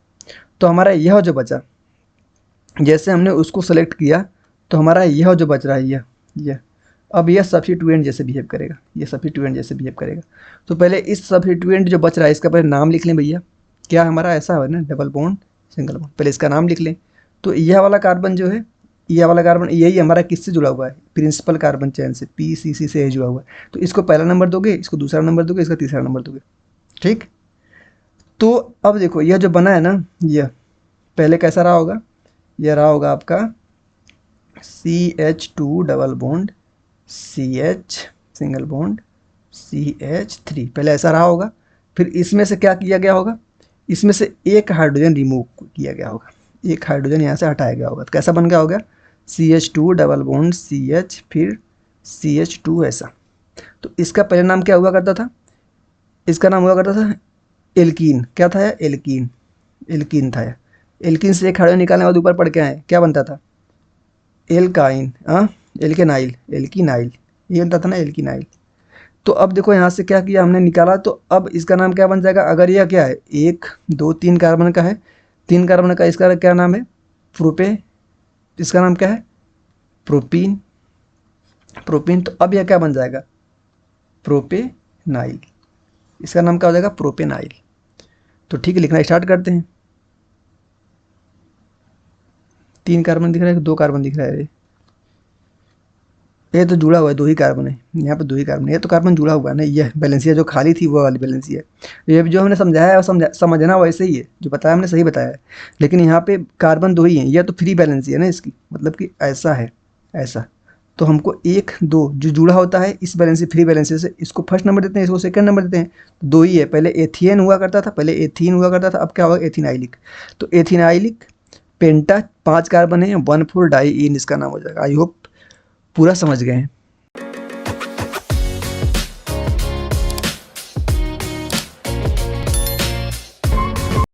तो हमारा यह जो बचा, जैसे हमने उसको सेलेक्ट किया तो हमारा यह जो बच रहा है यह अब यह सब्स्टिट्यूएंट जैसे बिहेव करेगा, ये सब्स्टिट्यूएंट जैसे बिहेव करेगा। तो पहले इस सब्स्टिट्यूएंट जो बच रहा है इसका पहले नाम लिख लें भैया। क्या हमारा ऐसा है ना, डबल बॉन्ड सिंगल बॉन्ड, पहले इसका नाम लिख लें। तो यह वाला कार्बन जो है, यह वाला कार्बन यही हमारा किससे जुड़ा हुआ है, प्रिंसिपल कार्बन चैन से, PCC से जुड़ा हुआ है। तो इसको पहला नंबर दोगे, इसको दूसरा नंबर दोगे, इसका तीसरा नंबर दोगे, ठीक। तो अब देखो यह जो बना है ना, यह पहले कैसा रहा होगा, यह रहा होगा आपका CH2 double bond CH single bond CH3, पहले ऐसा रहा होगा। फिर इसमें से क्या किया गया होगा, इसमें से एक हाइड्रोजन रिमूव किया गया होगा, एक हाइड्रोजन यहाँ से हटाया गया होगा। तो कैसा बन गया होगा, CH2 डबल बॉन्ड CH फिर CH2 ऐसा। तो इसका पहले नाम क्या हुआ करता था, इसका नाम हुआ करता था एल्कीन। क्या था, एल्कीन, एल्कीन था। एल्कीन से एक हाइड्रोजन निकालने के बाद ऊपर पढ़ के आए, क्या बनता था, एल्काइन, एल्केनाइल, एल्कीनाइल, ये बनता था ना, एल्कीनाइल। तो अब देखो यहाँ से क्या किया हमने, निकाला। तो अब इसका नाम क्या बन जाएगा, अगर यह क्या है 1 2 3 कार्बन का है, 3 कार्बन का, इसका क्या नाम है, प्रोपे, इसका नाम क्या है, प्रोपीन, प्रोपीन। तो अब यह क्या बन जाएगा, प्रोपेनाइल, इसका नाम क्या हो जाएगा, प्रोपेनाइल। तो ठीक है, लिखना स्टार्ट करते हैं। 3 कार्बन दिख रहा है, 2 कार्बन दिख रहा है, ये तो जुड़ा हुआ है, 2 ही कार्बन है यहाँ पे, 2 ही कार्बन है, ये तो कार्बन जुड़ा हुआ है ना। यह बैलेंसिया जो खाली थी वो वाली बैलेंसिया है। ये जो हमने समझाया है समझना वैसे ही है, जो बताया हमने सही बताया है। लेकिन यहाँ पे कार्बन 2 ही है, यह तो फ्री बैलेंसिया है ना इसकी, मतलब कि ऐसा है, ऐसा। तो हमको 1 2 जो जुड़ा होता है इस बैलेंसी फ्री बैलेंसी से, इसको फर्स्ट नंबर देते हैं, इसको सेकंड नंबर देते हैं। 2 ही है, पहले एथियन हुआ करता था, पहले एथीन हुआ करता था, अब क्या होगा, एथिनाइलिक। तो एथिनाइलिक पेंटा 5 कार्बन है, 1,4 डाई इन इसका नाम हो जाएगा। आई होप पूरा समझ गए हैं।